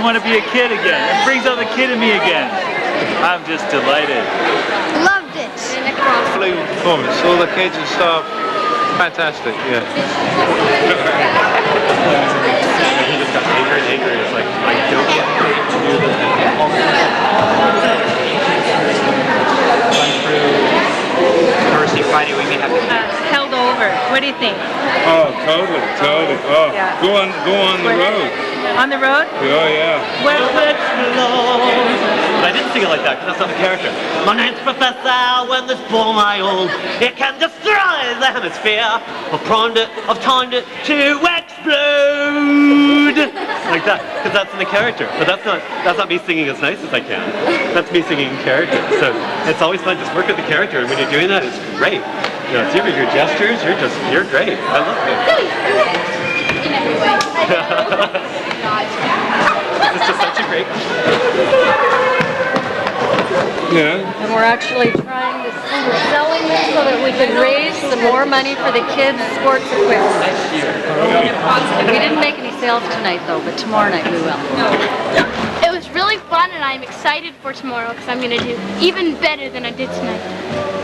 want to be a kid again. It brings out the kid in me again. I'm just delighted. Loved it. Unbelievable performance. All the kids and stuff. Fantastic, yeah. He just got angry and angry. It's like, I don't get paid to do this. Thursday, Friday, we may have to held over. What do you think? Oh, totally. Oh, Yeah. go on the road. On the road? Oh, yeah. Well, it's but I didn't sing it like that, because that's not the character. My name's Professor, when this bomb I hold, it can destroy the hemisphere. I've timed it to explode. Like that, because that's in the character. But that's not me singing as nice as I can. That's me singing in character. So it's always fun, just work with the character, and when you're doing that, it's great. You know, see your gestures, you're great. I love it. In every way. This is just such a great Yeah. And we're actually trying to, we're selling this so that we can raise some more money for the kids' sports equipment. We didn't make any sales tonight though, but tomorrow night we will. It was really fun and I'm excited for tomorrow because I'm going to do even better than I did tonight.